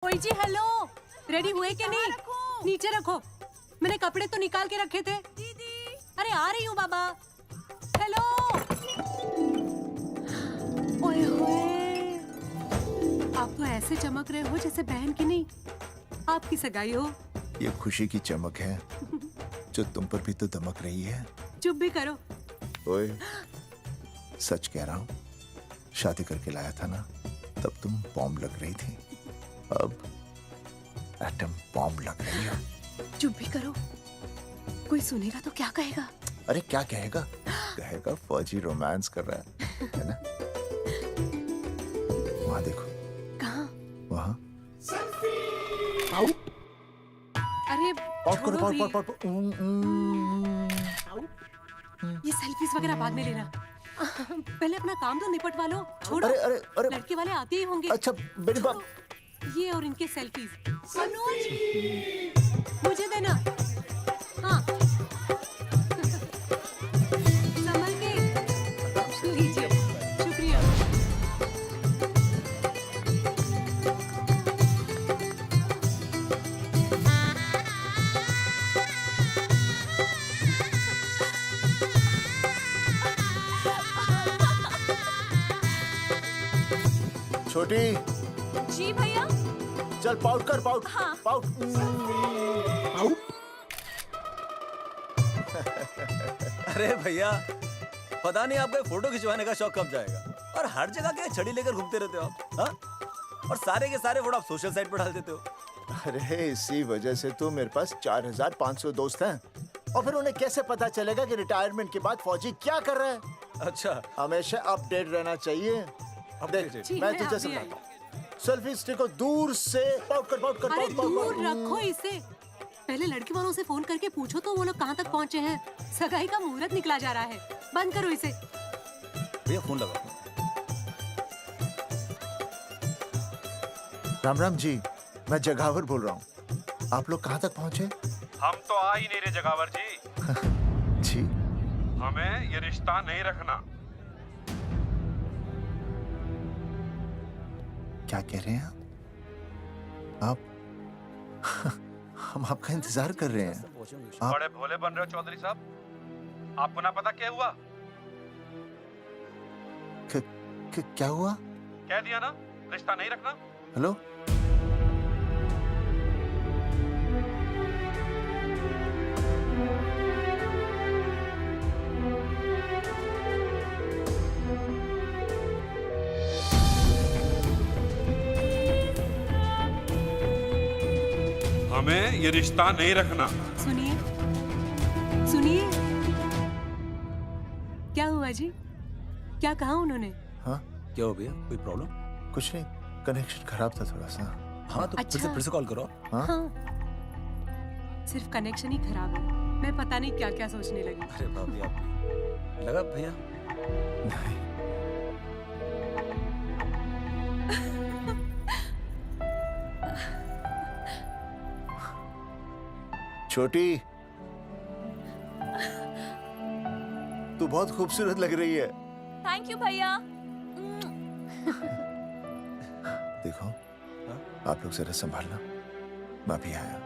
ओए जी hello, ready हुए कि नहीं? नीचे रखो, मैंने कपड़े तो निकाल के रखे थे। दीदी अरे आ रही हूँ बाबा। हेलो ओए होए, आप तो ऐसे चमक रहे हो जैसे बहन की नहीं आपकी सगाई हो। ये खुशी की चमक है जो तुम पर भी तो दमक रही है। चुप भी करो। ओए सच कह रहा हूँ, शादी करके लाया था ना तब तुम बॉम्ब लग रही थी, अब एटम बॉम्ब लग रही हो। चुप भी करो, कोई सुनेगा तो क्या कहेगा? अरे क्या कहेगा? कहेगा फौजी रोमांस कर रहा है ना? वहाँ देखो। कहाँ? वहाँ। अरे करो, छोड़ो भी। भी। ये सेल्फीज वगैरह बाद में लेना, पहले अपना काम तो निपटवा लो। छोड़ो, अरे अरे अरे लड़के वाले आते ही होंगे। अच्छा मेरी बात। ये और इनके सेल्फीज। मनोज मुझे देना। हाँ संभल के लीजिए, शुक्रिया। छोटी जी भैया। चल पाउट कर, पाउट। हाँ। पाउट। अरे भैया, पता नहीं आपको फोटो खिंचवाने का शौक कब जाएगा। और हर जगह के छड़ी लेकर घूमते रहते हो आप, हाँ? और सारे के सारे फोटो आप सोशल साइट पर डाल देते हो। अरे इसी वजह से तो मेरे पास 4500 दोस्त हैं। और फिर उन्हें कैसे पता चलेगा कि रिटायरमेंट के बाद फौजी क्या कर रहा है? अच्छा, हमेशा अपडेट रहना चाहिए। देख, ठीक मैं है, तुझे आप भी समझाता हूँ। सेल्फी स्टिक को दूर से पाउट कर, पाउट कर, अरे पाउट, पाउट, दूर पाउट। रखो इसे। पहले लड़की वालों से फोन करके पूछो तो वो लोग कहाँ तक पहुँचे हैं। सगाई का मुहूर्त निकला जा रहा है, बंद करो इसे। भैया फोन लगा। राम राम जी, मैं जगावर बोल रहा हूँ। आप लोग कहाँ तक पहुँचे? हम तो आ ही नहीं रहे जगावर जी। जी हमें ये रिश्ता नहीं रखना। क्या कह रहे हैं आप? हम आपका इंतजार कर रहे हैं। आप बड़े भोले बन रहे हो चौधरी साहब। आपको ना पता क्या हुआ? क्या हुआ? कह दिया ना, रिश्ता नहीं रखना। हेलो हमें ये रिश्ता नहीं रखना। सुनिए सुनिए, क्या हुआ जी? क्या कहा उन्होंने? हाँ क्या हो भैया, कोई प्रॉब्लम? कुछ नहीं, कनेक्शन खराब था थोड़ा सा। हाँ तो अच्छा। फिर से कॉल करो। हाँ हाँ, सिर्फ कनेक्शन ही खराब है। मैं पता नहीं क्या क्या सोचने लगी। अरे भाभी आप भी। लगा भैया? नहीं, छोटी तू बहुत खूबसूरत लग रही है। थैंक यू भैया। देखो आप लोग जरा संभालना, मैं भी आया।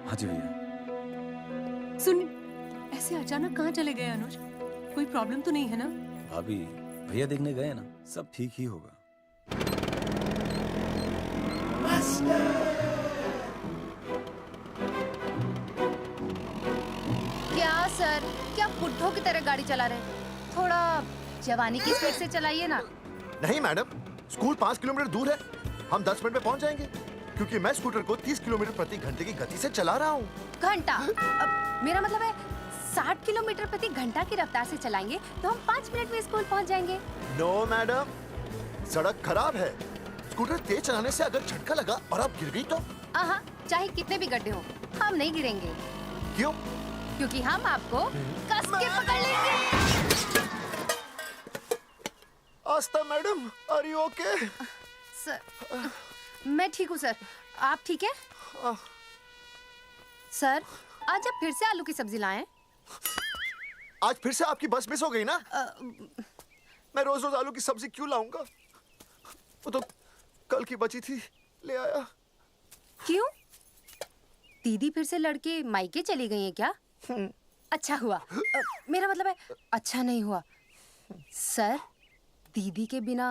हाँ जी भैया। सुन, ऐसे अचानक कहाँ चले गए अनुज? कोई प्रॉब्लम तो नहीं है ना? भाभी भैया देखने गए ना, सब ठीक ही होगा। क्या सर, क्या बुड्ढों की तरह गाड़ी चला रहे हैं? थोड़ा जवानी की स्पीड से चलाइए ना। नहीं मैडम, स्कूल 5 किलोमीटर दूर है, हम 10 मिनट में पहुंच जाएंगे, क्योंकि मैं स्कूटर को 30 किलोमीटर प्रति घंटे की गति से चला रहा हूँ। घंटा? मेरा मतलब है 60 किलोमीटर प्रति घंटा की रफ्तार से चलाएंगे तो हम 5 मिनट में स्कूल पहुंच जाएंगे। नो मैडम, सड़क खराब है। स्कूटर तेज चलाने से अगर झटका लगा और आप गिर गई तो? आहा, चाहे कितने भी गड्ढे हो, हम नहीं गिरेंगे, क्यों? क्योंकि हम आपको कस के पकड़ लेंगे। Astha madam, are you okay? Sir, मैं ठीक हूँ सर, आप ठीक है? सर, आज आप फिर से आलू की सब्जी लाएं? आज फिर से आपकी बस मिस हो गई ना? मैं रोज रोज आलू की सब्जी क्यों लाऊंगा? वो तो कल की बची थी, ले आया। दीदी फिर से लड़के मायके चली गई हैं क्या? अच्छा हुआ। मेरा मतलब है अच्छा नहीं हुआ। सर, दीदी के बिना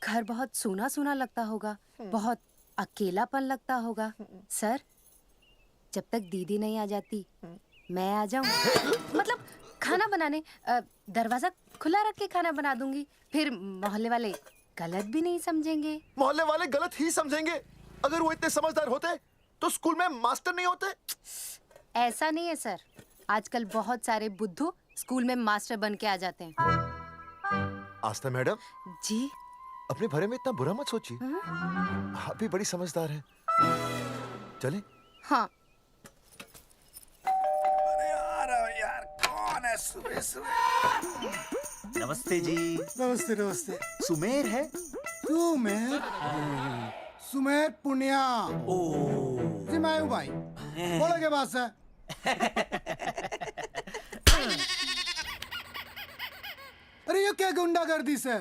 घर बहुत सूना सूना लगता होगा, बहुत अकेलापन लगता होगा। सर, जब तक दीदी नहीं आ जाती मैं आ जाऊं। मतलब खाना बनाने दरवाजा खुला रख के खाना बना दूंगी, फिर मोहल्ले वाले गलत भी नहीं समझेंगे। मोहल्ले वाले गलत ही समझेंगे। अगर वो इतने समझदार होते तो स्कूल में मास्टर नहीं होते। ऐसा नहीं है सर, आजकल बहुत सारे बुद्धू स्कूल में मास्टर बन के आ जाते हैं। आस्था मैडम, जी अपने भरे में इतना बुरा मत सोचिए। आप भी बड़ी समझदार हैं। चले? हाँ। यार कौन है सुबह सुबह? नमस्ते जी। नमस्ते नमस्ते। सुमेर है? सुमेर? सुमेर पुनिया। ओ जी मैं हूँ भाई। बोलो के बात है? अरे ये क्या गुंडागर्दी से?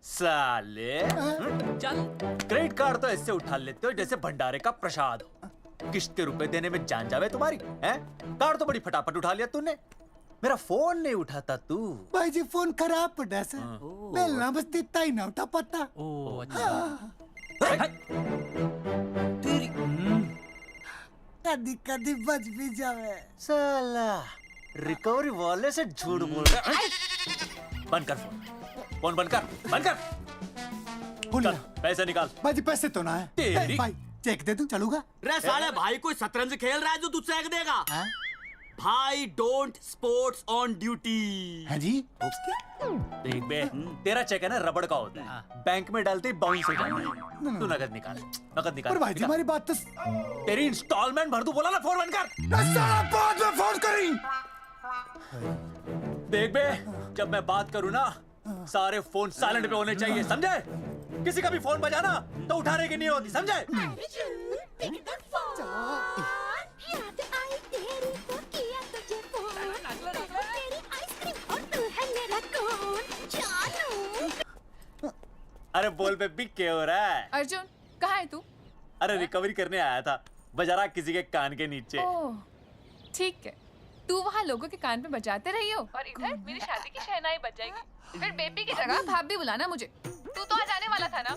साले चल, क्रेडिट कार्ड तो ऐसे उठा लेते हो जैसे भंडारे का प्रसाद हो। किस्त के रुपए देने में जान जावे तुम्हारी हैं? कार्ड तो बड़ी फटाफट उठा लिया तूने, मेरा फोन नहीं उठाता तू। भाई जी फोन खराब पड़ा से। बेलना बस तित्ता ही ना उठा पाता। ओ अच्छा। तेरी कदी कदी बच भी जावे। साला रिकवरी वाले से झूठ बोल रहा है। बंद कर फोन बंद कर। बोलिए। चल पैसे निकाल। भाई जी पैसे तो ना है। तेरी- भाई चेक दे दूं, चलूगा? रे साले भाई कोई शतरंज खेल रहा है जो तू चेक देगा? हाँ? भाई डोंट स्पोर्ट्स ऑन ड्यूटी। है जी? देख बे, तेरा चेक है ना रबड़ का होता है, बैंक में डालते ही बाउंस हो जाता है। तू नकद निकाल। पर भाई जी हमारी बात तो। तेरी इंस्टॉलमेंट भर दूं, बोला ना फोन बंद कर। साला बाद में फोन करी। देख बे, जब मैं बात करूं ना सारे फोन साइलेंट पे होने चाहिए, समझे? किसी का भी फोन बजाना तो उठाने की नहीं होती, समझे? अरे बोल पे बिक के हो रहा है? अर्जुन कहाँ है तू? अरे रिकवरी करने आया था, बजा रहा किसी के कान के नीचे। ओह ठीक है, तू वहाँ लोगों के कान पे बजाते रही हो और इधर मेरी शादी की शहनाई बज जाएगी। फिर बेबी की जगह भाभी बुलाना मुझे। तू तो आ जाने वाला था ना?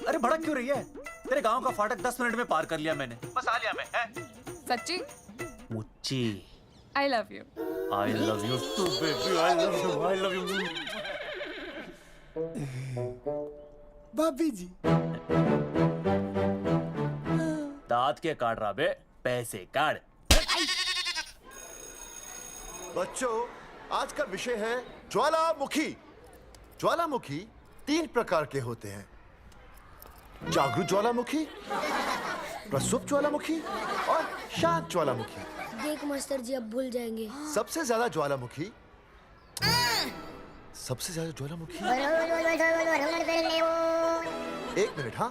अरे भड़क क्यों रही है? तेरे गांव का फाटक 10 मिनट में पार कर लिया मैंने, बस आ लिया मैं। सच्ची? मुच्ची I love you. I love you too, baby. I love you. भाभी जी दांत के काट रहा बे, पैसे काट। बच्चों, आज का विषय है ज्वालामुखी। ज्वालामुखी 3 प्रकार के होते हैं। जागरूक ज्वालामुखी, प्रसुप्त ज्वालामुखी और शांत ज्वालामुखी। देख मास्टर जी अब भूल जाएंगे। सबसे ज्यादा ज्वालामुखी एक मिनट। हाँ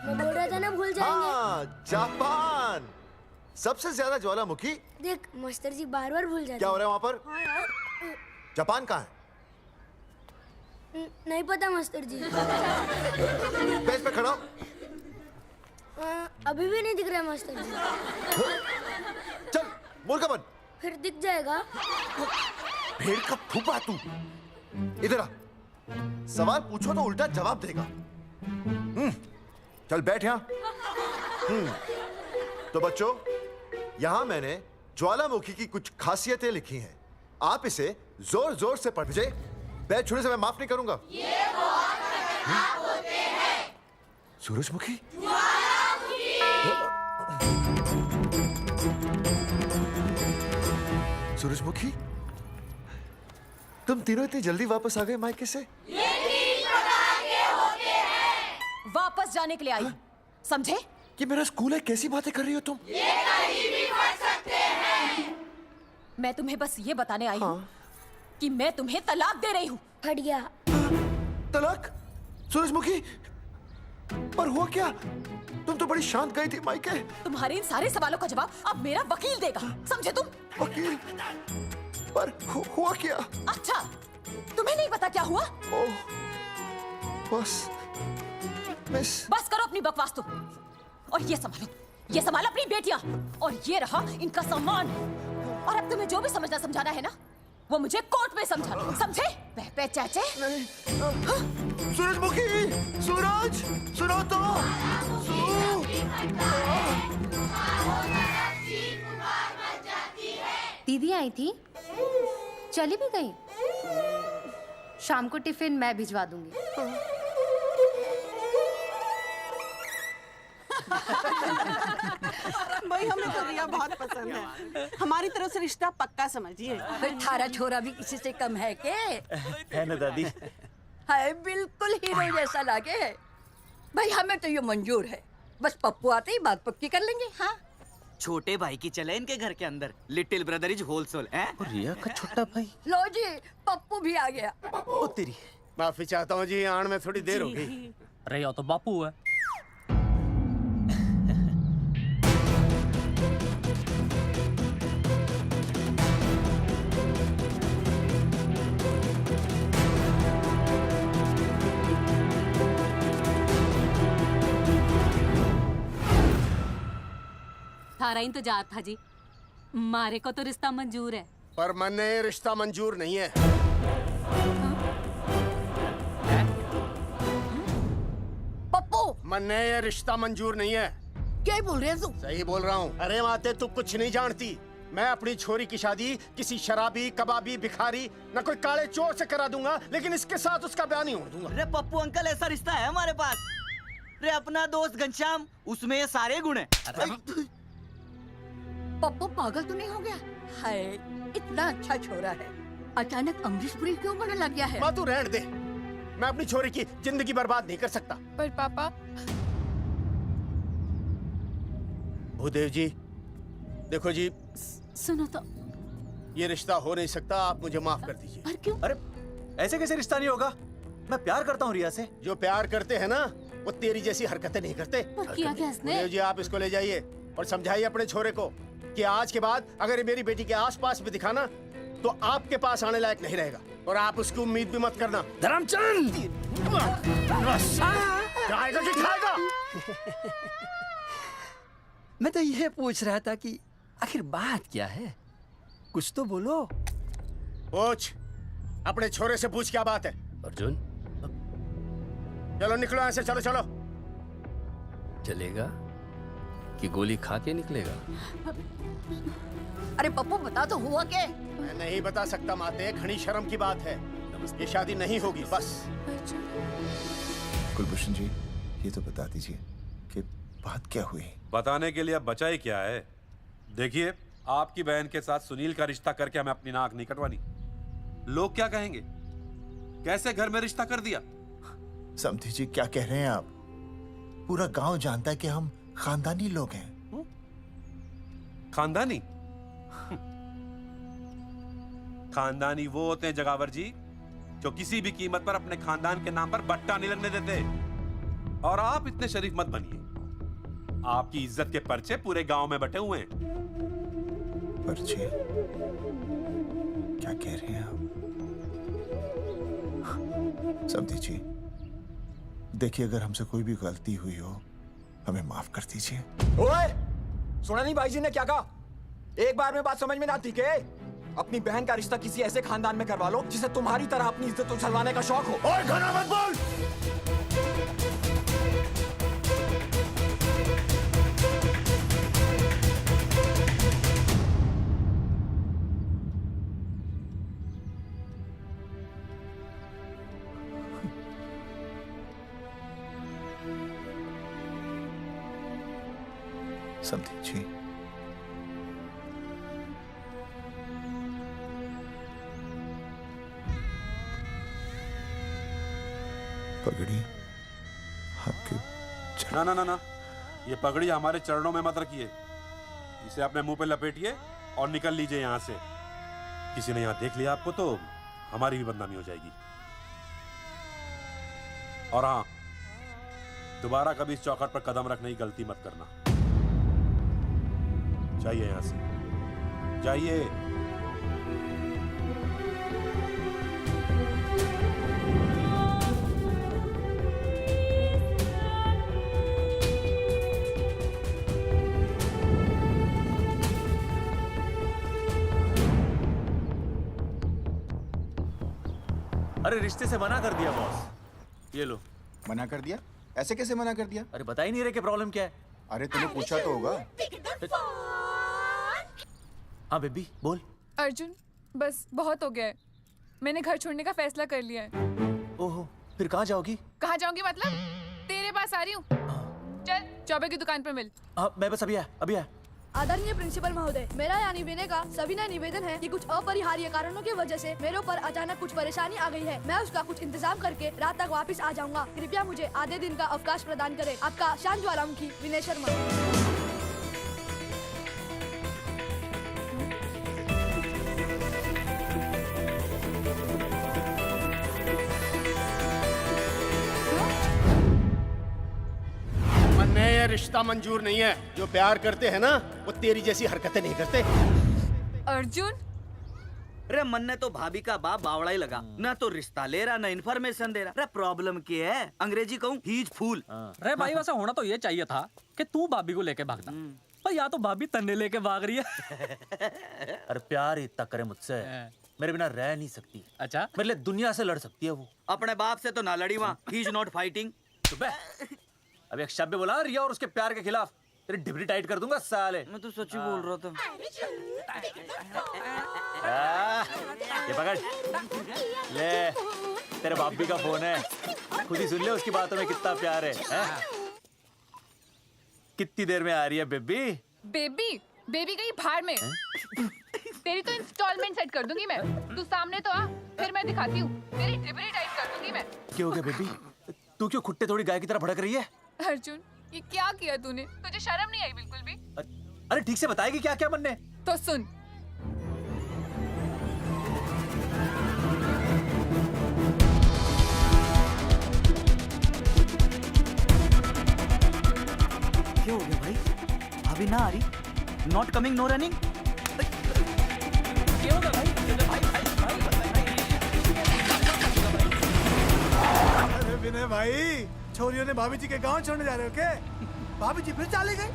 मैं बोल रहा था ना भूल जाएंगे। हाँ, जापान सबसे ज्यादा ज्वालामुखी। देख मास्टर जी बार बार भूल जाते क्या हो रहा है वहाँ पर? हाँ यार। जापान कहाँ है? नहीं पता मास्टर जी। बेंच पे खड़ा हो। अभी भी नहीं दिख रहा मास्टर जी। चल मुर्गा बन। फिर दिख जाएगा। भेड़ का फूफा तू। इधर आ, सवाल पूछो तो उल्टा जवाब देगा। चल बैठ यहाँ। तो बच्चों, यहाँ मैंने ज्वालामुखी की कुछ खासियतें लिखी हैं। आप इसे जोर जोर से पढ़िए। बैच छूने से मैं माफ नहीं करूंगा। ये बहुत खतरनाक होते हैं। सूरजमुखी, सूरजमुखी, तुम तीनों इतनी जल्दी वापस आ गए मायके से? वापस जाने के लिए आई, समझे? ये मेरा स्कूल है, कैसी बातें कर रही हो तुम? ये कहीं भी पढ़ सकते हैं। मैं तुम्हें बस ये बताने आई हूँ कि मैं तुम्हें तलाक दे रही हूँ। फट गया। तलाक? सूरजमुखी, पर हुआ क्या? तुम तो बड़ी शांत गई थी मायके। तुम्हारे इन सारे सवालों का जवाब अब मेरा वकील देगा, समझे तुम? वकील? पर हुआ क्या? अच्छा, तुम्हें नहीं पता क्या हुआ? ओह, बस मिस। बस करो अपनी बकवास तुम, और ये संभालो, ये संभाल अपनी बेटियां और ये रहा इनका सामान। और अब तुम्हें जो भी समझना समझाना है ना, वो मुझे कोर्ट में समझाना, समझे? पे चाचे। सूरजमुखी, सूरज, सुनो तो। दीदी आई थी, चली भी गई। शाम को टिफिन मैं भिजवा दूंगी। भाई हमें तो रिया बहुत पसंद है, हमारी तरफ से रिश्ता पक्का समझिए। थारा छोरा भी किसी से कम है के? है ना दादी? है, बिल्कुल हीरो जैसा लागे है। भाई हमें तो ये मंजूर है, बस पप्पू आते ही बात पक्की कर लेंगे। हाँ, छोटे भाई की चले इनके घर के अंदर, लिटिल ब्रदर इज होलसेल है। और रिया का छोटा भाई। लो जी, पप्पू भी आ गया। ओ तेरी। माफी चाहता हूँ जी, आन में थोड़ी देर हो गई। अरे या तो बापू है। थारा इंतजार था जी, मारे को तो रिश्ता मंजूर है। पर मैंने ये रिश्ता मंजूर नहीं है। पप्पू, मैंने ये रिश्ता मंजूर नहीं है। क्या बोल रहे हैं तू? सही बोल रहा हूँ। अरे माते, तू कुछ नहीं जानती। मैं अपनी छोरी की शादी किसी शराबी, कबाबी, भिखारी, न कोई काले चोर से करा दूंगा, लेकिन इसके साथ उसका ब्याह नहीं होने दूंगा। अरे पप्पू अंकल, ऐसा रिश्ता है हमारे पास। अरे अपना दोस्त घनश्याम, उसमें ये सारे गुण हैं। पप्पू पागल तो नहीं हो गया? हाय, इतना अच्छा छोरा है, अचानक अमरीश पुरी क्यों बनने लग गया है? माँ तू रहने दे, मैं अपनी छोरी की जिंदगी बर्बाद नहीं कर सकता। पर पापा। भूदेव जी, देखो जी, सुनो तो। ये रिश्ता हो नहीं सकता, आप मुझे माफ कर दीजिए। पर क्यों? अरे ऐसे कैसे रिश्ता नहीं होगा? मैं प्यार करता हूँ रिया से। जो प्यार करते हैं ना, वो तेरी जैसी हरकतें नहीं करते। पर किया क्या इसने? भूदेव जी, आप इसको ले जाइए और समझाइए अपने छोरे को कि आज के बाद अगर ये मेरी बेटी के आसपास भी दिखाना, तो आपके पास आने लायक नहीं रहेगा, और आप उसकी उम्मीद भी मत करना। धर्मचंद! खाएगा कि खाएगा? मैं तो ये पूछ रहा था कि आखिर बात क्या है, कुछ तो बोलो। पूछ, अपने छोरे से पूछ क्या बात है। अर्जुन, चलो निकलो ऐसे, चलो चलो। चलेगा कि गोली खा के निकलेगा? अरे पप्पू, बता तो हुआ क्या? मैं नहीं बता सकता माते, घनी शर्म की बात है। ये शादी नहीं होगी, बस। कुलभूषण जी, ये तो बता दीजिए कि बात क्या हुई। बताने के लिए अब बचा ही क्या है। देखिए, आपकी बहन के साथ सुनील का रिश्ता करके हमें अपनी नाक नहीं कटवानी। लोग क्या कहेंगे? कैसे घर में रिश्ता कर दिया? समधी जी, क्या कह रहे हैं आप? पूरा गांव जानता है कि हम खानदानी लोग हैं। खानदानी? खानदानी वो होते हैं जगावर जी, जो किसी भी कीमत पर अपने खानदान के नाम पर बट्टा नहीं लगने देते। और आप इतने शरीफ मत बनिए, आपकी इज्जत के पर्चे पूरे गांव में बटे हुए हैं। पर्चे? क्या कह रहे हैं आप? समधी जी, देखिए, अगर हमसे कोई भी गलती हुई हो, हमें माफ कर दीजिए। ओए, सुना नहीं भाई जी ने क्या कहा? एक बार में बात समझ में ना आती के? अपनी बहन का रिश्ता किसी ऐसे खानदान में करवा लो जिसे तुम्हारी तरह अपनी इज्जत उछलवाने का शौक हो। ओए, घना मत बोल। समधी जी, पगड़ी आपके ना ना ना ना, ये पगड़ी हमारे चरणों में मत रखिए। इसे अपने मुंह पे लपेटिए और निकल लीजिए यहाँ से। किसी ने यहाँ देख लिया आपको तो हमारी भी बदनामी हो जाएगी। और हाँ, दोबारा कभी इस चौखट पर कदम रखने की गलती मत करना। जाइए यहाँ से, जाइए। अरे रिश्ते से मना कर दिया बॉस। ये लो। मना कर दिया? ऐसे कैसे मना कर दिया? अरे बता ही नहीं रहे कि प्रॉब्लम क्या है। अरे तूने पूछा तो होगा। हाँ बेबी बोल। अर्जुन बस बहुत हो गया है, मैंने घर छोड़ने का फैसला कर लिया है। ओहो, फिर कहाँ जाओगी? कहाँ जाऊंगी मतलब? तेरे पास आ रही हूँ। चल चौबे की दुकान पर मिल। हाँ मैं बस अभी आया। आदरणीय प्रिंसिपल महोदय, मेरा यानी विनय का सविनय निवेदन है कि कुछ अपरिहार्य कारणों की वजह से मेरे ऊपर अचानक कुछ परेशानी आ गई है। मैं उसका कुछ इंतजाम करके रात तक वापस आ जाऊंगा। कृपया मुझे आधे दिन का अवकाश प्रदान करें। आपका शांत ज्वालामुखी विनय शर्मा। ये रिश्ता मंजूर नहीं है। जो प्यार करते हैं ना वो तेरी जैसी हरकतें नहीं करते। अर्जुन अरे मन्ने तो भाभी का बाप बावड़ा ही लगा, ना तो रिश्ता ले रहा ना इन्फॉर्मेशन दे रहा। अरे प्रॉब्लम क्या है? अंग्रेजी कहूँ ही इज फूल। अरे भाई वैसा होना तो ये चाहिए था कि तू भाभी को लेके भागता, पर या तो भाभी तन्ने लेके भाग रही है। अरे प्यार इतना करे मुझसे, मेरे बिना रह नहीं सकती। अच्छा मेरे लिए दुनिया से लड़ सकती है वो। अपने बाप से तो ना लड़ी वहाँ, ही इज नॉट फाइटिंग। अब एक शब्द बोला रिया और उसके प्यार के खिलाफ, तेरी डिबरी टाइट कर दूंगा साले। मैं तो सच ही बोल रहा था। ये पकड़ ले, तेरे भाभी का फोन है, खुद ही सुन ले उसकी बातों में कितना प्यार है, कितनी देर में आ रही है बेबी? बेबी गई भाड़ में। तेरी तो इंस्टॉलमेंट सेट कर दूंगी मैं। तू सामने तो आ, फिर मैं दिखाती हूँ। तेरी डिबरी टाइट कर दूंगी मैं। क्या हो गया बेबी? तू क्यों खुट्टे थोड़ी गाय की तरह भड़क रही है? अर्जुन ये क्या किया तूने? तुझे शर्म नहीं आई बिल्कुल भी? अरे ठीक से बताएगी क्या क्या बनने? तो सुन, क्या हो गया भाई? अभी ना आ रही? Not coming no running? क्या होगा भाई? अरे विनय भाई, छोरियों ने भाभी जी के गांव छोड़ने जा रहे हो क्या? भाभी जी फिर चले गए?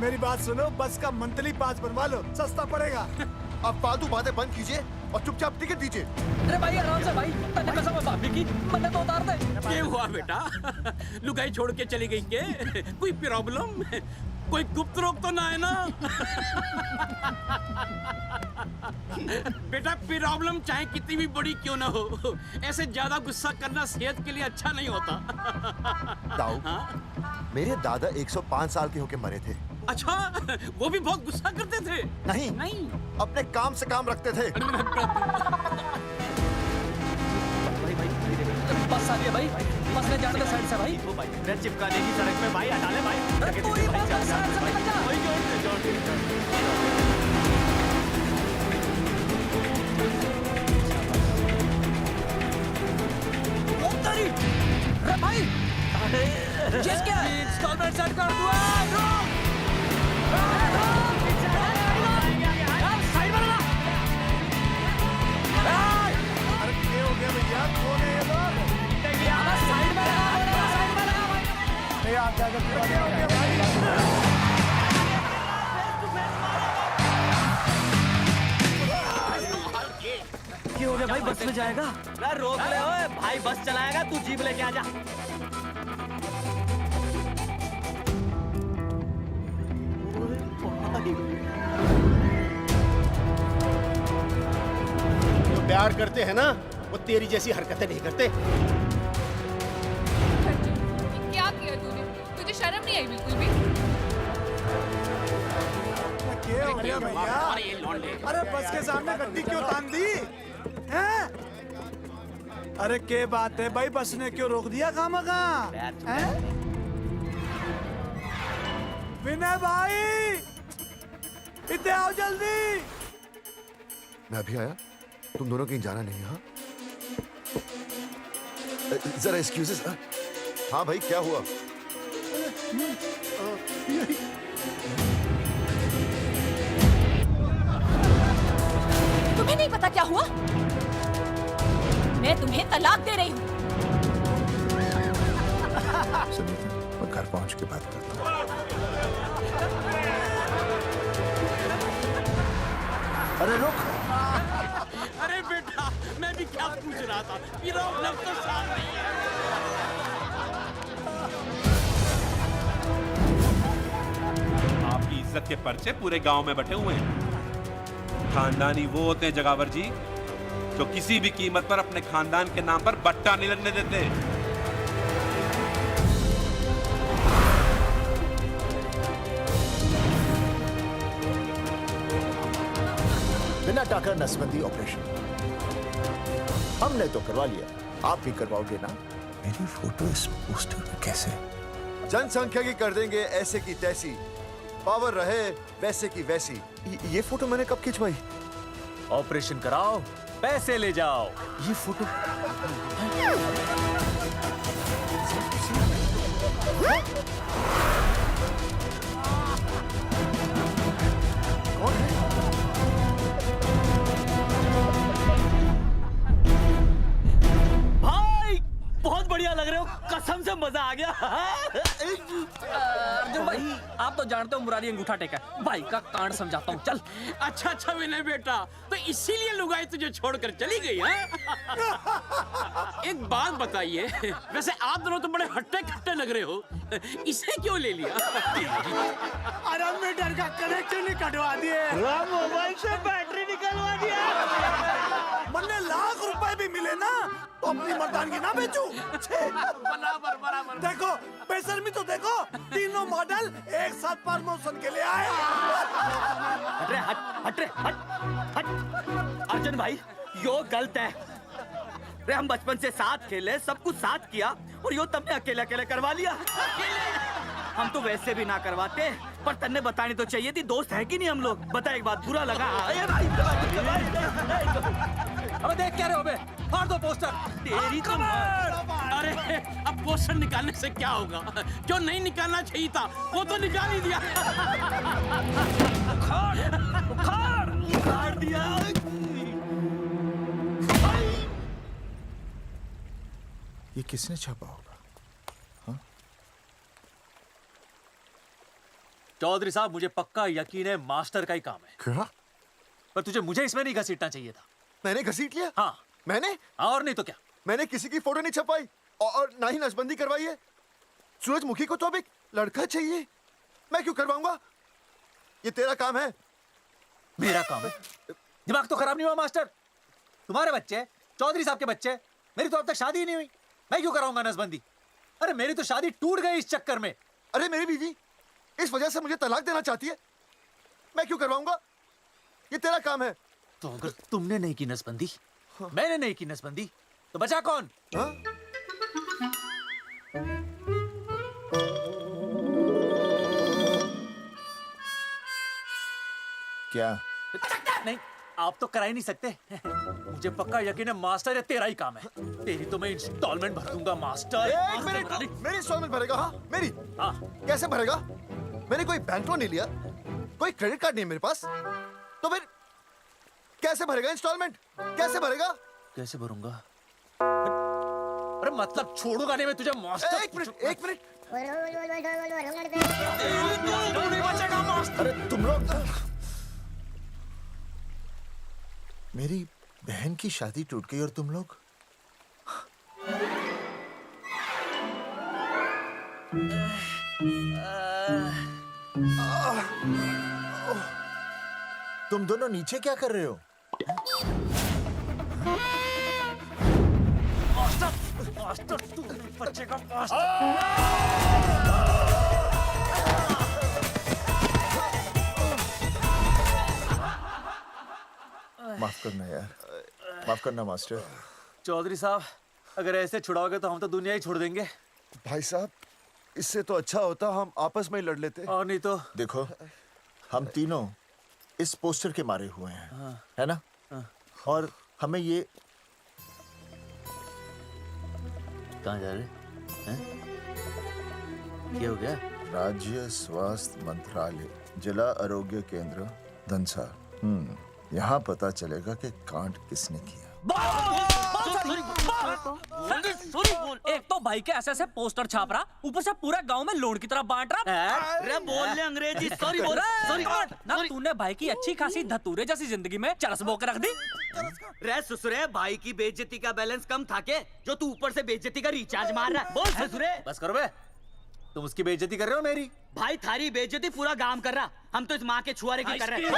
मेरी बात सुनो, बस का मंथली पास बनवा लो, सस्ता पड़ेगा। अब फालतू बातें बंद कीजिए और चुपचाप टिकट दीजिए। अरे भाई आराम से भाई, तन्ने कसम है भाभी की, मन्ने तो उतार दे। क्या हुआ बेटा? लुगाई छोड़ के चली गई के? कोई प्रॉब्लम? कोई गुप्त रोग तो ना है ना? बेटा प्रॉब्लम चाहे कितनी भी बड़ी क्यों ना हो, ऐसे ज्यादा गुस्सा करना सेहत के लिए अच्छा नहीं होता। ताऊ, मेरे दादा 105 साल के होके मरे थे। अच्छा, वो भी बहुत गुस्सा करते थे? नहीं, अपने काम से काम रखते थे। बस आ गया भाई, बस ले जाने दे साइड से भाई। वो भाई ब्रेड चिपका देगी सड़क पे भाई, हटा ले भाई। तू ही बस साइड से हट जा। वही जोड़ दे। अरे भाई, जिस क्या इंस्टॉलमेंट सेट कर दूँ। साइड में लगा। अरे क्या हो गया भैया? कौन है ये लोग? साइड में लगा, साइड में लगा भाई। नहीं आप क्या हो गया भाई? क्या हो गया भाई? बस में जाएगा? अरे रोक ले ओए भाई, बस चलाएगा, तू जीप लेके आ जा। जो प्यार करते हैं ना वो तेरी जैसी हरकतें नहीं करते। क्या किया तूने? तुझे शर्म नहीं आई बिल्कुल भी? क्या हो गया भैया? अरे बस के सामने गड्डी क्यों तान दी? हैं? अरे क्या बात है भाई, बस ने क्यों रोक दिया खामखा? विनय भाई, इतने आओ जल्दी। मैं अभी आया, तुम दोनों कहीं जाना नहीं। हाँ जरा एक्सक्यूजेस। हाँ भाई क्या हुआ? तुम्हें नहीं पता क्या हुआ? मैं तुम्हें तलाक दे रही हूँ। मैं घर पहुंच के बात करता हूँ। अरे रुक। अरे बेटा रहा था, प्रॉब्लम तो सामने ही है। आपकी इज्जत के पर्चे पूरे गांव में बटे हुए हैं। खानदानी वो होते हैं जगावर जी जो किसी भी कीमत पर अपने खानदान के नाम पर बट्टा नहीं लगने देते। बिना टाका नसबंदी ऑपरेशन हमने तो करवा लिया, आप भी करवाओगे ना? मेरी फोटो इस पोस्टर में कैसे? जनसंख्या की कर देंगे ऐसे की तैसी, पावर रहे वैसे की वैसी। ये फोटो मैंने कब खिंचवाई? ऑपरेशन कराओ, पैसे ले जाओ। ये फोटो कौन है? भाई बहुत बढ़िया लग रहे हो, कसम से मजा आ गया। अर्जुन भाई, आप तो जानते हो मुरारी अंगूठा टेका, भाई का कांड समझाता हूँ, चल। अच्छा अच्छा विनय बेटा, तो इसीलिए लुगाई तुझे छोड़कर चली गई है? एक बात बताइए, वैसे आप दोनों तो बड़े हट्टे कट्टे लग रहे हो, इसे क्यों ले लिया? अरे मीटर का कनेक्शन ही कटवा दिए, मोबाइल से बैटरी निकलवा दिया। मन्ने लाख रुपए भी मिले ना तो अपनी मर्दानगी ना बेचूं। बराबर बराबर। देखो बेशर्मी तो देखो, तीनों मॉडल एक साथ प्रमोशन के लिए आए। हट रे, हट रे, हट। अर्जुन भाई यो गलत है रे, हम बचपन से साथ खेले, सब कुछ साथ किया, और यो तुमने अकेले अकेले करवा लिया। हम तो वैसे भी ना करवाते, पर तन्ने बतानी तो चाहिए थी, दोस्त है कि नहीं हम लोग। बता एक बात, बुरा लगा? अबे देख क्या रहे हो बे? फाड़ दो पोस्टर। तेरी तो अरे अब पोस्टर निकालने से क्या होगा? जो नहीं निकालना चाहिए था वो तो निकाल ही दिया। उखाड़ दिया। ये किसने छापा होगा? चौधरी साहब, मुझे पक्का यकीन है मास्टर का ही काम है। क्या? पर तुझे मुझे इसमें नहीं घसीटना चाहिए था। मैंने घसीट लिया? हाँ। मैंने? और नहीं तो क्या? मैंने किसी की फोटो नहीं छपाई और ना ही नसबंदी करवाई है। सूरजमुखी को तो अब एक लड़का चाहिए, मैं क्यों करवाऊंगा? ये तेरा काम है। मेरा काम है? दिमाग तो खराब नहीं हुआ मास्टर? तुम्हारे बच्चे, चौधरी साहब के बच्चे, मेरी तो अब तक शादी ही नहीं हुई, मैं क्यों कराऊंगा नसबंदी? अरे मेरी तो शादी टूट गई इस चक्कर में। अरे मेरी बीवी इस वजह से मुझे तलाक देना चाहती है, मैं क्यों करवाऊंगा? ये तेरा काम है। तो अगर तुमने नहीं की नसबंदी, मैंने नहीं की नसबंदी, तो बचा कौन? हाँ? क्या? नहीं, आप तो करा ही नहीं सकते। मुझे पक्का यकीन है मास्टर, ये तेरा ही काम है। तेरी तो मैं इंस्टॉलमेंट भर दूंगा मास्टर। एक मिनट, मेरी इंस्टॉलमेंट भरेगा? हाँ मेरी? हाँ। कैसे भरेगा? मैंने कोई बैंक लोन नहीं लिया, कोई क्रेडिट कार्ड नहीं है मेरे पास, तो फिर कैसे भरेगा इंस्टॉलमेंट? कैसे भरेगा? कैसे भरूंगा? अरे मतलब छोड़ूंगा नहीं मैं तुझे मास्टर। एक मिनट, एक मिनट। नहीं बचेगा मास्टर। अरे तुम लोग, मेरी बहन की शादी टूट गई और तुम लोग तुम दोनों नीचे क्या कर रहे हो? मास्टर तू नहीं बचेगा मास्टर। माफ करना यार, माफ करना मास्टर। चौधरी साहब, अगर ऐसे छुड़ाओगे तो हम तो दुनिया ही छोड़ देंगे। भाई साहब, इससे तो अच्छा होता हम आपस में ही लड़ लेते। और नहीं तो। देखो, हम तीनों इस पोस्टर के मारे हुए हैं, हाँ। है ना? हाँ। और हमें ये कहाँ जा रहे हैं? क्या हो गया? राज्य स्वास्थ्य मंत्रालय, जिला आरोग्य केंद्र धनसा। यहाँ पता चलेगा कि कांड किसने किया। एक तो भाई के ऐसे पोस्टर छाप रहा, ऊपर से पूरे गांव में लोन की तरह बांट रहा। अरे बोल ले अंग्रेजी, सॉरी बोल, सॉरी ना तूने भाई की अच्छी खासी धतूरे जैसी जिंदगी में चरस बो के रख दी। रे ससुरे, भाई की बेइज्जती का बैलेंस कम था के जो तू ऊपर से बेइज्जती का रिचार्ज मार रहा है? बोल ससुरे। बस करो बे, तुम उसकी बेइज्जती कर रहे हो मेरी। भाई थारी बेइज्जती पूरा गांव कर रहा, हम तो इस माँ के छुआरे की कर रहे हैं।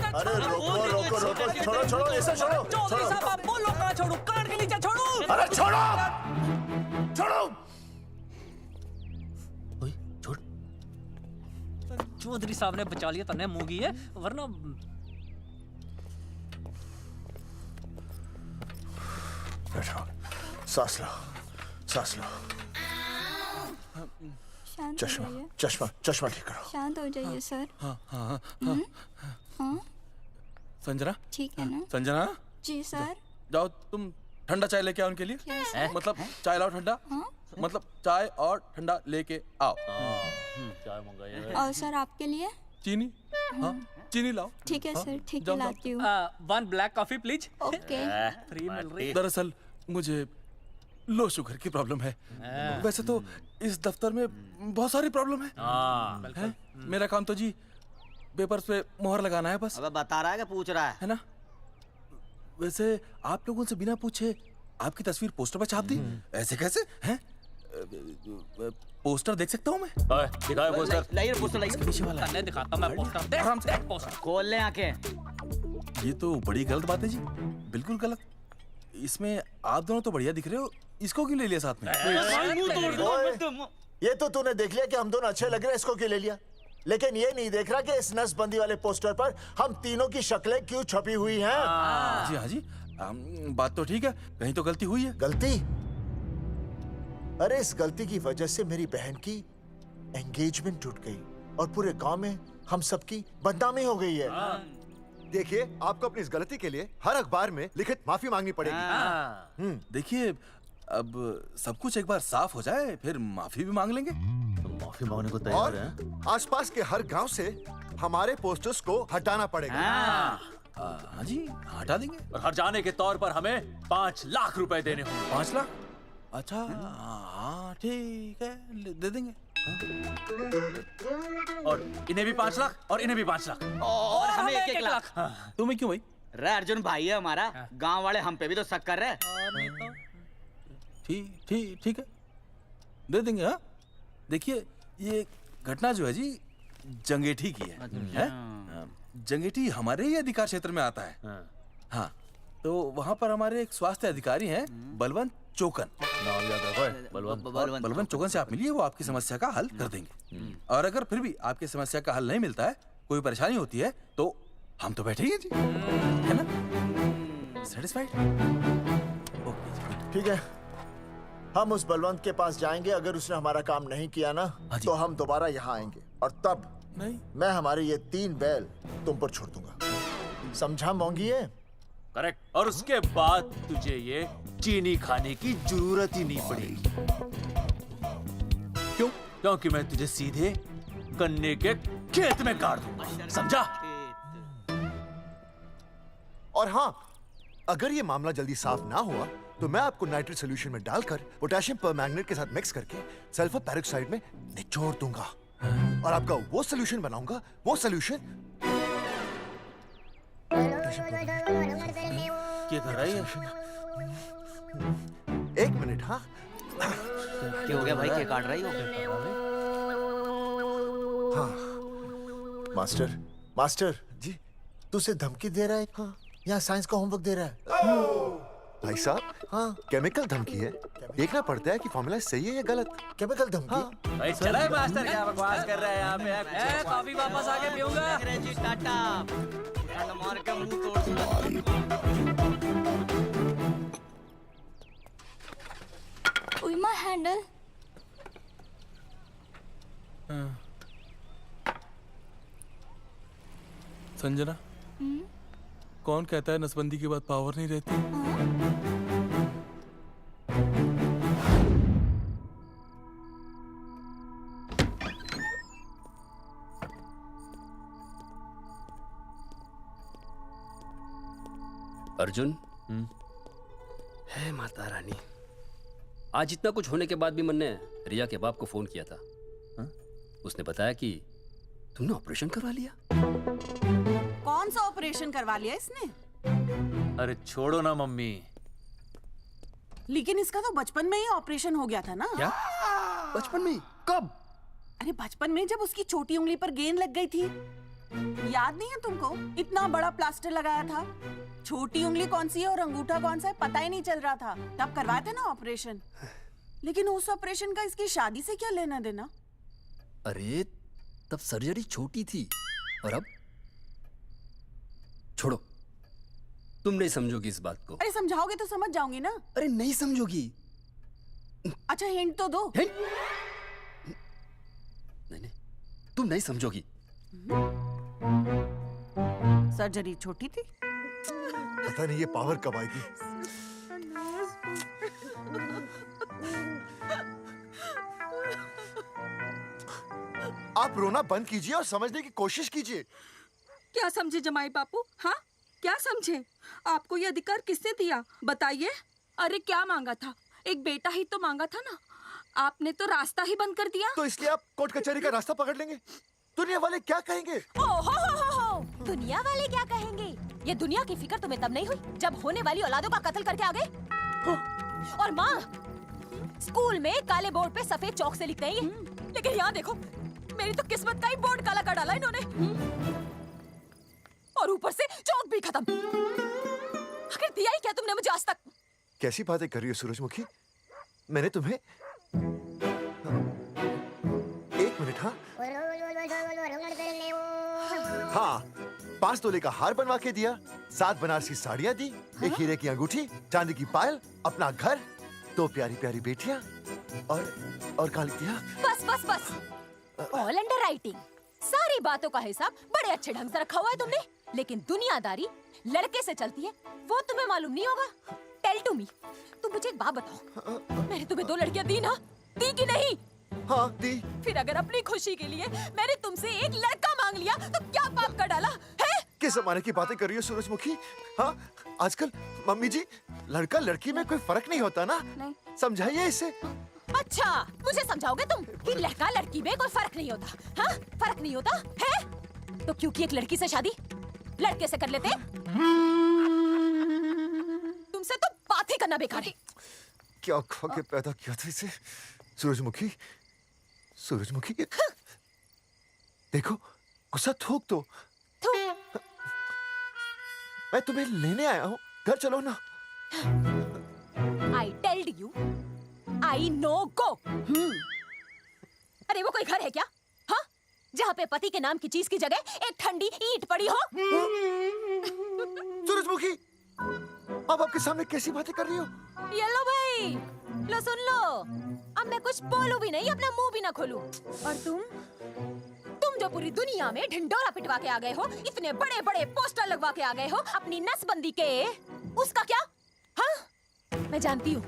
अरे रोको रोको रोको, छोड़ो छोड़ो, ऐसे छोड़ो, चौधरी साहब आप बोलो, कहाँ छोड़ू? कान के नीचे छोड़ू? अरे छोड़ो, छोड़ो। चौधरी साहब ने बचा लिया, तन्ने मूंगी है, वरना बैठो, सांस लो, सांस लो। शांत चश्मा हो जाइए। चश्मा चश्मा ठीक करो। शांत हो जाइए सर। हाँ हाँ हाँ संजना, ठीक है ना? संजना जी सर। जाओ तुम ठंडा चाय लेके आओ उनके लिए। Yes, sir. मतलब चाय लाओ ठंडा। मतलब चाय और ठंडा लेके आओ। चाय मंगाइए। और सर आपके लिए? चीनी, हाँ चीनी लाओ। ठीक है हाँ, सर, ठीक है जाओ, लाती हूँ। One black coffee please. Okay. Free मिल रही। दरअसल मुझे लो शुगर की प्रॉब्लम है। वैसे तो इस दफ्तर में बहुत सारी प्रॉब्लम है। मेरा काम तो जी पेपर्स पे मोहर लगाना है बस। अबे बता रहा है कि पूछ रहा है ना? वैसे आप लोगों से बिना पूछे आपकी तस्वीर पोस्टर पर छाप दी, ऐसे कैसे हैं? पोस्टर देख सकता हूँ मैं? दिखाओ पोस्टर। लाइए पोस्टर लाइए। पीछे वाला तन्ने दिखाता मैं पोस्टर। देख आराम से। पोस्टर। खोल ले आंखें। ये तो बड़ी गलत बात है जी, बिल्कुल गलत। इसमें आप दोनों तो बढ़िया दिख रहे हो, इसको क्यों ले लिया साथ में? ये तो तूने देख लिया कि हम दोनों अच्छे लग रहे हैं, इसको क्यों ले लिया? लेकिन ये नहीं देख रहा कि इस नसबंदी वाले पोस्टर पर हम तीनों की शक्लें क्यों छपी हुई हैं? जी हाँ जी, बात तो ठीक है, कहीं तो गलती हुई है। गलती? अरे इस गलती की वजह से मेरी बहन की एंगेजमेंट टूट गई और पूरे गांव में हम सबकी बदनामी हो गई है। देखिए, आपको अपनी इस गलती के लिए हर अखबार में लिखित माफी मांगनी पड़ेगी। देखिए, अब सब कुछ एक बार साफ हो जाए, फिर माफी भी मांग लेंगे। तो माफी मांगने को और आसपास के हर गांव से हमारे पोस्टर्स को हटाना पड़ेगा। हाँ जी, हटा देंगे। और हर जाने के तौर पर हमें 5 लाख रुपए देने होंगे। 5 लाख? अच्छा, हाँ ठीक है, दे देंगे। और इन्हें भी 5 लाख और इन्हें भी 5 लाख और हमें 1-1 लाख। तुम्हें क्यों भाई? रे अर्जुन भाई है हमारा, गांव वाले हम पे भी तो शक कर रहे हैं। ठीक है, दे देंगे। हाँ देखिए, ये घटना जो है जी जंगेठी की है? जंगेठी हमारे ही अधिकार क्षेत्र में आता है। हाँ, तो वहाँ पर हमारे एक स्वास्थ्य अधिकारी हैं, बलवंत चौकन। नाम याद रखो, बलवंत चौकन से आप मिलिए, वो आपकी समस्या का हल कर देंगे। और अगर फिर भी आपकी समस्या का हल नहीं मिलता है, कोई परेशानी होती है, तो हम तो बैठे ही हैं जी, है ना? सेटिस्फाइड? ठीक है, हम उस बलवंत के पास जाएंगे। अगर उसने हमारा काम नहीं किया ना, तो हम दोबारा यहाँ आएंगे और तब नहीं, मैं हमारे ये 3 बैल तुम पर छोड़ दूंगा। समझा मोंगिए? करेक्ट। और उसके बाद तुझे ये चीनी खाने की जरूरत ही नहीं पड़ेगी। क्यों? क्योंकि मैं तुझे सीधे गन्ने के खेत में गाड़ दूंगा, समझा? और हाँ, अगर ये मामला जल्दी साफ ना हुआ तो मैं आपको नाइट्रेट सोल्यूशन में डालकर पोटेशियम परमैंगनेट के साथ मिक्स करके सल्फर पेरोक्साइड में निचोड़ दूंगा और आपका वो सोल्यूशन बनाऊंगा। वो सोल्यूशन क्या कर रही है? 1 मिनट। हाँ, क्या हो गया भाई, क्या काट रही हो? हाँ मास्टर जी, तू उसे धमकी दे रहा है? हाँ, यहाँ साइंस का होमवर्क दे रहा है। भाई साहब, हाँ केमिकल धमकी है, देखना पड़ता है कि फॉर्मूला सही है या गलत। केमिकल धमकी? हाँ। भाई चला है मास्टर, क्या बकवास कर रहा है यहाँ पे? कॉफी वापस आके पीऊंगा। अंग्रेजी टाटा मार के मुंह तोड़ दूंगा। उइमा हैंडल। संजना, कौन कहता है नसबंदी के बाद पावर नहीं रहती? अर्जुन, है माता रानी, आज इतना कुछ होने के बाद भी मन ने रिया के बाप को फोन किया था। उसने बताया कि तुमने ऑपरेशन करवा लिया। कौन सा ऑपरेशन करवा लिया इसने? अरे छोड़ो ना मम्मी। लेकिन इसका तो बचपन में ही ऑपरेशन हो गया था ना। क्या? बचपन में? कब? अरे बचपन में जब उसकी छोटी उंगली पर गेंद लग गई थी। याद नहीं है तुमको? इतना बड़ा प्लास्टर लगाया था। छोटी उंगली कौन सी है और अंगूठा कौन सा है पता ही नहीं चल रहा था। तब करवाए थे ना ऑपरेशन। लेकिन उस ऑपरेशन का इसकी शादी से क्या लेना देना? अरे तब सर्जरी छोटी थी और अब? छोड़ो, तुम नहीं समझोगी इस बात को। अरे समझाओगे तो समझ जाऊंगी ना। अरे नहीं समझोगी। अच्छा हिंट तो दो। हिंट? नहीं, तुम नहीं समझोगी। सर्जरी छोटी थी। पता नहीं ये पावर कब आएगी। आप रोना बंद कीजिए और समझने की कोशिश कीजिए। क्या समझे जमाई बापू? हाँ, क्या समझे? आपको ये अधिकार किसने दिया बताइए? अरे क्या मांगा था? एक बेटा ही तो मांगा था ना। आपने तो रास्ता ही बंद कर दिया। तो इसलिए आप कोर्ट कचहरी का रास्ता पकड़ लेंगे? दुनिया वाले क्या कहेंगे? हो। दुनिया वाले क्या कहेंगे? ये दुनिया की फिक्र तुम्हें तब नहीं हुई जब होने वाली औलादों का कत्ल करके आ गए। और माँ, स्कूल में काले बोर्ड पे सफेद चौक से लिखते हैं ये, लेकिन यहाँ देखो, मेरी तो किस्मत का ही बोर्ड काला कर डाला इन्होंने। और ऊपर से चौक भी खत्म। आखिर दिया ही क्या तुमने मुझे आज तक? कैसी बातें कर रही हो सूरजमुखी? मैंने तुम्हें एक मिनट। हाँ, 5 तोले का हार बनवा के दिया, 7 बनारसी साड़ियाँ दी, एक हीरे की अंगूठी, चांदी की पायल, अपना घर, 2 प्यारी प्यारी बेटियाँ और काली दिया। बस। All under writing. सारी बातों का हिसाब बड़े अच्छे ढंग से रखा हुआ है तुमने, लेकिन दुनियादारी लड़के से चलती है वो तुम्हें मालूम नहीं होगा। टेल टू मी, तुम मुझे एक बात बताओ, मैंने तुम्हें 2 लड़कियां दी ना? दी कि नहीं? हाँ दी। फिर अगर अपनी खुशी के लिए मैंने तुमसे एक लड़का मांग लिया तो क्या पाप कर डाला है? किस जमाने की बातें कर रही हो सूरजमुखी? हाँ, आजकल मम्मी जी लड़का लड़की में कोई फर्क नहीं होता ना। नहीं। समझाइए इसे। अच्छा, मुझे समझाओगे तुम कि लड़का लड़की में कोई फर्क नहीं होता? हाँ, फर्क नहीं होता है? तो क्योंकि एक लड़की से शादी लड़के से कर लेते? तुमसे तो बात ही करना बेकार है। क्या खा के पैदा किया था इसे? सूरजमुखी, देखो, गुस्सा थूक दो। मैं तुम्हें लेने आया हूँ, घर चलो ना। I told you, I know go। अरे वो कोई घर है क्या? हाँ, जहाँ पे पति के नाम की चीज की जगह एक ठंडी ईंट पड़ी हो? सूरजमुखी, अब आपके सामने कैसी बातें कर रही हो? ये लो भाई, लो सुन लो। अब मैं कुछ बोलूं भी नहीं, अपना मुंह भी ना खोलूं। और तुम जो पूरी दुनिया में ढिंडोरा पिटवा के आ गए हो, इतने बड़े बड़े पोस्टर लगवा के आ गए हो अपनी नसबंदी के, उसका क्या? हाँ, मैं जानती हूँ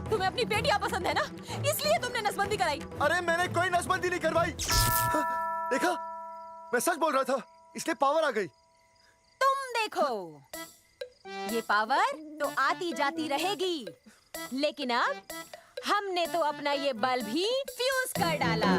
तुम्हें अपनी बेटियां पसंद है ना, इसलिए तुमने नसबंदी कराई। अरे मैंने कोई नसबंदी नहीं करवाई। देखा, मैं सच बोल रहा था, इसलिए पावर आ गई। तुम देखो, ये पावर तो आती जाती रहेगी, लेकिन अब हमने तो अपना ये बल्ब ही फ्यूज कर डाला।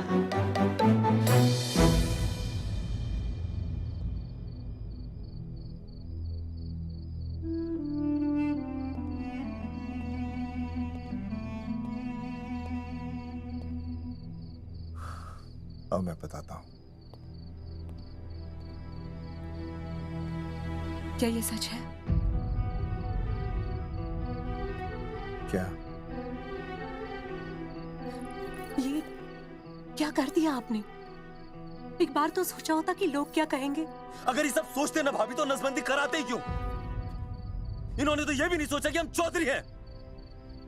अब मैं बताता हूँ। क्या ये सच है? क्या? ये क्या कर दिया आपने? एक बार तो सोचा होता कि लोग क्या कहेंगे। अगर ये सब सोचते ना भाभी तो नसबंदी कराते ही क्यों? इन्होंने तो ये भी नहीं सोचा कि हम चौधरी हैं।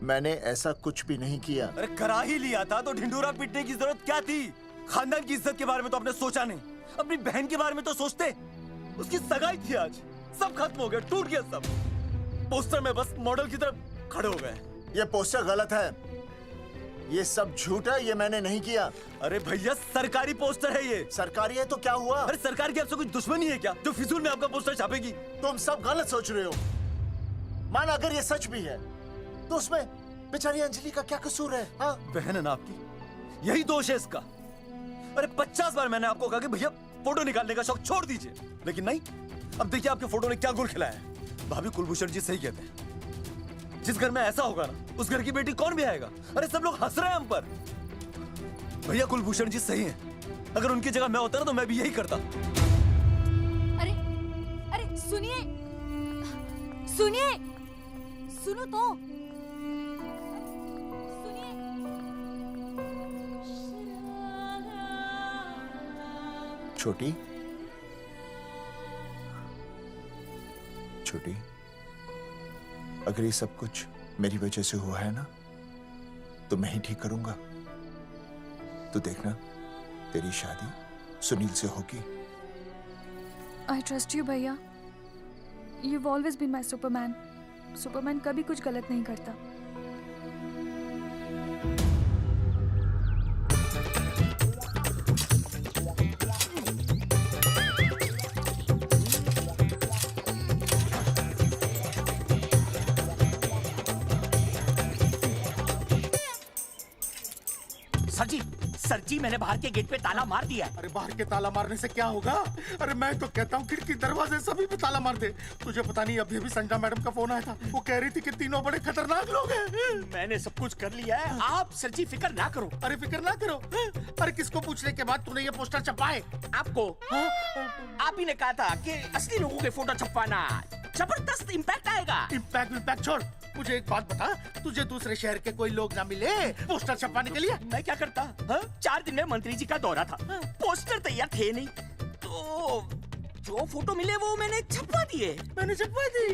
मैंने ऐसा कुछ भी नहीं किया। अरे करा ही लिया था तो ढिंडोरा पीटने की जरूरत क्या थी? खानदान की इज्जत के बारे में तो आपने सोचा नहीं, अपनी बहन के बारे में तो सोचते। उसकी सगाई थी आज, सब खत्म हो गया, टूट गया सब। पोस्टर में बस मॉडल की तरफ खड़े हो गए। ये पोस्टर गलत है, ये सब झूठ है, ये मैंने नहीं किया। अरे भैया सरकारी पोस्टर है ये। सरकारी है तो क्या हुआ? अरे सरकार की आपसे कोई दुश्मनी है क्या जो फिजूल में आपका पोस्टर छापेगी? तुम सब गलत सोच रहे हो। मान अगर ये सच भी है तो उसमें बेचारी अंजलि का क्या कसूर है? हाँ? बहन है ना आपकी, यही दोष है इसका। अरे 50 बार मैंने आपको कहा कि भैया फोटो निकालने का शौक छोड़ दीजिए, लेकिन नहीं। अब देखिए आपके फोटो ने क्या गुल खिलाया है। भाभी कुलभूषण जी सही कहते हैं। जिस घर में ऐसा होगा ना, उस घर की बेटी कौन भी आएगा। अरे सब लोग हंस रहे हैं हम पर। भैया कुलभूषण जी सही हैं। अगर उनकी जगह मैं होता ना तो मैं भी यही करता। अरे अरे सुनिए सुनिए, सुनो तो। छोटी छोटी, अगर ये सब कुछ मेरी वजह से हुआ है ना, तो मैं ही ठीक करूंगा। तो देखना, तेरी शादी सुनील से होगी। आई ट्रस्ट यू भैया। You've always been my Superman. Superman कभी कुछ गलत नहीं करता। सर जी मैंने बाहर के गेट पे ताला मार दिया है। अरे बाहर के ताला मारने से क्या होगा? अरे मैं तो कहता हूँ खिड़की दरवाजे सभी पे ताला मार दे। तुझे पता नहीं अभी अभी संजना मैडम का फोन आया था, वो कह रही थी कि तीनों बड़े खतरनाक लोग हैं। मैंने सब कुछ कर लिया है, आप सर जी फिक्र ना करो। अरे फिक्र ना करो। अरे किसको पूछने के बाद तूने ये पोस्टर छपाए? आपको। आप ही ने कहा था कि असली लोगों के फोटो छपवाना जबरदस्त इम्पैक्ट आएगा। इम्पैक्ट छोड़, मुझे एक बात बता, तुझे दूसरे शहर के कोई लोग ना मिले पोस्टर छपवाने के लिए? मैं क्या करता? 4 दिन में मंत्री जी का दौरा था, पोस्टर तैयार थे नहीं, तो जो फोटो मिले वो मैंने छपवा दिए। मैंने छपवा दी।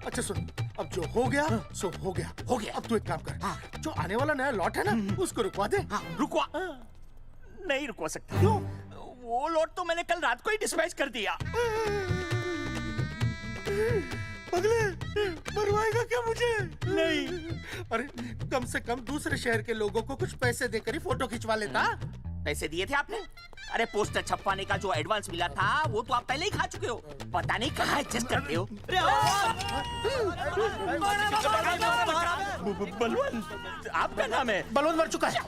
अच्छा सुन, अब जो हो गया सो हो गया। हो गया। अब तू एक काम कर, जो आने वाला नया लॉट है ना, उसको रुकवा दे। रुकवा? नहीं रुकवा सकता। क्यों? वो लॉट तो मैंने कल रात को ही डिस्पैच कर दिया। पगले, मरवाएगा क्या मुझे? नहीं। अरे कम से कम दूसरे शहर के लोगों को कुछ पैसे देकर ही फोटो खिंचवा लेता। पैसे दिए थे आपने? अरे पोस्टर छपवाने का जो एडवांस मिला था वो तो आप पहले ही खा चुके हो। पता नहीं कहाँ एडजस्ट करते हो। बलवंत, आपका नाम है? बलवंत मर चुका है।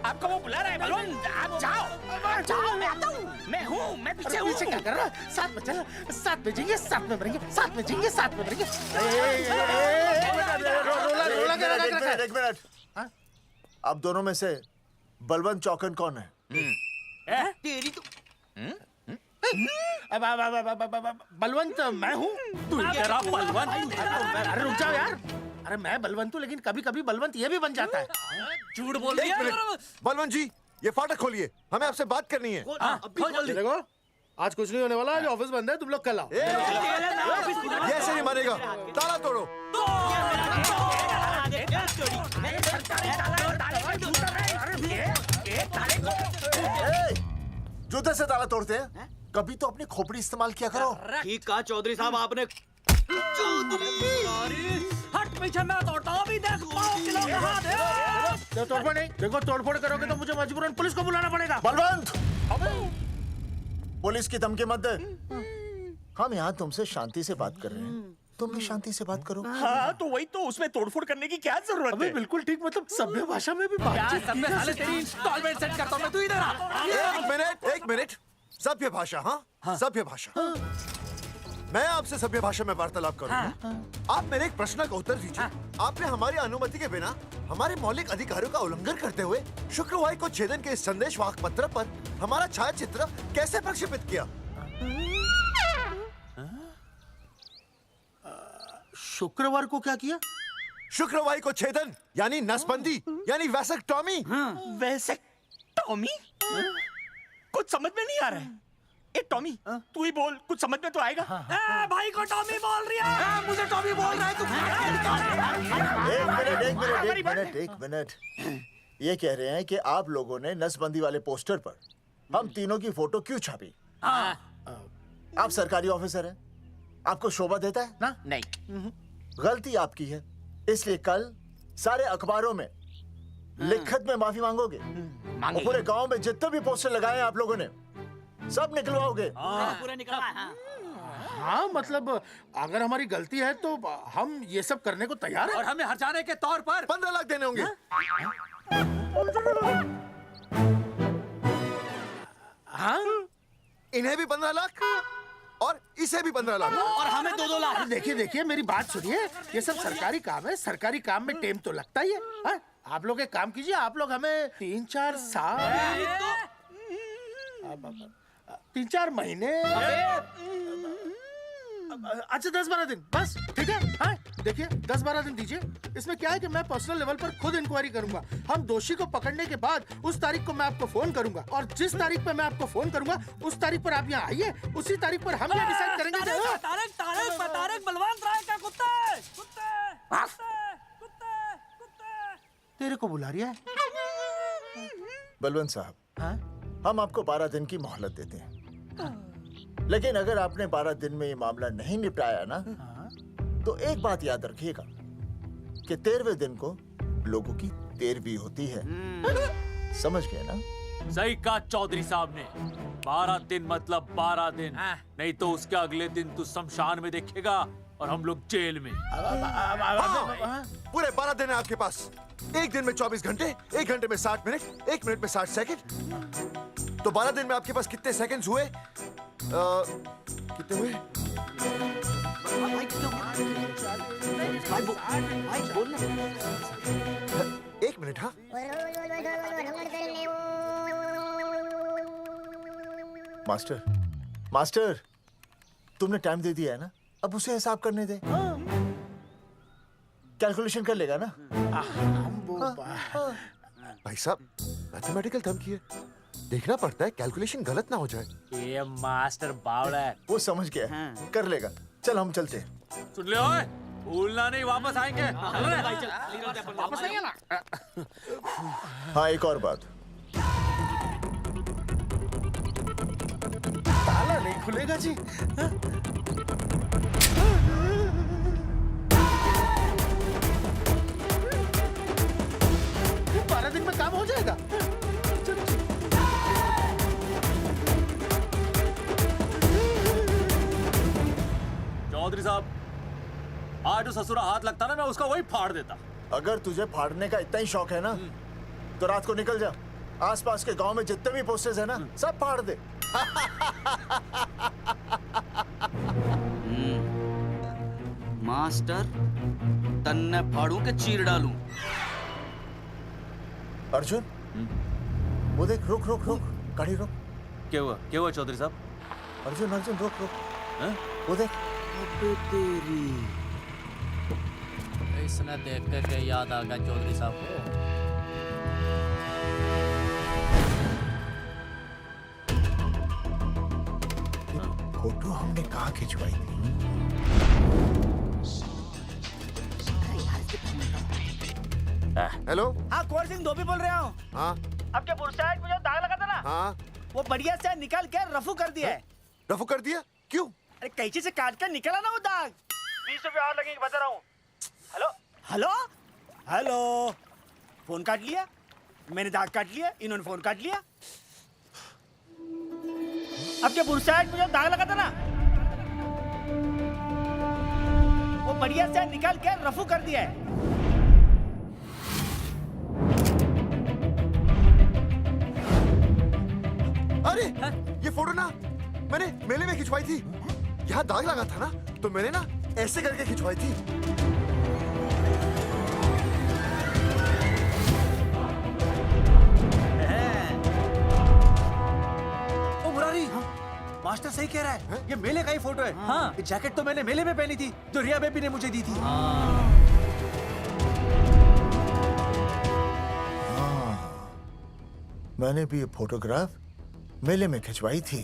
आपको वो बुला रहा है बलवंत, आप जाओ। जाओ, मैं आता हूँ। मैं हूँ, मैं पीछे हूँ। पीछे क्या कर रहा है? साथ में चल, साथ में जिएंगे, साथ में मरेंगे, साथ में जिएंगे, साथ में मरेंगे। एक मिनट। अब दोनों में से बलवंत चौकन कौन है? तेरी तो बलवंत मैं हूँ। तू तेरा बलवंत? अरे रुक जाओ यार। अरे मैं बलवंत हूँ, लेकिन कभी कभी बलवंत ये भी बन जाता है। झूठ बोल रही है। बलवंत जी, ये फाटक खोलिए, हमें आपसे बात करनी है। देखो, आज कुछ नहीं होने वाला, आज ऑफिस बंद है, तुम लोग कल आओ। ये ऐसे नहीं मानेगा, ताला तोड़ो। जूते से ताला तोड़ते हैं? कभी तो अपनी खोपड़ी इस्तेमाल किया करो। ठीक कहा चौधरी साहब आपने। हट पीछे, मैं तोड़ता हूँ। अभी देख पाँव किलो का हाथ है। तोड़फोड़ नहीं, देखो तोड़फोड़ करोगे तो मुझे मजबूरन पुलिस को बुलाना पड़ेगा। बलवंत, पुलिस की धमकी मत दे। हम यहाँ तुमसे शांति से बात कर रहे हैं, तुम भी शांति से बात करो। हाँ तो वही तो, उसमें तोड़फोड़ करने की क्या जरूरत है? बिल्कुल ठीक, मतलब सभ्य भाषा में भी बातचीत की जा सकती है। इंस्टॉलमेंट सेट करता हूँ मैं, तू इधर आ। एक मिनट। सभ्य भाषा? हाँ, सभ्य भाषा। मैं आपसे सभ्य भाषा में वार्तालाप करूंगा। आप मेरे एक प्रश्न का उत्तर दीजिए। आपने हमारी अनुमति के बिना हमारे मौलिक अधिकारों का उल्लंघन करते हुए शुक्रवार को छेदन के इस संदेशवाहक पत्र पर हमारा छायाचित्र कैसे प्रक्षेपित किया? शुक्रवार को क्या किया? शुक्रवार को छेदन यानी नसबंदी, यानी वैसेक्टॉमी। वैसेक्टॉमी? कुछ समझ में नहीं आ रहा है। ए टॉमी, तू ही बोल, कुछ समझ में तो आएगा। भाई को टॉमी बोल रही है। मुझे टॉमी बोल रहा है तू। एक मिनट। ये कह रहे हैं कि आप लोगों ने नसबंदी वाले पोस्टर पर हम तीनों की फोटो क्यों छापी? आप सरकारी ऑफिसर हैं, आपको शोभा देता है ना? नहीं। गलती आपकी है, इसलिए कल सारे अखबारों में लिखत में माफी मांगोगे। और पूरे गांव में जितने भी पोस्टर लगाए हैं आप लोगों ने, सब निकलवाओगे। पूरा निकलवा। हाँ मतलब अगर हमारी गलती है तो हम ये सब करने को तैयार हैं। और हमें हर्जाने के तौर पर 15 लाख देने होंगे। हाँ? इन्हें भी 15 लाख? और इसे भी 15 लाख और हमें 2-2 लाख। देखिए देखिए मेरी बात सुनिए, ये सब सरकारी काम है, सरकारी काम में टेम तो लगता ही है, हाँ? आप लोग एक काम कीजिए, आप लोग हमें 3-4 साल 3-4 महीने, अच्छा 10-12 दिन बस, ठीक है? हाँ? देखिए 10-12 दिन दीजिए। इसमें क्या है कि मैं पर्सनल लेवल पर खुद इंक्वायरी करूंगा। हम दोषी को पकड़ने के बाद उस तारीख को मैं आपको फोन करूंगा, और जिस तारीख पर मैं आपको फोन करूंगा उस तारीख पर आप यहाँ आइए, उसी तारीख पर हम ये डिसाइड करेंगे। तारिक बलवंत राय का कुत्ता है। तेरे को बुला रही है। बलवंत साहब, हाँ? हम आपको 12 दिन की मोहलत देते हैं, लेकिन अगर आपने 12 दिन में ये मामला नहीं निपटाया ना, तो एक बात याद रखिएगा कि 13वें दिन को लोगों की 13वीं होती है। समझ गए ना? सही कहा चौधरी साहब ने। 12 दिन मतलब 12 दिन, नहीं तो उसके अगले दिन तू शमशान में देखेगा और हम लोग जेल में। पूरे 12 दिन है आपके पास। एक दिन में 24 घंटे, 1 घंटे में 60 मिनट, 1 मिनट में 60 सेकंड। तो 12 दिन में आपके पास कितने सेकंड्स हुए? कितने हुए? एक मिनट। हाँ, मास्टर, तुमने टाइम दे दिया है ना, अब उसे हिसाब करने दे। कैलकुलेशन कर लेगा ना? भाई साहब, मैथमेटिकल थंब की है, देखना पड़ता है कैलकुलेशन गलत ना हो जाए। ये मास्टर बावड़ा है। वो समझ गया, कर लेगा। चल हम चलते हैं। सुन ले ओए, भूलना नहीं, वापस आएंगे। वापस आएंगे ना? हाँ, एक और बात, ताला नहीं खुलेगा जी। 12 दिन में काम हो जाएगा। चौधरी साहब, आज जो ससुरा हाथ लगता ना, मैं उसका वही फाड़ देता। अगर तुझे फाड़ने का इतना ही शौक है ना, तो रात को निकल जा, आसपास के गांव में जितने भी पोस्टर्स है ना, सब फाड़ दे। मास्टर, तन्ने फाड़ू के चीर डालूं। अर्जुन, वो देख, रुक रुक रुक, गाड़ी रोक। क्या हुआ चौधरी साहब? अर्जुन, रुक रुक, वो देख। तेरी इसने देख के याद आ गया चौधरी साहब को। फोटो हमने कहाँ खिंचवाई थी? हेलो। हाँ, कुंवर सिंह धोबी बोल रहा हूँ। हाँ, आपके बुरसाइड में जो दाग लगा था ना, हाँ, वो बढ़िया से निकाल के रफू कर दिया है। रफू कर दिया? क्यों? अरे कैंची से काट कर निकला ना वो दाग। 20 रुपये और लगेंगे, बता रहा हूँ। हेलो हेलो हेलो, फोन काट लिया, मैंने दाग काट लिया, इन्होंने फोन काट लिया। आपके बुरसाइड में जो दाग लगा था ना, वो बढ़िया से निकाल के रफू कर दिया है। अरे ये फोटो ना मैंने मेले में खिंचवाई थी। यहाँ दाग लगा था ना, तो मैंने ना ऐसे करके खिंचवाई थी। ओ मुरारी, मास्टर सही कह रहा है, ये मेले का ही फोटो है। हाँ, ये जैकेट तो मैंने मेले में पहनी थी, जो रिया बेबी ने मुझे दी थी। मैंने भी ये फोटोग्राफ मेले में खिंचवाई थी,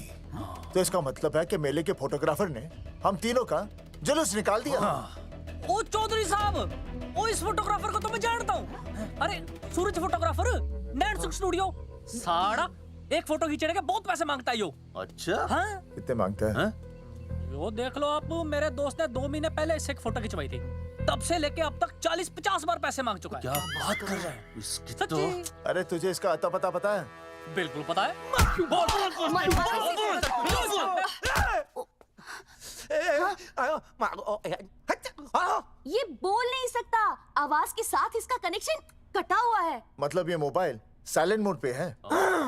तो इसका मतलब है कि मेले के फोटोग्राफर ने हम तीनों का जुलूस निकाल दिया। ओ चौधरी साहब, ओ इस फोटोग्राफर को तो मैं जानता हूँ। अरे सूरज फोटोग्राफर, नैनसुख स्टूडियो। साड़ा एक फोटो खींचने के बहुत पैसे मांगता है यो। अच्छा? हाँ? कितने मांगता है? यो देख लो आप, मेरे दोस्त ने 2 महीने पहले इससे एक फोटो खिंचवाई थी, तब से लेके अब तक 40-50 बार पैसे मांग चुका है। क्या बात कर रहा है? सच्ची? अरे तुझे इसका अता पता पता है? बिल्कुल पता है। ये बोल नहीं सकता, आवाज के साथ इसका कनेक्शन कटा हुआ है। मतलब ये मोबाइल साइलेंट मोड पे है।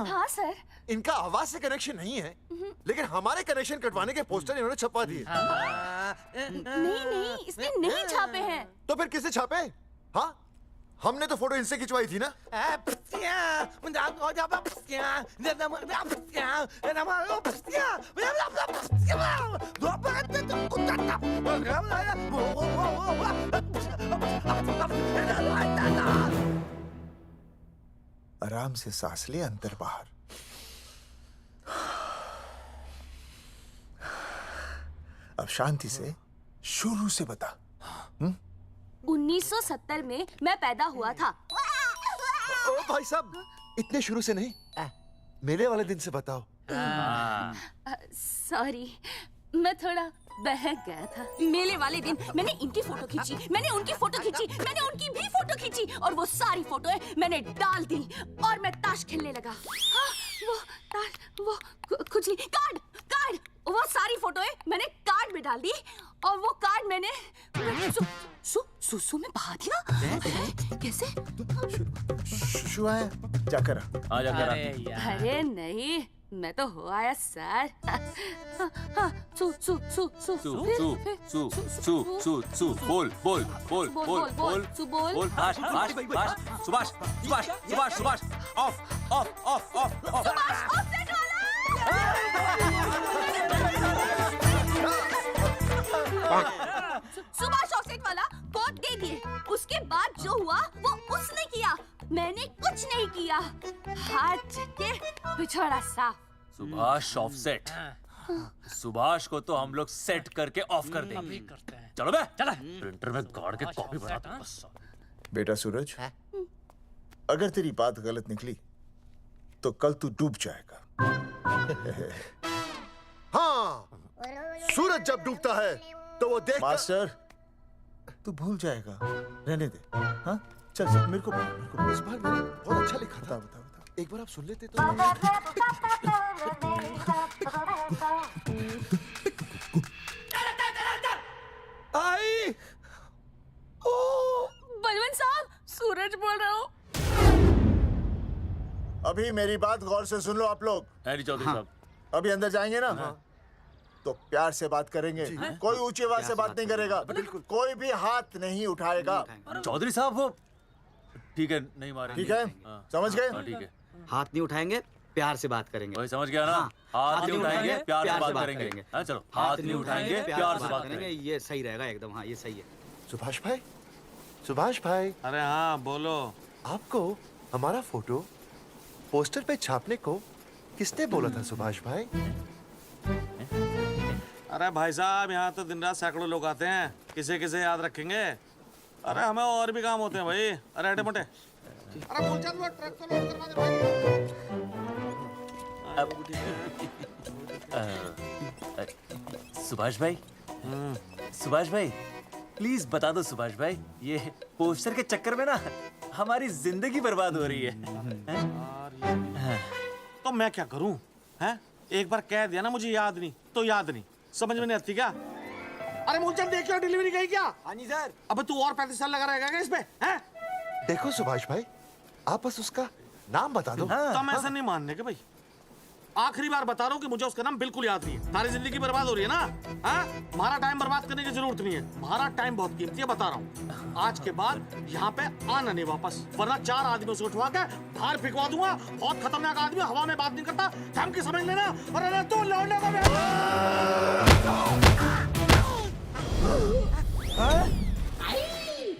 हाँ सर। इनका आवाज से कनेक्शन नहीं है, लेकिन हमारे कनेक्शन कटवाने के पोस्टर इन्होंने छपवा दिए। नहीं इसने नहीं छापे हैं। तो फिर किसे छापे? हाँ, हमने तो फोटो इनसे खिंचवाई थी ना। आराम से सांस ले, अंदर बाहर। अब शांति से शुरू से बता। 1970 में मैं पैदा हुआ था। ओ भाई साहब, इतने शुरू से नहीं, मेले वाले दिन से बताओ। सॉरी, मैं थोड़ा बहक गया था। मेले वाले दिन मैंने इनकी फोटो खींची, मैंने उनकी फोटो खींची, मैंने उनकी भी फोटो खींची, और वो सारी फोटोएं मैंने डाल दी और मैं ताश खेलने लगा। हाँ, वो ताश, वो कुछ नहीं, कार्ड, वो सारी फोटोएं मैंने कार्ड में डाल दी और वो कार्ड मैंने सुसु में बहा दिया। कैसे? शुआया जाकर आ जाकर। अरे नहीं, मैं तो हो आया सर। सु सु सु सु सु सु सु सु सु बोल बोल बोल बोल बोल बोल बाश बाश बाश Subhash Subhash Subhash Subhash off off off off off Subhash offset वाला। सुभाष ऑफसेट वाला कोट दे दिए। उसके बाद जो हुआ वो उसने किया, मैंने कुछ नहीं किया। हाथ के पिछड़ा साफ। सुभाष ऑफसेट। सुभाष को तो हम लोग सेट करके ऑफ कर देंगे। चलो बे, चला प्रिंटर में गाड़ के कॉपी बना दो बस। बेटा सूरज, अगर तेरी बात गलत निकली तो कल तू डूब जाएगा। हाँ, सूरज जब डूबता है तो वो देख। मास्टर, तू भूल जाएगा, रहने दे। हाँ, चल मेरे को इस बार मैंने बहुत अच्छा लिखा था। बता एक बार आप सुन लेते तो। आई, बलवंत साहब, सूरज बोल रहा हूँ। अभी मेरी बात गौर से सुन लो आप लोग। चौधरी साहब, अभी अंदर जाएंगे ना, तो प्यार से बात करेंगे। कोई ऊंची आवाज से बात नहीं करेगा, कोई भी हाथ नहीं उठाएगा। चौधरी साहब वो ठीक है, नहीं मारेंगे। ठीक है, समझ गए? ठीक है, हाथ नहीं उठाएंगे, प्यार से बात करेंगे। वही समझ गया ना? हाथ नहीं उठाएंगे, प्यार से बात करेंगे। हाँ चलो, हाथ नहीं उठाएंगे, प्यार से बात करेंगे। ये सही रहेगा एकदम। हाँ, ये सही है। सुभाष भाई, सुभाष भाई। अरे हाँ, बोलो। आपको हमारा फोटो पोस्टर पे छापने को किसने बोला था सुभाष भाई? अरे भाई साहब, यहाँ तो दिन रात सैकड़ों लोग आते हैं, किसे किसे याद रखेंगे। अरे हमें और भी काम होते हैं भाई। अरे हटे मोटे। अरे बोल चल, वो ट्रक को लोड करवा दे भाई। सुभाष भाई, सुभाष भाई प्लीज बता दो सुभाष भाई, ये पोस्टर के चक्कर में ना हमारी जिंदगी बर्बाद हो रही है। तो मैं क्या करूं? हैं? एक बार कह दिया ना मुझे याद नहीं तो याद नहीं, समझ में नहीं आती क्या? अरे मूलचंद देखियो, डिलीवरी गई क्या? हाँ जी सर। अब तू और 35 साल लगा रहेगा क्या इसमें? हैं? देखो सुभाष भाई, आप बस उसका नाम बता दो। तो मैं ऐसा नहीं मानने के भाई, आखिरी बार बता रहा हूँ कि मुझे उसका नाम बिल्कुल याद नहीं है। सारी जिंदगी बर्बाद हो रही है ना। हाँ? हमारा टाइम बर्बाद करने की जरूरत नहीं है, हमारा टाइम बहुत कीमती है, बता रहा हूँ। आज के बाद यहाँ पे आना नहीं वापस, वरना 4 आदमियों से उठवा के बाहर फेंकवा दूंगा। बहुत खतरनाक आदमी, हवा में बात नहीं करता, धमकी समझ लेना। अरे तू लौंडे का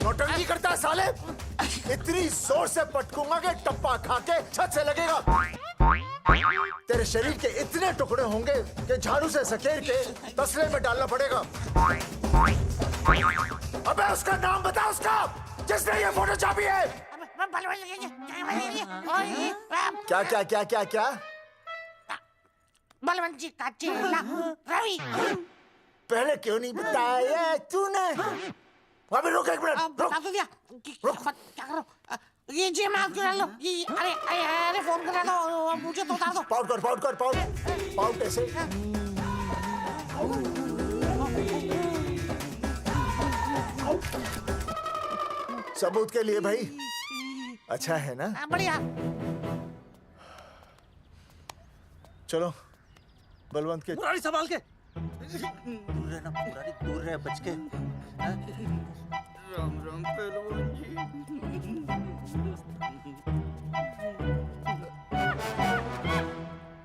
नौटंकी करता है साले। इतनी जोर से पटकूंगा कि टप्पा खा के छत से लगेगा। तेरे शरीर के इतने टुकड़े होंगे कि झाड़ू से सकेर के तसले में डालना पड़ेगा। अबे उसका नाम बता, उसका जिसने ये फोटो छापी है। क्या क्या क्या क्या क्या? बलवंत जी का चेला रवि। पहले क्यों नहीं बताया तूने? अबे रुक एक मिनट, रुक। क्या करो? ये जी मैं क्यों डालो? अरे अरे अरे फोन करा दो, मुझे तो उतार दो। पाउट कर, पाउट कर, पाउट। पाउट ऐसे। सबूत के लिए भाई, अच्छा है ना? बढ़िया। चलो बलवंत के मुरारी संभाल के। दूर रहना मुरारी, दूर रह बच के। राम राम पहलवान जी।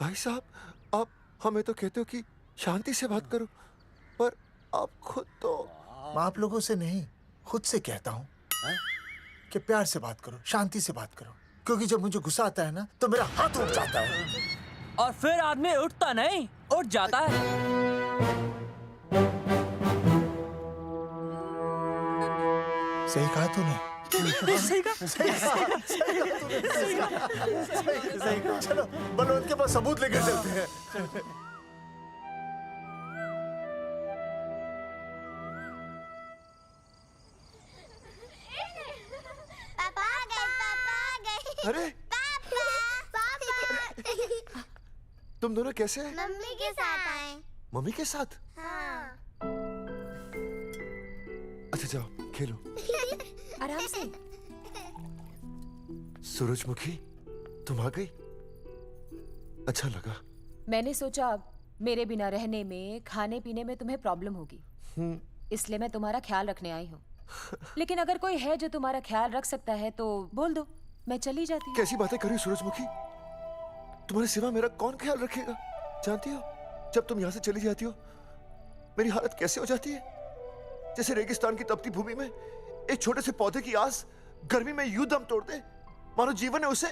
भाई साहब, आप हमें तो कहते हो कि शांति से बात करो, पर आप खुद तो। मैं आप लोगों से नहीं, खुद से कहता हूँ कि प्यार से बात करो, शांति से बात करो, क्योंकि जब मुझे गुस्सा आता है ना तो मेरा हाथ उठ जाता है। और फिर आदमी उठता नहीं, उठ जाता है। सही कहा तूने। सही कहा। सही कहा। चलो बलवंत के पास सबूत लेकर चलते हैं। पापा आ गए, पापा आ गए। अरे तुम दोनों कैसे हैं? मम्मी के साथ आए। मम्मी के साथ? हाँ। अच्छा जाओ खेलो। आराम से। सूरजमुखी, तुम आ गई, अच्छा लगा। मैंने सोचा मेरे बिना रहने में, खाने पीने में तुम्हें प्रॉब्लम होगी, इसलिए मैं तुम्हारा ख्याल रखने आई हूँ। लेकिन अगर कोई है जो तुम्हारा ख्याल रख सकता है तो बोल दो, मैं चली जाती हूँ। कैसी बातें कर रही हो सूरजमुखी? तुम्हारे सिवा मेरा कौन ख्याल रखेगा? जानती हो, जब तुम यहाँ से चली जाती हो मेरी हालत कैसे हो जाती है? जैसे रेगिस्तान की तपती भूमि में एक छोटे से पौधे की आस गर्मी में यूं दम तोड़ दे, मानो जीवन ने उसे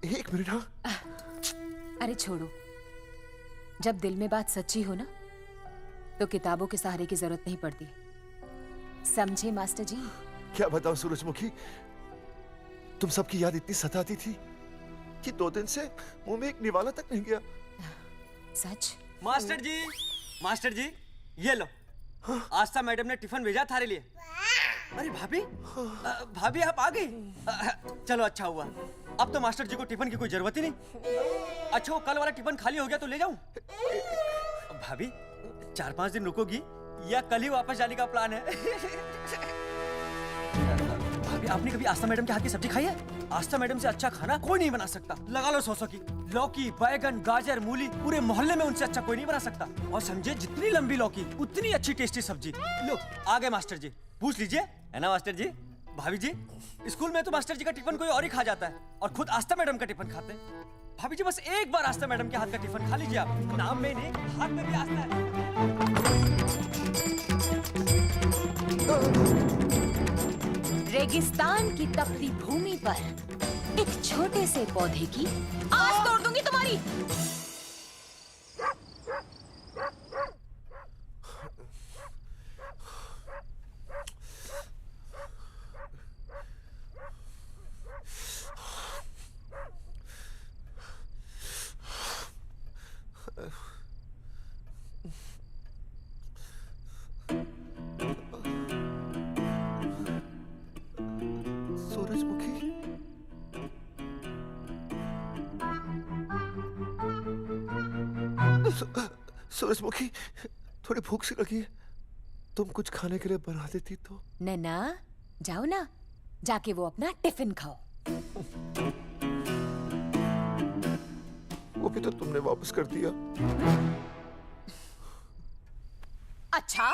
एक मिनट। हाँ, अरे छोड़ो, जब दिल में बात सच्ची हो ना तो किताबों के सहारे की जरूरत नहीं पड़ती, समझे मास्टर जी? क्या बताऊं सूरजमुखी, तुम सबकी याद इतनी सताती थी कि 2 दिन से मुंह में एक निवाला तक नहीं गया। सच? मास्टर जी ये लो। आस्था मैडम ने टिफिन भेजा थारे लिए। अरे भाभी, भाभी आप आ गई? चलो अच्छा हुआ, अब तो मास्टर जी को टिफिन की कोई जरूरत ही नहीं। अच्छा वो कल वाला टिफिन खाली हो गया तो ले जाऊं? भाभी 4-5 दिन रुकोगी या कल ही वापस जाने का प्लान है? भाभी आपने कभी आस्था मैडम के हाथ की सब्जी खाई है? आस्था मैडम से अच्छा खाना कोई नहीं बना सकता। लगा लो 100 की। लौकी, बैगन, गाजर, मूली, पूरे मोहल्ले में उनसे अच्छा कोई नहीं बना सकता। और समझे, जितनी लंबी लौकी उतनी अच्छी टेस्टी सब्जी। लो आ गए मास्टर जी, पूछ लीजिए, है ना मास्टर जी? भाभी जी, स्कूल में तो मास्टर जी का टिफिन कोई और ही खा जाता है और खुद आस्था मैडम का टिफिन खाते हैं। भाभी जी बस एक बार आस्था मैडम के हाथ का टिफिन खा लीजिए आप। नाम में नहीं, हाथ में भी आस्था है। रेगिस्तान की तपती भूमि पर एक छोटे से पौधे की आस तोड़ दूंगी तुम्हारी। सूरजमुखी, थोड़ी भूख सी लगी है, तुम कुछ खाने के लिए बना देती तो। नैना जाओ ना, जाके वो अपना टिफिन खाओ। वो भी तो तुमने वापस कर दिया। अच्छा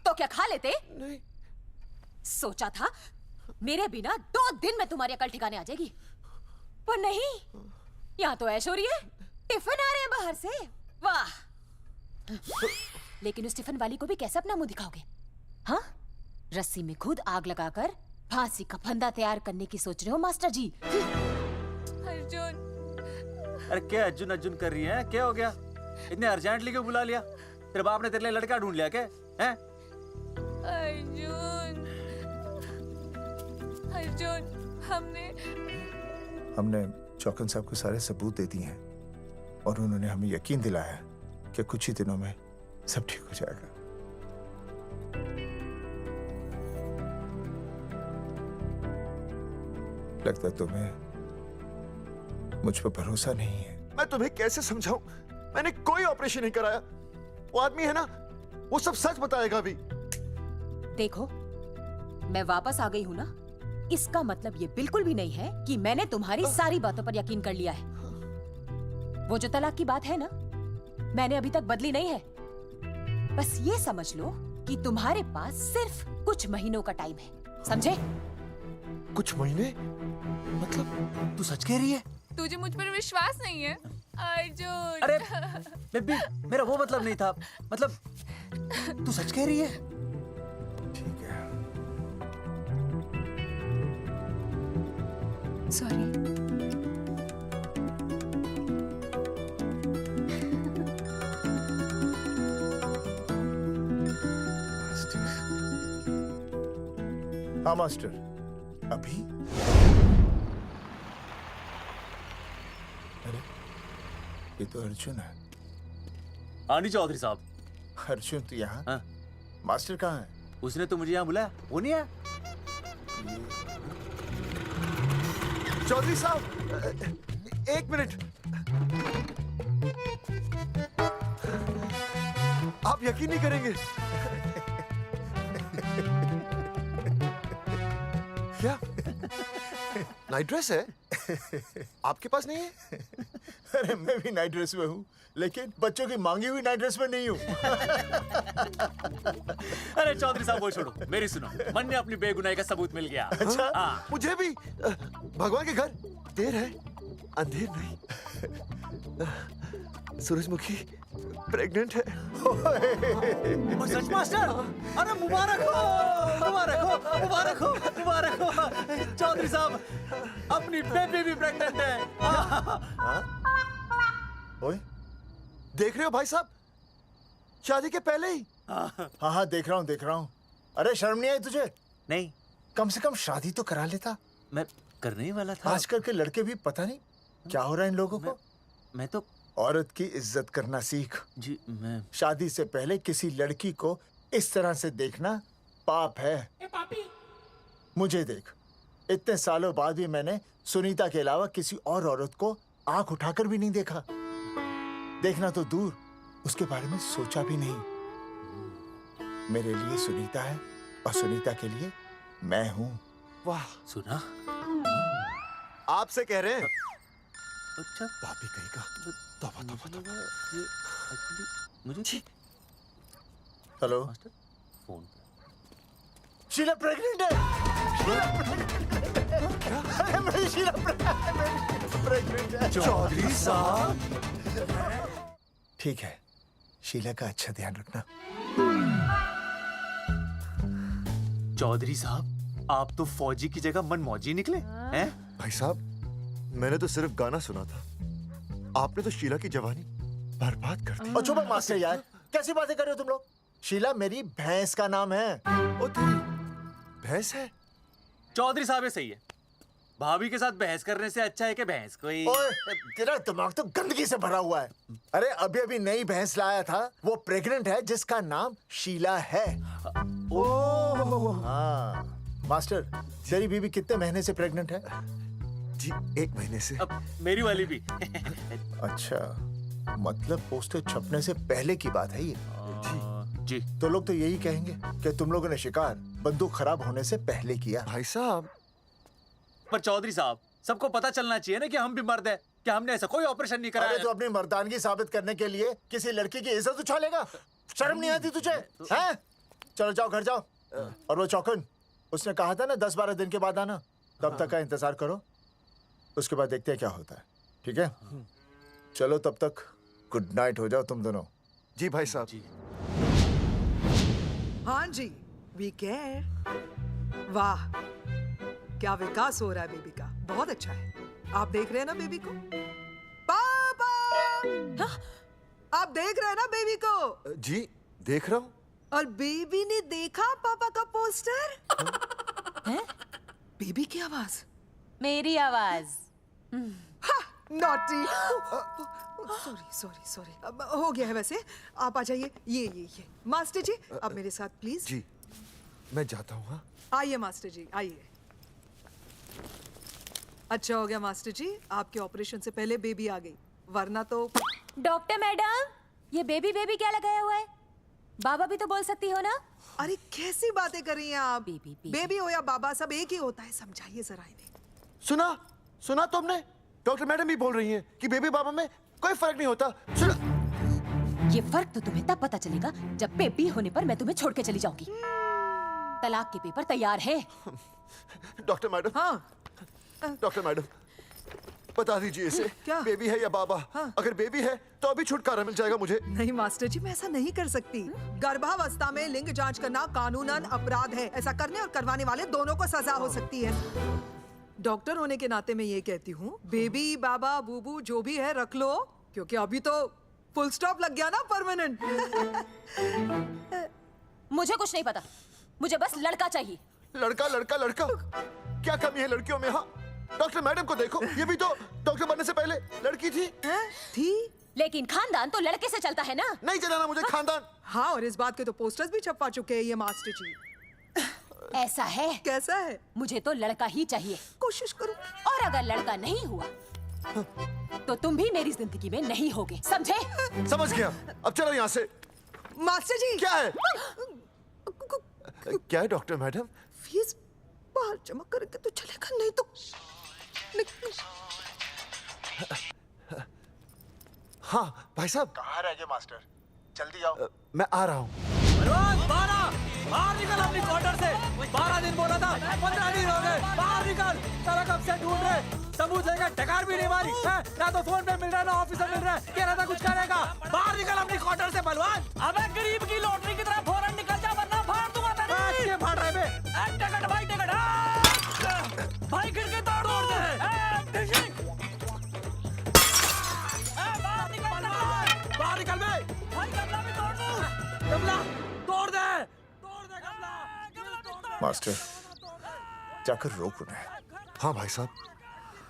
तो क्या खा लेते? नहीं। सोचा था मेरे बिना 2 दिन में तुम्हारी अकल ठिकाने आ जाएगी, पर नहीं, यहाँ तो ऐश हो रही है। टिफिन आ रहे हैं बाहर से, वाह। लेकिन उस टिफिन वाली को भी कैसे अपना मुंह दिखाओगे? हाँ, रस्सी में खुद आग लगाकर फांसी का फंदा तैयार करने की सोच रहे हो मास्टर जी? अर्जुन, अरे क्या अर्जुन अर्जुन कर रही है? क्या हो गया? इतने अर्जेंटली क्यों बुला लिया? तेरे बाप ने तेरे लिए लड़का ढूंढ लिया क्या? हैं? अर्जुन, अर्जुन, हमने चौकन साहब को सारे सबूत दे दिए हैं और उन्होंने हमें यकीन दिलाया कि कुछ ही दिनों में सब ठीक हो जाएगा। लगता है तुम्हें मुझ पर भरोसा नहीं है। मैं तुम्हें कैसे समझाऊं? मैंने कोई ऑपरेशन नहीं कराया। वो आदमी है ना, वो सब सच बताएगा अभी। देखो, मैं वापस आ गई हूँ ना, इसका मतलब ये बिल्कुल भी नहीं है कि मैंने तुम्हारी सारी बातों पर यकीन कर लिया है। वो जो तलाक की बात है ना, मैंने अभी तक बदली नहीं है। बस ये समझ लो कि तुम्हारे पास सिर्फ कुछ महीनों का टाइम है, समझे? कुछ महीने? मतलब तू सच कह रही है? तुझे मुझ पर विश्वास नहीं है अर्जुन? अरे बेबी, मेरा वो मतलब नहीं था। मतलब तू सच कह रही है? ठीक है। सॉरी। हाँ मास्टर, अभी? अरे ये तो अर्जुन है। हाँ नहीं चौधरी साहब। अर्जुन तो यहाँ? हाँ। मास्टर कहाँ है? उसने तो मुझे यहाँ बुलाया, वो नहीं आया। चौधरी साहब, एक मिनट। आप यकीन नहीं करेंगे। क्या नाइट ड्रेस है? आपके पास नहीं है? अरे मैं भी नाइट ड्रेस में हूँ, लेकिन बच्चों की मांगी हुई नाइट ड्रेस में नहीं हूँ। अरे चौधरी साहब वो छोड़ो, मेरी सुनो। मन ने अपनी बेगुनाही का सबूत मिल गया। अच्छा? हाँ। मुझे भी। भगवान के घर देर है, अंधेर नहीं। सूरजमुखी प्रेग्नेंट है। सच मास्टर? अरे मुबारक हो, मुबारक हो, मुबारक हो, मुबारक हो। चौधरी साहब, अपनी बेबी भी प्रेग्नेंट है। ओए, देख रहे हो भाई साहब, शादी के पहले ही। हाँ देख रहा हूँ। अरे शर्म नहीं आई तुझे? नहीं। कम से कम शादी तो करा लेता। मैं करने ही वाला था। आजकल के लड़के भी पता नहीं क्या हो रहा है इन लोगों को। मैं तो औरत की इज्जत करना सीख। जी मैं शादी से पहले किसी लड़की को इस तरह से देखना पाप है। मुझे देख, इतने सालों बाद भी मैंने सुनीता के अलावा किसी और औरत को आंख उठाकर भी नहीं देखा। देखना तो दूर, उसके बारे में सोचा भी नहीं। मेरे लिए सुनीता है और सुनीता के लिए मैं हूँ। वाह, सुना? आपसे कह रहे हैं। अच्छा, पापी कहीं का। तौबा तौबा तौबा। ये एक्चुअली मुझे हेलो, फोन शीला प्रेग्नेंट है। अरे मेरी शीला प्रेग्नेंट है। चौधरी साहब, ठीक है, शीला का अच्छा ध्यान रखना। चौधरी साहब, आप तो फौजी की जगह मनमौजी निकले हैं? भाई साहब, मैंने तो सिर्फ गाना सुना था। आपने तो शीला की जवानी बर्बाद कर दी। और चुप मास्टर यार, कैसी बातें कर रहे हो तुम लोग? शीला मेरी भैंस का नाम है। ओ तेरी भैंस है? चौधरी साहब ये सही है। भाभी के साथ बहस करने से अच्छा है कि भैंस कोई। ओए, तेरा दिमाग तो गंदगी से भरा हुआ है। अरे अभी अभी नई भैंस लाया था, वो प्रेग्नेंट है, जिसका नाम शीला है। हाँ मास्टर, तेरी बीवी कितने महीने से प्रेग्नेंट है? जी 1 महीने से। अब मेरी वाली भी। अच्छा, मतलब पोस्टर छपने से पहले की बात है ये। जी। तो लोग तो यही कहेंगे कि तुम लोगों ने शिकार बंदूक खराब होने से पहले किया। भाई साहब, पर चौधरी साहब, सबको पता चलना चाहिए ना कि हम भी मर्द है, कि हमने ऐसा कोई ऑपरेशन नहीं कराया। अरे तो अपनी मर्दानगी साबित करने के लिए किसी लड़की की इज्जत उछालेगा? शर्म नहीं आती तुझे? हैं? चलो जाओ, घर जाओ। और वो चौकन, उसने कहा था ना 10-12 दिन के बाद आना, तब तक का इंतजार करो। उसके बाद देखते हैं क्या होता है, ठीक है? चलो तब तक गुड नाइट हो जाओ तुम दोनों। जी भाई साहब। जी। हाँ जी, वी केयर। वाह, क्या विकास हो रहा है बेबी का, बहुत अच्छा है। आप देख रहे हैं ना बेबी को? पापा! आप देख रहे हैं ना बेबी को? जी देख रहा हूँ। और बेबी ने देखा पापा का पोस्टर? हैं? बेबी की आवाज? मेरी आवाज। नॉटी। सॉरी। अब हो गया है वैसे। आप आ जाइए। ये मास्टर जी, आप मेरे साथ प्लीज। जी मैं जाता हूँ। हाँ आइए मास्टर जी, आइए। अच्छा हो गया मास्टर जी, आपके ऑपरेशन से पहले बेबी आ गई, वरना तो। डॉक्टर मैडम, ये बेबी क्या लगाया हुआ है? बाबा भी तो बोल सकती हो ना। अरे कैसी बातें कर रही हैं आप? बेबी हो या बाबा सब एक ही होता है, समझाइए जरा इन्हें। सुना तुमने? डॉक्टर मैडम भी बोल रही हैं कि बेबी बाबा में कोई फर्क नहीं होता। सुना? ये फर्क तो तुम्हें तब पता चलेगा जब बेबी होने पर मैं तुम्हें छोड़ के चली जाऊंगी। तलाक के पेपर तैयार है। Doctor madam. हाँ। डॉक्टर मैडम बता दीजिए इसे, क्या? बेबी है या बाबा? हाँ। अगर बेबी है तो अभी छुटकारा मिल जाएगा मुझे। नहीं मास्टर जी, मैं ऐसा नहीं कर सकती। गर्भावस्था में लिंग जांच करना कानूनन अपराध है। ऐसा करने और करवाने वाले दोनों को सजा हो सकती है। डॉक्टर होने के नाते मैं ये कहती हूँ, बेबी बाबा बूबू जो भी है रख लो, क्योंकि अभी तो फुल स्टॉप लग गया ना परमानेंट। मुझे कुछ नहीं पता, मुझे बस लड़का चाहिए। लड़का लड़का लड़का, क्या कमी है लड़कियों में? हाँ, डॉक्टर मैडम को देखो, ये भी तो डॉक्टर बनने से पहले लड़की थी। थी, लेकिन खानदान तो लड़के से चलता है ना। नहीं चलाना मुझे खानदान। हाँ, और इस बात के तो पोस्टर्स भी छपवा चुके हैं ये मास्टर जी। ऐसा है? कैसा है? मुझे तो लड़का ही चाहिए। कोशिश करो। और अगर लड़का नहीं हुआ तो तुम भी मेरी जिंदगी में नहीं होगे, समझे? समझ गया, अब चलो यहाँ से। मास्टर जी। क्या है? क्या है डॉक्टर मैडम? फीस बाहर जमा करके तो चलेगा, नहीं तो हाँ भाई साहब। कहाँ रह गए मास्टर? जल्दी आओ। मैं आ रहा हूँ। बाहर निकल अपनी क्वार्टर से। 12 दिन बोला था, 15 दिन हो गए। बाहर निकल, साला कब से ढूंढ रहे, सबूत देगा, डकार भी नहीं मारी है? ना तो फोन पे मिल रहा है ना ऑफिस में मिल रहा है। कह रहा था कुछ करेगा। बाहर निकल अपनी क्वार्टर से बलवान। अबे गरीब की लॉटरी की तरह फौरन निकल जा वरना फाड़ दूंगा तेरी। क्या फाड़ रहा है बे? टिकट भाई, टिकट भाई, खिड़की तोड़ दे। बाहर निकल बे। भाई गमला भी तोड़ दूं। गमला तोड़ दे। मास्टर जाकर रोक उन्हें। हाँ भाई साहब,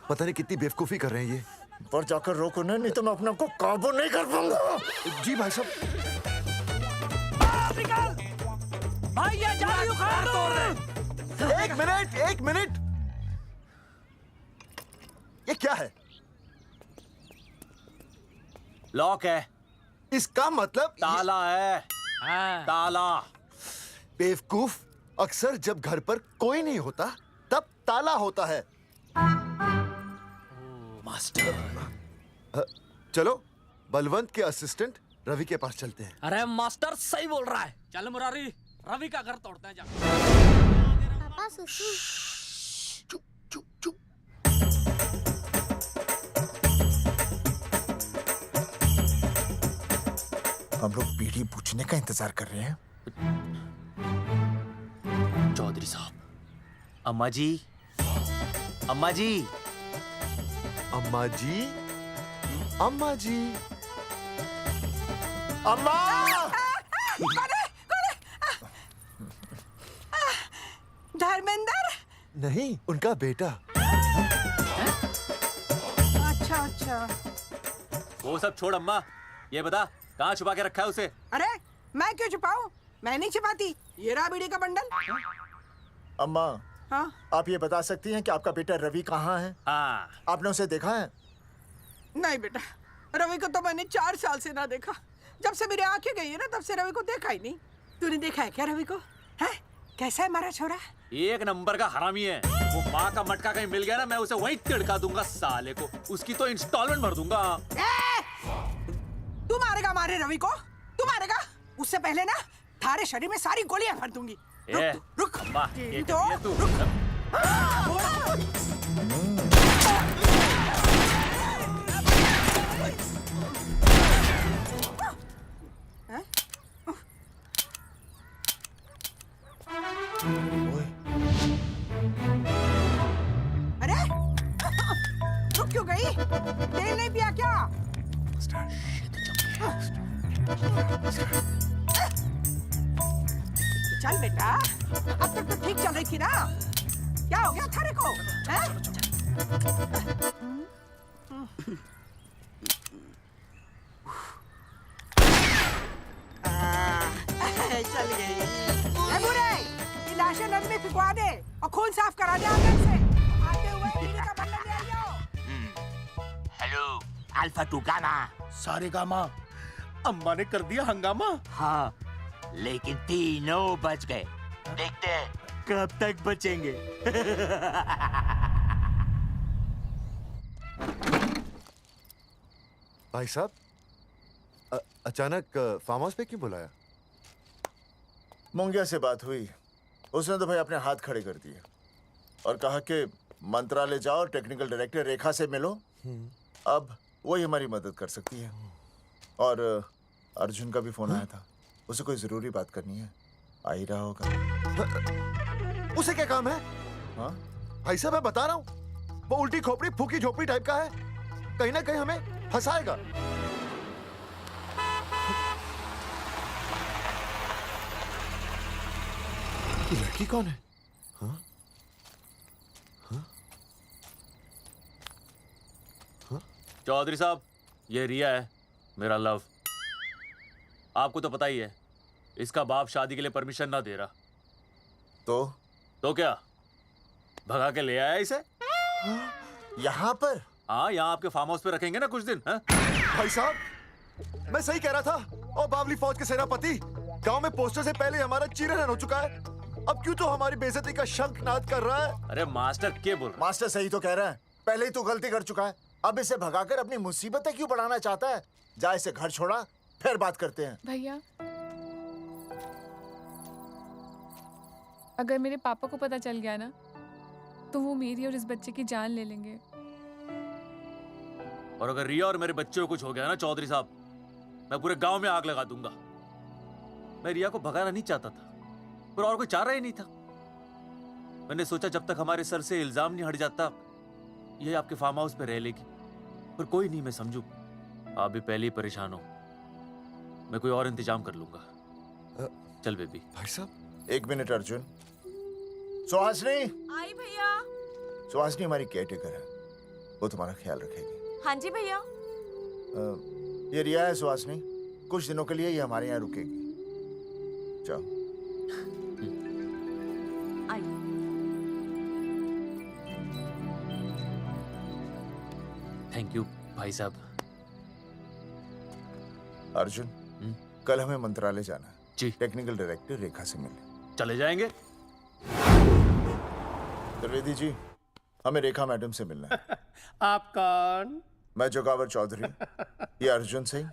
पता नहीं कितनी बेवकूफी कर रहे हैं ये। पर जाकर रोक उन्हें, नहीं तो मैं अपने आप को काबू नहीं कर पाऊंगा। जी भाई साहब। भाई ये जाली उखाड़ दो। एक मिनट। ये क्या है? लॉक है। इसका मतलब ताला है। ताला। बेवकूफ, अक्सर जब घर पर कोई नहीं होता तब ताला होता है। मास्टर। चलो बलवंत के असिस्टेंट रवि के पास चलते हैं। अरे मास्टर सही बोल रहा है, चल मुरारी रवि का घर तोड़ते हैं। पापा सुसु। हम लोग बीड़ी पूछने का इंतजार कर रहे हैं। चौधरी साहब, अम्मा जी, अम्मा जी, अम्मा जी, अम्मा जी, अम्मा। धर्मेंद्र? नहीं, उनका बेटा। अच्छा। वो सब छोड़ अम्मा, ये बता कहाँ छुपा के रखा है उसे? अरे मैं क्यों छुपाऊं? मैं नहीं छुपाती। ये रहा बीड़ी का बंडल। अम्मा, हाँ? आप ये बता सकती हैं कि आपका बेटा रवि कहाँ है? हाँ। आपने उसे देखा है? नहीं बेटा, रवि को तो मैंने 4 साल से ना देखा। जब से मेरी आंखें गई है ना, तब से रवि को देखा ही नहीं। तूने देखा है क्या रवि को? है? कैसा है हमारा छोरा? एक नंबर का हरामी है। वो माँ का मटका कहीं मिल गया ना, मैं उसे वहीं तिड़का दूंगा साले को। उसकी तो इंस्टॉलमेंट भर दूंगा। तू मारेगा मारे रवि को? तू मारेगा? उससे पहले ना थारे शरीर में सारी गोलियां भर दूंगी। रुक अम्मा, ये तो तू। अरे रुक क्यों गई? तेल नहीं पिया क्या? चल बेटा, अब तक तो ठीक चल रही थी ना। क्या हो गया थारे को? चल गई। बुरे, ये लाशें नदी में फिकवा दे और खून साफ करा दे आगे से। आते हुए बीड़ी का बंडल ले आओ। Hello alpha two gamma. सारे गामा। अम्मा ने कर दिया हंगामा। हाँ, लेकिन तीनों बच गए। देखते हैं कब तक बचेंगे। भाई साहब, अचानक फार्म हाउस पे क्यों बुलाया? मुंगिया से बात हुई, उसने तो भाई अपने हाथ खड़े कर दिए और कहा कि मंत्रालय जाओ और टेक्निकल डायरेक्टर रेखा से मिलो, अब वही हमारी मदद कर सकती है। और अर्जुन का भी फोन आया था, उसे कोई जरूरी बात करनी है, आ ही रहा होगा। उसे क्या काम है? हाँ भाई साहब मैं बता रहा हूँ, वो उल्टी खोपड़ी फूकी झोपड़ी टाइप का है, कहीं ना कहीं हमें फंसाएगा। ये लड़की कौन है? हाँ? हाँ? हाँ? चौधरी साहब, ये रिया है, मेरा लव। आपको तो पता ही है, इसका बाप शादी के लिए परमिशन ना दे रहा। तो क्या भगा के ले आया इसे? यहाँ पर? हाँ, यहाँ आपके फार्म हाउस पे रखेंगे ना कुछ दिन। हाँ? भाई साहब, मैं सही कह रहा था। और बावली फौज के सेनापति, गांव में पोस्टर से पहले हमारा चीरहरण हो चुका है, अब क्यों तो हमारी बेइज्जती का शंखनाद कर रहा है? अरे मास्टर क्या बोल रहा है? मास्टर सही तो कह रहा है, पहले ही तो गलती कर चुका है, अब इसे भगाकर अपनी मुसीबतें क्यों बढ़ाना चाहता है? जा इसे घर छोड़ा, फिर बात करते हैं। भैया, अगर मेरे पापा को पता चल गया ना, तो वो मेरी और इस बच्चे की जान ले लेंगे। और अगर रिया और मेरे बच्चे को कुछ हो गया ना चौधरी साहब, मैं पूरे गांव में आग लगा दूंगा। मैं रिया को भगाना नहीं चाहता था, पर और कोई चारा ही नहीं था। मैंने सोचा जब तक हमारे सर से इल्जाम नहीं हट जाता, ये आपके फार्म हाउस पे रह लेगी। पर कोई नहीं, मैं समझू आप भी पहले ही परेशान हो, मैं कोई और इंतजाम कर लूंगा। चल बेबी। भाई साहब, 1 मिनट अर्जुन। सुहासनी। आई भैया। सुहासनी हमारी केयरटेकर है, वो तुम्हारा ख्याल रखेगी। हाँ जी भैया। ये रिया है सुहासनी, कुछ दिनों के लिए ये हमारे यहाँ रुकेगी। जाओ। थैंक यू भाई साहब। अर्जुन, कल हमें मंत्रालय जाना है जी। टेक्निकल डायरेक्टर रेखा से मिलने चले जाएंगे। त्रिवेदी जी, हमें रेखा मैडम से मिलना है। आप कौन? मैं जोगावर चौधरी, ये अर्जुन सिंह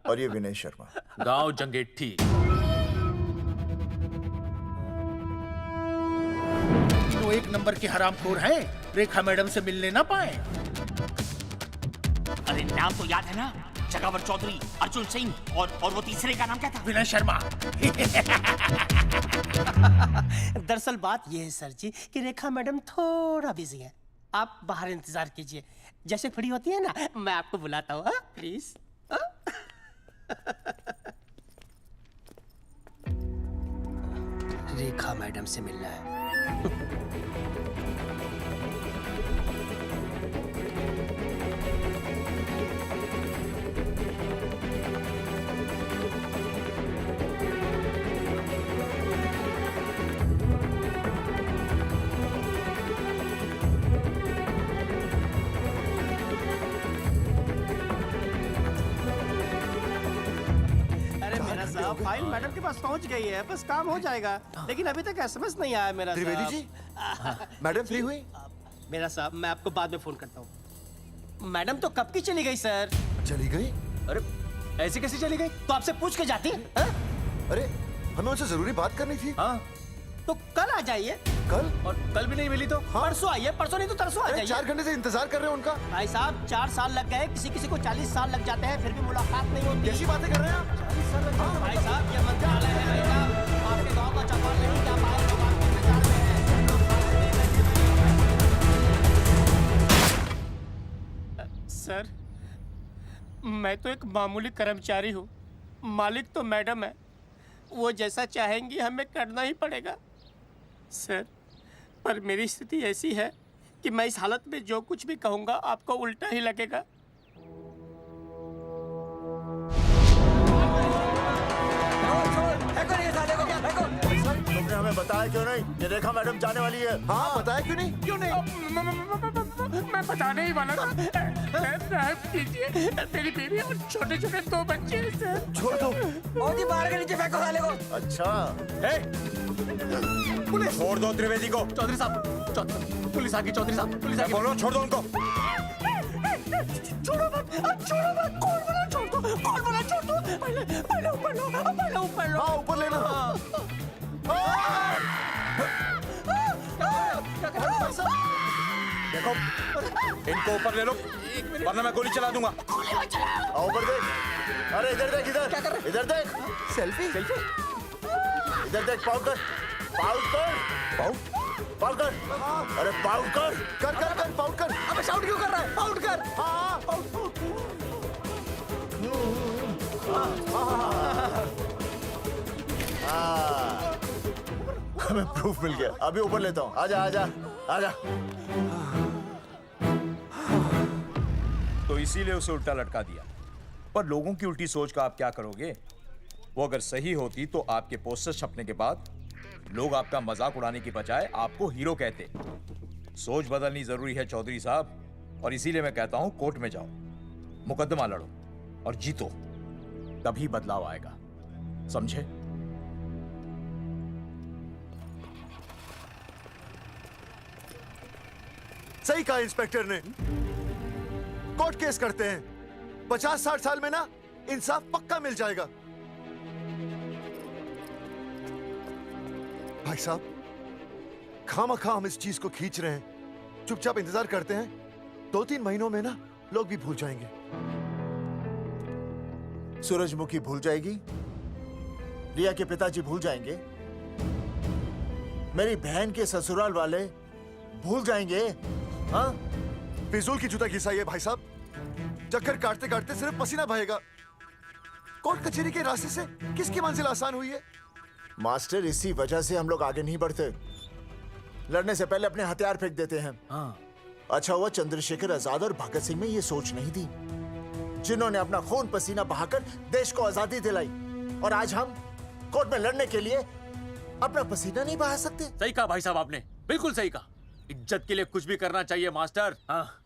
और ये विनय शर्मा। गांव जंगेठी। तो 1 नंबर के हरामखोर हैं, रेखा मैडम से मिलने ना पाए। अरे नाम तो याद है ना, जगावर चौधरी, अर्जुन सिंह और वो तीसरे का नाम क्या था? विनय शर्मा। दरअसल बात यह है सर जी कि रेखा मैडम थोड़ा बिजी है, आप बाहर इंतजार कीजिए, जैसे फ्री होती है ना मैं आपको बुलाता हूँ, प्लीज। रेखा मैडम से मिलना है। फाइल मैडम के पास पहुंच गई है, बस काम हो जाएगा, लेकिन अभी तक एसएमएस नहीं आया मेरा। त्रिवेदी जी, मैडम फ्री हुई? मेरा साहब, मैं आपको बाद में फोन करता हूँ। मैडम तो कब की चली गई सर। चली गई? अरे ऐसे कैसे चली गई? तो आपसे पूछ के जाती। अरे हमें उनसे जरूरी बात करनी थी। हाँ तो कल आ जाइए। कल? और कल भी नहीं मिली तो? हाँ? परसों आइए, परसों नहीं तो तरसों आ जाइए। 4 घंटे से इंतजार कर रहे हैं उनका। भाई साहब 4 साल लग गए, किसी किसी को 40 साल लग जाते हैं, फिर भी मुलाकात नहीं होती। कैसी बातें कर रहे हैं आप? 40 साल लग जाते। भाई साहब ये मंत्रालय है, भाई साहब आपके गांव का चौपाल नहीं क्या पाए तो बात करना चाहते हैं। सर मैं तो एक मामूली कर्मचारी हूँ, मालिक तो मैडम है, वो जैसा चाहेंगी हमें करना ही पड़ेगा सर। पर मेरी स्थिति ऐसी है कि मैं इस हालत में जो कुछ भी कहूँगा आपको उल्टा ही लगेगा। तुमने हमें बताया क्यों नहीं? ये रेखा मैडम जाने वाली है। हाँ बताया क्यों नहीं? क्यों नहीं? मैं बताने ही वाला था। माफ कीजिए, मेरी बीवी और छोटे छोटे 2 बच्चे हैं सर। छोड़ दो। मोदी बाहर के नीचे फेंको साले को। अच्छा पुलिस छोड़ दो त्रिवेदी को। चौधरी साहब, पुलिस आ गई। चौधधरी साहब, पुलिस आ गई। बोलो छोड़ दो उनको। छोड़ो मत, कौन बोला छोड़ दो, कौन बोला छोड़ दो। पहले ऊपर लो, पहले ऊपर लो। हाँ ऊपर लेना। देखो इनको ऊपर ले लो वरना मैं गोली चला दूंगा। आओ ऊपर देख। अरे इधर देख, इधर इधर देख। सेल्फी इधर देख। पाउट कर, पाउट कर, पाउट कर। अरे पाउट कर, कर पाउट कर। अबे शाउट क्यों कर रहा है? पाउट कर। हमें प्रूफ मिल गया। अभी ऊपर लेता हूँ। आजा आजा आजा। तो इसीलिए उसे उल्टा लटका दिया। पर लोगों की उल्टी सोच का आप क्या करोगे? वो अगर सही होती तो आपके पोस्टर छपने के बाद लोग आपका मजाक उड़ाने की बजाय आपको हीरो कहते। सोच बदलनी जरूरी है चौधरी साहब, और इसीलिए मैं कहता हूं कोर्ट में जाओ, मुकदमा लड़ो और जीतो, तभी बदलाव आएगा। समझे? सही कहा इंस्पेक्टर ने। कोर्ट केस करते हैं, 50-60 साल में ना इंसाफ पक्का मिल जाएगा। भाई साहब, खामखा हम इस चीज को खींच रहे हैं। चुपचाप इंतजार करते हैं, 2-3 महीनों में ना लोग भी भूल जाएंगे। सूरजमुखी भूल जाएगी, रिया के पिताजी भूल जाएंगे, मेरी बहन के ससुराल वाले भूल जाएंगे। हाँ, फिजूल की जुता घिसाई है भाई साहब। चक्कर काटते काटते सिर्फ पसीना बहेगा। कोर्ट कचहरी के रास्ते से किसकी मंजिल आसान हुई है? मास्टर, इसी वजह से हम लोग आगे नहीं बढ़ते। लड़ने से पहले अपने हथियार फेंक देते हैं। हाँ। अच्छा हुआ चंद्रशेखर आजाद और भगत सिंह में ये सोच नहीं थी, जिन्होंने अपना खून पसीना बहाकर देश को आजादी दिलाई। और आज हम कोर्ट में लड़ने के लिए अपना पसीना नहीं बहा सकते। सही कहा भाई साहब आपने, बिल्कुल सही कहा। इज्जत के लिए कुछ भी करना चाहिए मास्टर। हाँ।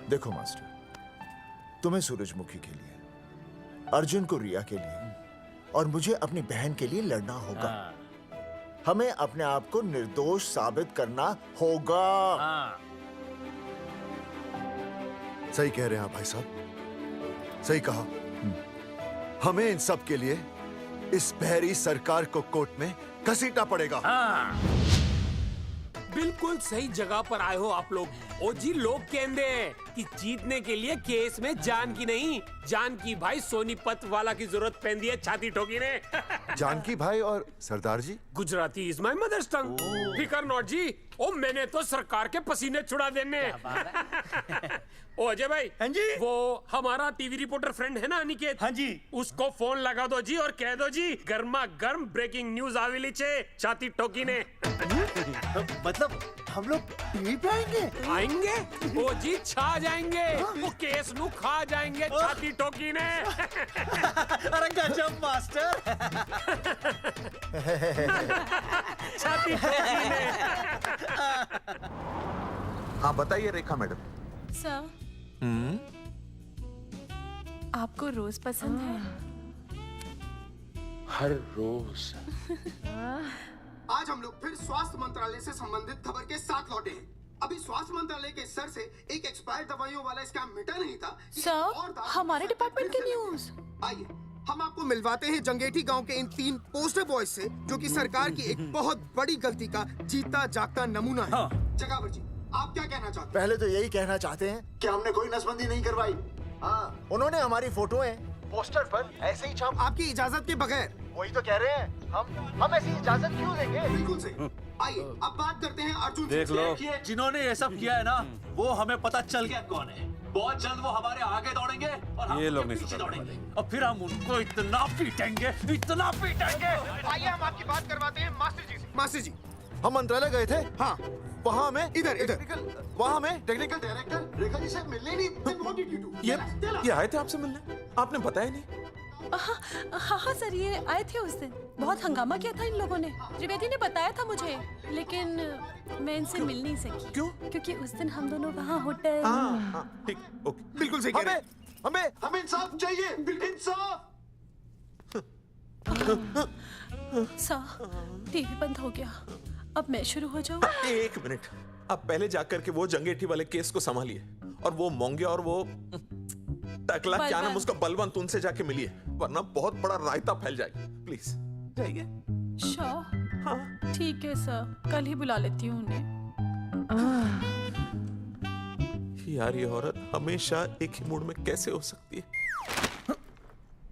देखो मास्टर, तुम्हें सूरजमुखी के लिए, अर्जुन को रिया के लिए और मुझे अपनी बहन के लिए लड़ना होगा। हाँ। हमें अपने आप को निर्दोष साबित करना होगा। हाँ। सही कह रहे हैं आप भाई साहब, सही कहा। हमें इन सब के लिए इस बहरी सरकार को कोर्ट में घसीटना पड़ेगा। हाँ। बिल्कुल सही जगह पर आए हो आप लोग। ओ जी, लोग कहते हैं कि जीतने के लिए केस में जान की नहीं, जान की भाई सोनीपत वाला की जरूरत पैंदी है छाती ठोकी ने। जानकी भाई और सरदार जी, गुजराती इज माय मदर्स टंग। फिकर नॉट जी। ओ मैंने तो सरकार के पसीने छुड़ा देने। ओ अजय भाई, हाँ जी, वो हमारा टीवी रिपोर्टर फ्रेंड है ना अनिकेत, हाँ जी, उसको फोन लगा दो जी और कह दो जी गर्मा गर्म ब्रेकिंग न्यूज आवेली छे छाती ठोकी ने। मतलब हम लोग टीवी पे आएंगे? ओ जी छा जाएंगे, वो केस नु खा जाएंगे छाती ठोकी ने। अरे गजब मास्टर। छाती ठोकी ने। हाँ बताइए रेखा मैडम। सर, आपको रोज पसंद है? हर रोज। आज हम लोग फिर स्वास्थ्य मंत्रालय से संबंधित खबर के साथ लौटे हैं। अभी स्वास्थ्य मंत्रालय के सर से एक एक्सपायर्ड दवाइयों वाला स्कैम मिटा नहीं था। सर, हमारे डिपार्टमेंट की न्यूज। आइए हम आपको मिलवाते हैं जंगेठी गांव के इन 3 पोस्टर बॉयज से, जो कि सरकार की एक बहुत बड़ी गलती का जीता जागता नमूना है। जगावर जी, आप क्या कहना चाहते हैं? पहले तो यही कहना चाहते हैं कि हमने कोई नसबंदी नहीं करवाई। हाँ, उन्होंने हमारी फोटोएं पोस्टर पर ऐसे ही छाप, आपकी इजाजत के बगैर। वही तो कह रहे हैं, हम ऐसी इजाजत क्यों देंगे? बिल्कुल सही। आइए अब बात करते हैं अर्जुन देख से। लो, जिन्होंने ये सब किया है ना, वो हमें पता चल गया कौन है। बहुत जल्द वो हमारे आगे दौड़ेंगे और हम ये लोग उनके नहीं पीछे सुधरने दौड़ेंगे, और फिर हम उनको इतना पीटेंगे, इतना पीटेंगे। आइए हम आपकी बात करवाते हैं मास्टर जी से। मास्टर जी, हम मंत्रालय गए थे। हाँ, वहाँ में इधर वहाँ में टेक्निकल डायरेक्टर रेखा जी से मिलने नहीं। ये आए थे आपसे मिलने, आपने बताया नहीं। हाँ सर, ये आए थे उस दिन। बहुत हंगामा किया था इन लोगों ने। त्रिवेदी ने बताया था मुझे, लेकिन मैं इनसे मिल नहीं सकी। क्यों? क्योंकि उस दिन हम दोनों वहाँ होटल। ठीक, ओके। बिल्कुल सही कह रहे हैं। हमें इंसाफ चाहिए, इंसाफ। सर, टीवी बंद हो गया। अब मैं शुरू हो जाऊँ? एक मिनट, आप पहले जाकर के वो जंगेठी वाले केस को संभालिए और वो मोंगे और वो टकला क्या नाम उसका बलवंत, उनसे जाके मिलिए, वरना बहुत बड़ा रायता फैल जाएगा। प्लीज जाइए। श्योर? हाँ ठीक है सर, कल ही बुला लेती हूँ उन्हें। यार ये औरत हमेशा एक ही मूड में कैसे हो सकती है?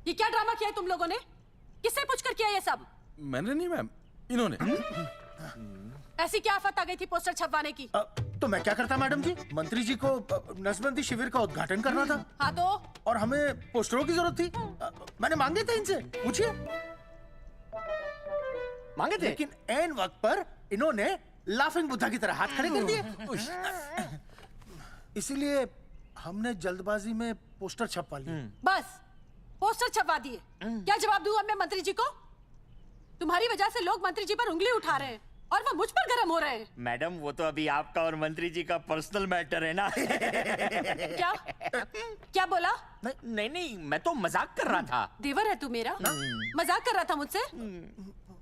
ये क्या ड्रामा किया है तुम लोगों ने? किससे पूछकर किया ये सब? मैंने नहीं मैम, इन्होंने। ऐसी क्या आफत आ गई थी पोस्टर छपवाने की? तो मैं क्या करता मैडम जी? मंत्री जी को नसबंदी शिविर का उद्घाटन करना था। हाँ तो? और हमें पोस्टरों की जरूरत थी। मैंने मांगे थे इनसे, पूछिए। मांगे थे, लेकिन ऐन वक्त पर इन्होंने लाफिंग बुद्धा की तरह हाथ खड़े कर दिए। इसीलिए हमने जल्दबाजी में पोस्टर छपवा लिए। बस पोस्टर छपवा दिए। क्या जवाब दूं अब मैं मंत्री जी को? तुम्हारी वजह से लोग मंत्री जी पर उंगली उठा रहे हैं और वो मुझ पर गर्म हो रहे हैं। मैडम वो तो अभी आपका और मंत्री जी का पर्सनल मैटर है ना। क्या? क्या बोला? नहीं, मैं तो मजाक कर रहा था। देवर है तू मेरा? मजाक कर रहा था मुझसे?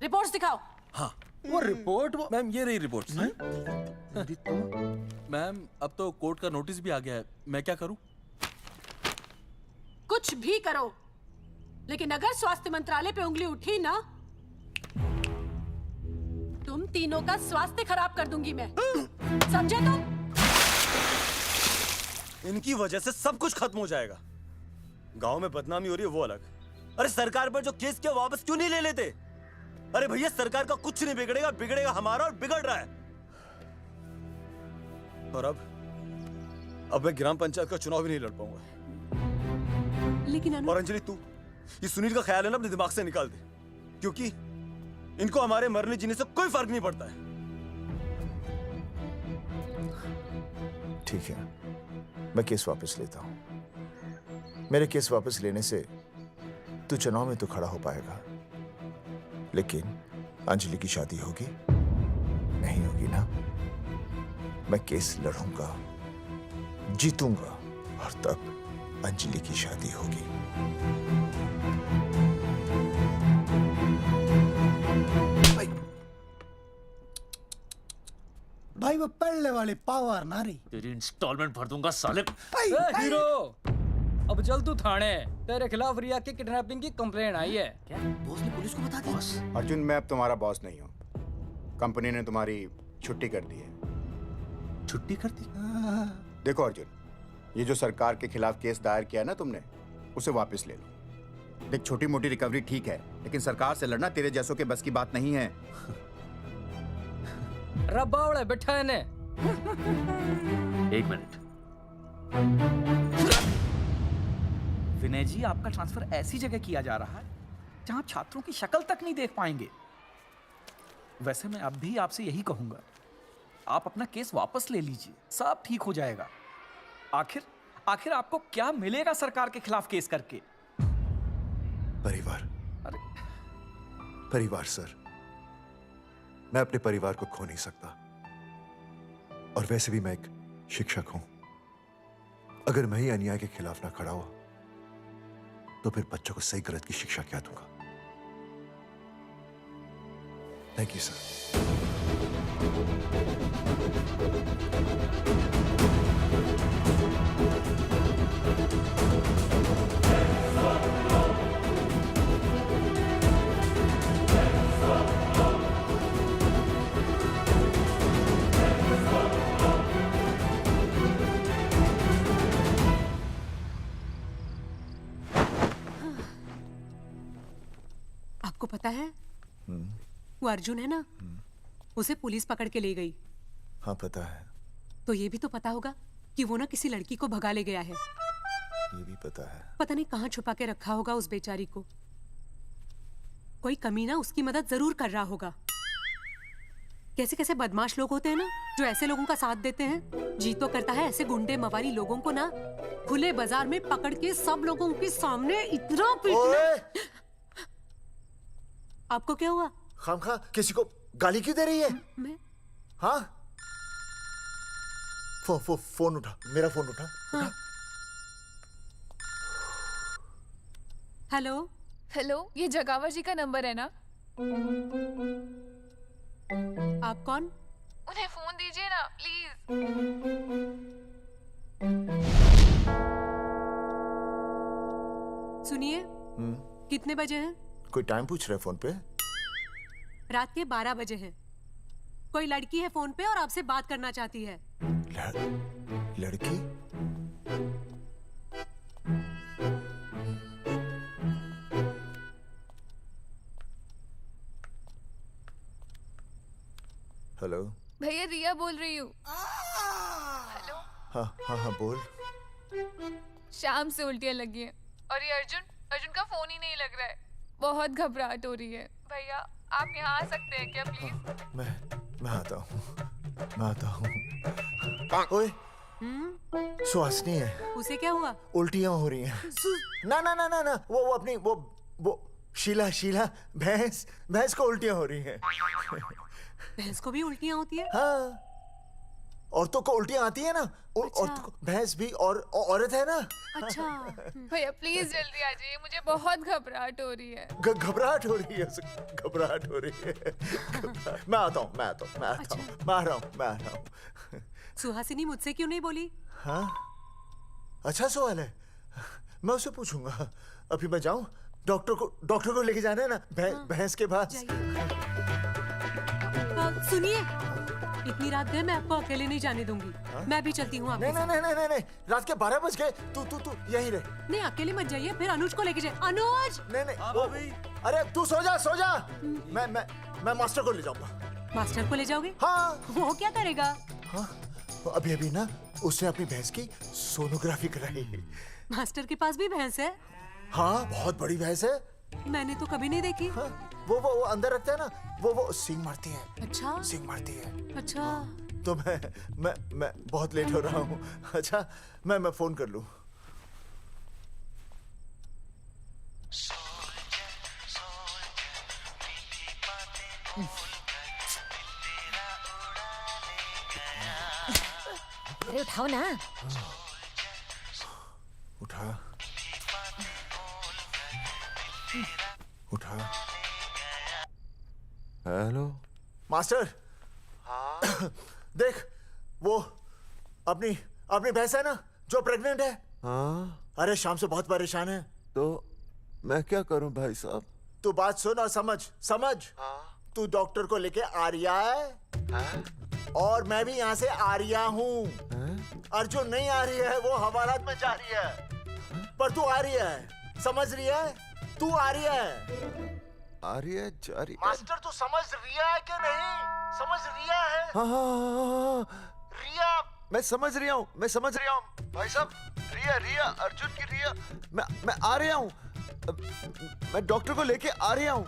रिपोर्ट्स दिखाओ। हाँ वो रिपोर्ट मैम, ये रही रिपोर्ट्स। मैम अब तो कोर्ट का नोटिस भी आ गया है, मैं क्या करूं? कुछ भी करो, लेकिन अगर स्वास्थ्य मंत्रालय पे उंगली उठी ना, तुम तीनों का स्वास्थ्य खराब कर दूंगी मैं। समझे तुम? इनकी वजह से सब कुछ खत्म हो जाएगा। गांव में बदनामी हो रही है वो अलग, अरे सरकार पर जो केस किया वापस क्यों नहीं ले लेते? अरे भैया सरकार का कुछ नहीं बिगड़ेगा, बिगड़ेगा हमारा, और बिगड़ रहा है। और अब मैं ग्राम पंचायत का चुनाव भी नहीं लड़ पाऊंगा। लेकिन और अंजलि तू ये सुनील का ख्याल है ना अपने दिमाग से निकाल दे, क्योंकि इनको हमारे मरने जीने से कोई फर्क नहीं पड़ता है। ठीक है, मैं केस वापस लेता हूं। मेरे केस वापस लेने से तू चुनाव में तो खड़ा हो पाएगा, लेकिन अंजलि की शादी होगी? नहीं होगी ना। मैं केस लड़ूंगा, जीतूंगा, और तब अंजलि की शादी होगी। भाई वो पहले वाले पावर ना रही। तेरी इंस्टॉलमेंट भर दूंगा साले। हीरो, अब चल तू थाने। तेरे खिलाफ रिया की किडनैपिंग की कंप्लेंट आई है। क्या बॉस ने पुलिस को बता दिया? अर्जुन, मैं अब तुम्हारा बॉस नहीं हूँ। कंपनी ने तुम्हारी छुट्टी कर दी है। छुट्टी कर दी? देखो अर्जुन, ये जो सरकार के खिलाफ केस दायर किया ना तुमने, उसे वापस ले लो। देख, छोटी मोटी रिकवरी ठीक है, लेकिन सरकार से लड़ना तेरे जैसों के बस की बात नहीं है। रब्बावड़े बैठा है ने। एक मिनट। विनय जी, आपका ट्रांसफर ऐसी जगह किया जा रहा है जहां छात्रों की शक्ल तक नहीं देख पाएंगे। वैसे मैं अब भी आपसे यही कहूंगा, आप अपना केस वापस ले लीजिए, सब ठीक हो जाएगा। आखिर आपको क्या मिलेगा सरकार के खिलाफ केस करके? परिवार। परिवार सर, मैं अपने परिवार को खो नहीं सकता, और वैसे भी मैं एक शिक्षक हूं। अगर मैं ही अन्याय के खिलाफ ना खड़ा हुआ तो फिर बच्चों को सही गलत की शिक्षा क्या दूंगा? Thank you sir. आपको पता है वो अर्जुन है ना, उसे पुलिस पकड़ के ले गई। हाँ पता है। तो ये भी तो पता होगा कि वो ना किसी लड़की को भगा ले गया है। ये भी पता है। पता नहीं कहाँ छुपा के रखा होगा उस बेचारी को। कोई कमीना उसकी मदद जरूर कर रहा होगा। कैसे कैसे बदमाश लोग होते हैं ना, जो ऐसे लोगों का साथ देते हैं। जी तो करता है ऐसे गुंडे मवाली लोगों को ना खुले बाजार में पकड़ के सब लोगों के सामने इतना पीटना। आपको क्या हुआ? खामखा किसी को गाली क्यों दे रही है? मैं? हाँ? फोन उठा, मेरा फोन उठा। हाँ। हेलो हेलो, ये जगावर जी का नंबर है ना? आप कौन? उन्हें फोन दीजिए ना प्लीज। सुनिए, कितने बजे हैं? कोई टाइम पूछ रहे फोन पे? रात के 12 बजे हैं। कोई लड़की है फोन पे और आपसे बात करना चाहती है। लड़की? हेलो भैया, रिया बोल रही हूँ। हाँ हाँ हाँ बोल। शाम से उल्टियाँ लगी हैं और ये अर्जुन का फोन ही नहीं लग रहा है। बहुत घबराहट हो रही है। भैया आप यहाँ आ सकते हैं क्या प्लीज? मैं आता हूँ। ओए, सुहासिनी है। उसे क्या हुआ? उल्टियाँ हो रही हैं। ना ना ना ना ना, वो अपनी वो शीला भैंस को उल्टियाँ हो रही हैं। भैंस को भी उल्टियाँ होती है? हाँ, औरतों को उल्टियाँ आती है ना। अच्छा। औरतों को, भैंस भी और औरत है ना। अच्छा भैया प्लीज जल्दी आ जाइए, मुझे बहुत घबराहट हो रही है। घबराहट हो रही है। मैं आता हूँ। मैं आ रहा हूँ। सुहासिनी मुझसे क्यों नहीं बोली? हाँ, अच्छा सवाल है, मैं उससे पूछूंगा। अभी मैं जाऊँ? डॉक्टर को लेके जाना है ना भैंस के पास। सुनिए, इतनी रात गए मैं आपको अकेले नहीं जाने दूंगी। मैं भी चलती हूँ आपके साथ। नहीं, रात के 12 बज गए। तू यहीं रह। नहीं, अकेले मत जाइए, फिर अनुज को लेके जाए। अनुज! नहीं, अरे तू सो जा। मैं मास्टर को ले जाऊंगा। मास्टर को ले जाओगे? हाँ। वो क्या करेगा? हाँ, अभी ना उसने अपनी भैंस की सोनोग्राफी कराई। मास्टर के पास भी भैंस है? हाँ, बहुत बड़ी भैंस है। मैंने तो कभी नहीं देखी। हाँ, वो अंदर रखता है ना, वो सींग मारती है। अच्छा, सींग मारती है। अच्छा। तो मैं बहुत लेट हो रहा हूँ। अच्छा, मैं फोन कर लूँ। अरे उठाओ ना। उठा। Hello master. देख, वो अपनी भैंस है ना जो प्रेग्नेंट है। हाँ? अरे शाम से बहुत परेशान है। तो मैं क्या करूं भाई साहब? तू बात सुन और समझ। तू डॉक्टर को लेके आ रिया है? और मैं भी यहाँ से आ रिया हूँ। अर्जुन नहीं आ रही है, वो हवालात में जा रही है। पर तू आ रही है, समझ रही है? तू आ रही है। आ रही है, जा रही है। मास्टर तू समझ रिया है कि नहीं? समझ रिया है? हाँ। रिया। मैं समझ रहा हूँ भाई साहब। रिया अर्जुन की रिया। मैं आ रहा हूँ। मैं डॉक्टर को लेके आ रहा हूँ।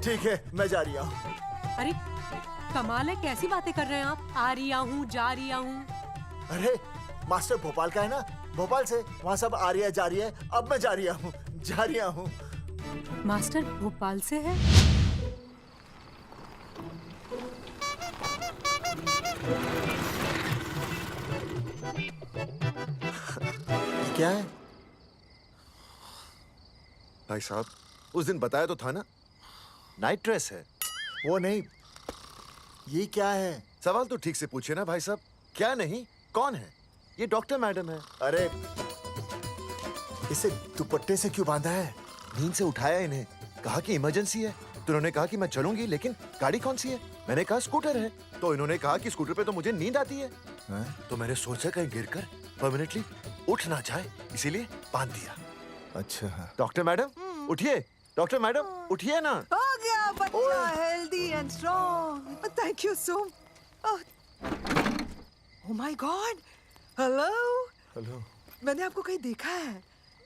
ठीक है, मैं जा रहा हूँ। अरे कमाल है, कैसी बातें कर रहे हैं आप? आ रिया हूँ, जा रिया हूँ। अरे मास्टर भोपाल का है ना, भोपाल से वहाँ सब आ रही है, जा रही है। अब मैं जा रहा हूँ। मास्टर भोपाल से है? क्या है भाई साहब? उस दिन बताया तो था ना, नाइट ड्रेस है। वो नहीं, ये क्या है? सवाल तो ठीक से पूछे ना भाई साहब। क्या नहीं, कौन है? ये डॉक्टर मैडम है। अरे इसे दुपट्टे से क्यों बांधा है? नींद से उठाया इन्हें, कहा कि इमरजेंसी है। तो इन्होंने कहा कि मैं चलूंगी, लेकिन गाड़ी कौन सी है? मैंने कहा स्कूटर है। तो इन्होंने कहा कि स्कूटर पे तो मुझे नींद आती है। तो मैंने सोचा कहीं गिरकर परमानेंटली उठ ना जाए, इसीलिए बांध दिया। अच्छा। डॉक्टर मैडम उठिए, डॉक्टर मैडम उठिए ना। हो गया बच्चा healthy and strong. Thank you so. Oh my God. Hello. Hello. मैंने आपको कहीं देखा है।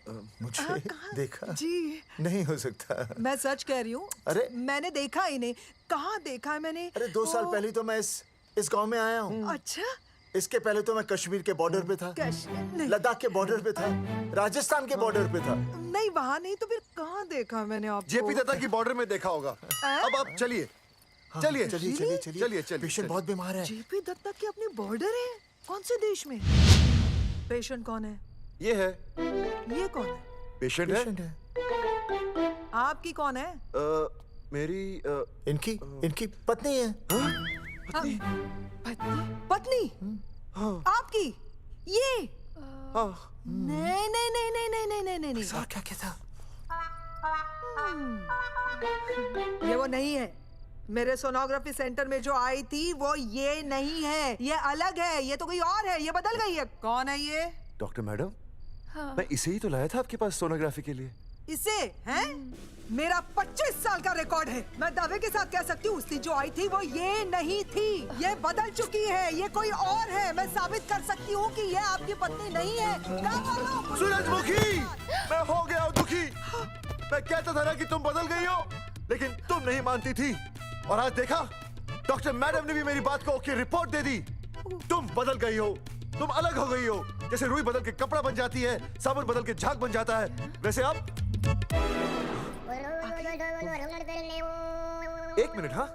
मुझे देखा जी नहीं हो सकता। मैं सच कह रही हूँ। अरे मैंने देखा ही नहीं। कहाँ देखा है मैंने? अरे 2 साल पहले तो मैं इस गांव में आया हूँ। अच्छा। इसके पहले तो मैं कश्मीर के बॉर्डर पे था, लद्दाख के बॉर्डर पे था, राजस्थान के बॉर्डर पे था। नहीं वहाँ नहीं तो फिर कहाँ देखा मैंने आपको? जेपी दत्ता की बॉर्डर में देखा होगा। अब आप चलिए चलिए चलिए चलिए चलिए चलिए। पेशेंट बहुत बीमार है। जेपी दत्ता की अपनी बॉर्डर है? कौन से देश में? पेशेंट कौन है? ये है। ये कौन है? पेशेंट है। आपकी कौन है? मेरी इनकी पत्नी है। पत्नी? आपकी? ये? नहीं नहीं नहीं नहीं नहीं नहीं नहीं नहीं। क्या था? ये वो नहीं है। मेरे सोनोग्राफी सेंटर में जो आई थी वो ये नहीं है, ये अलग है, ये तो कोई और है, ये बदल गई है। कौन है ये? डॉक्टर मैडम, हाँ। मैं इसे ही तो लाया था आपके पास सोनोग्राफी के लिए। इसे? हैं? मेरा 25 साल का रिकॉर्ड है। मैं दावे के साथ कह सकती हूँ उसकी जो आई थी वो ये नहीं थी, ये बदल चुकी है, ये कोई और है। मैं साबित कर सकती हूँ कि ये आपकी पत्नी नहीं है। सूरजमुखी, मैं हो गया हूँ दुखी। मैं कहता था ना कि तुम बदल गई हो, लेकिन तुम नहीं मानती थी। और आज देखा, डॉक्टर मैडम ने भी मेरी बात को ओके रिपोर्ट दे दी। तुम बदल गई हो, तुम अलग हो गई हो। जैसे रुई बदल के कपड़ा बन जाती है, साबुन बदल के झाग बन जाता है, वैसे अब। 1 मिनट। हाँ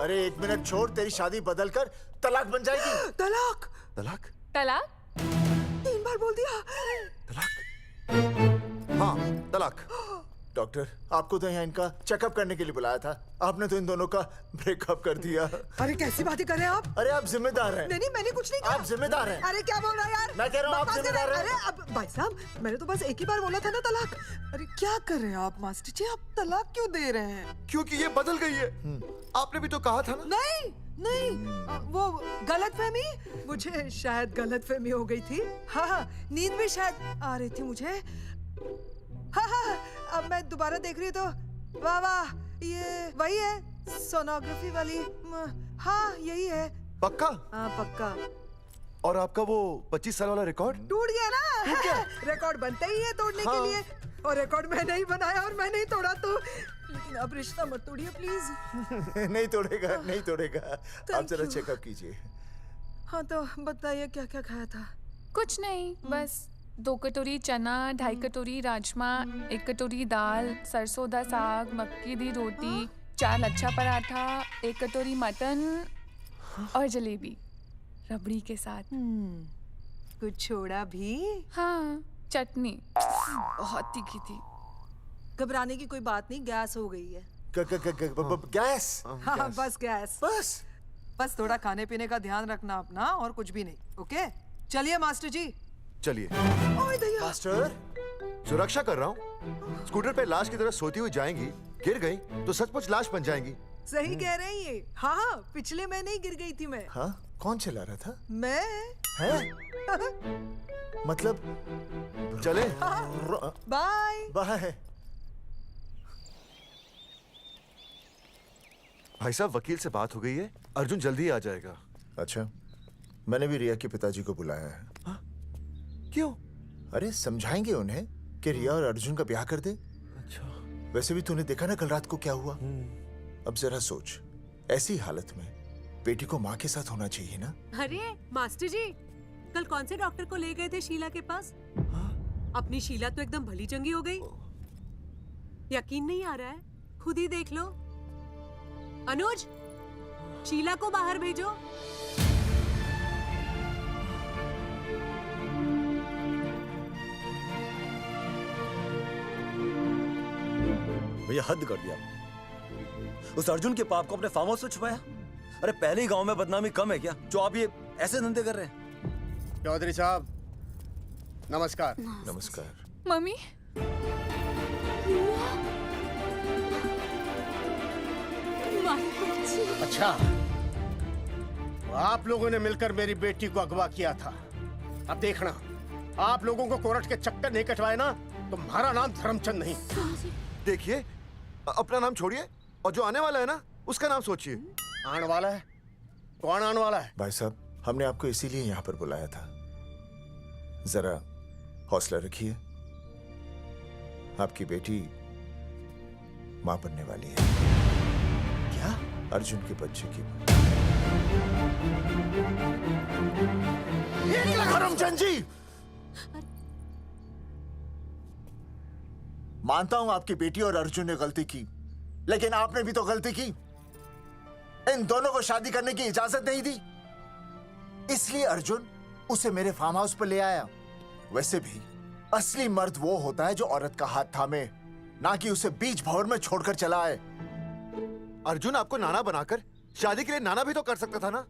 अरे 1 मिनट छोड़, तेरी शादी बदल कर तलाक बन जाएगी। तलाक? तलाक? तलाक? 3 बार बोल दिया। तलाक? हाँ तलाक। डॉक्टर, आपको तो यहाँ इनका चेकअप करने के लिए बुलाया था, आपने तो इन दोनों का ब्रेकअप कर दिया। अरे कैसी बातें कर रहे हैं आप? अरे आप जिम्मेदार हैं। नहीं मैंने कुछ नहीं कहा। आप जिम्मेदार हैं। अरे क्या बोल रहा है यार? मैं कह रहा हूँ आप जिम्मेदार हैं। अरे अब भाई साहब, मैंने तो बस एक ही बार बोला था ना तलाक। अरे क्या कर रहे हैं आप मास्टर जी? आप तलाक क्यों दे रहे हैं? क्योंकि ये बदल गई है। आपने भी तो कहा था ना। नहीं वो गलतफहमी, मुझे शायद गलतफहमी हो गई थी। हाँ नींद भी शायद आ रही थी मुझे। हाँ अब मैं दोबारा देख रही तो वाह वाह, ये वही है सोनोग्राफी वाली। हाँ यही है। पक्का? हाँ पक्का। और आपका वो 25 साल वाला रिकॉर्ड टूट गया ना? रिकॉर्ड बनते ही है तोड़ने के लिए, और रिकॉर्ड मैंने ही बनाया और मैंने ही तोड़ा। तो लेकिन अब रिश्ता मत तोड़िए प्लीज। नहीं तोड़ेगा, नहीं तोड़ेगा। आप जरा चेकअप कीजिए। हाँ तो बताइए क्या क्या खाया था? कुछ नहीं, बस 2 कटोरी चना, 2.5 कटोरी राजमा, 1 कटोरी दाल, सरसों दा साग, मक्की दी रोटी, 4 लच्छा पराठा, 1 कटोरी मटन और जलेबी रबड़ी के साथ। कुछ छोड़ा भी? हाँ, चटनी बहुत तीखी थी। घबराने की कोई बात नहीं, गैस हो गई है। गैस? हाँ बस गैस। बस थोड़ा खाने पीने का ध्यान रखना अपना, और कुछ भी नहीं। ओके चलिए मास्टर जी। चलिए। मास्टर, सुरक्षा कर रहा हूँ। स्कूटर पे लाश की तरह सोती हुई जाएंगी, गिर गई तो सचमुच लाश बन जाएंगी। सही कह रहे हैं ये। हाँ पिछले महीने ही गिर गई थी मैं। हाँ कौन चला रहा था? मैं। है? मतलब चले। Bye bye. भाई साहब, वकील से बात हो गई है, अर्जुन जल्दी आ जाएगा। अच्छा, मैंने भी रिया के पिताजी को बुलाया है। क्यों? अरे समझाएंगे उन्हें कि रिया और अर्जुन का ब्याह कर दे। अच्छा। वैसे भी तूने देखा ना कल रात को क्या हुआ। अब जरा सोच, ऐसी हालत में बेटी को माँ के साथ होना चाहिए ना। अरे मास्टर जी, कल कौन से डॉक्टर को ले गए थे शीला के पास? अपनी शीला तो एकदम भली चंगी हो गई। यकीन नहीं आ रहा है? खुद ही देख लो। अनुज, शीला को बाहर भेजो। भैया हद कर दिया। उस अर्जुन के पाप को अपने फार्म हाउस में छुपाया। अरे पहले ही गांव में बदनामी कम है क्या, जो आप ये ऐसे धंधे कर रहे हैं? चौधरी साहब नमस्कार। नमस्कार। मम्मी, अच्छा, आप लोगों ने मिलकर मेरी बेटी को अगवा किया था। अब देखना, आप लोगों को कोर्ट के चक्कर नहीं कटवाए ना, तुम्हारा नाम धर्मचंद नहीं। देखिए, अपना नाम छोड़िए और जो आने वाला है ना, उसका नाम सोचिए। आने वाला है? कौन आने वाला है? भाई साहब, हमने आपको इसीलिए यहाँ पर बुलाया था। जरा हौसला रखिए, आपकी बेटी मां बनने वाली है। क्या? अर्जुन के बच्चे की। करमचंद जी, मानता हूं आपकी बेटी और अर्जुन ने गलती की, लेकिन आपने भी तो गलती की। इन दोनों को शादी करने की इजाजत नहीं दी, इसलिए अर्जुन उसे मेरे फार्म हाउस पर ले आया। वैसे भी असली मर्द वो होता है जो औरत का हाथ थामे, ना कि उसे बीच भंवर में छोड़कर चला आए। अर्जुन आपको नाना बनाकर शादी के लिए नाना भी तो कर सकता था ना,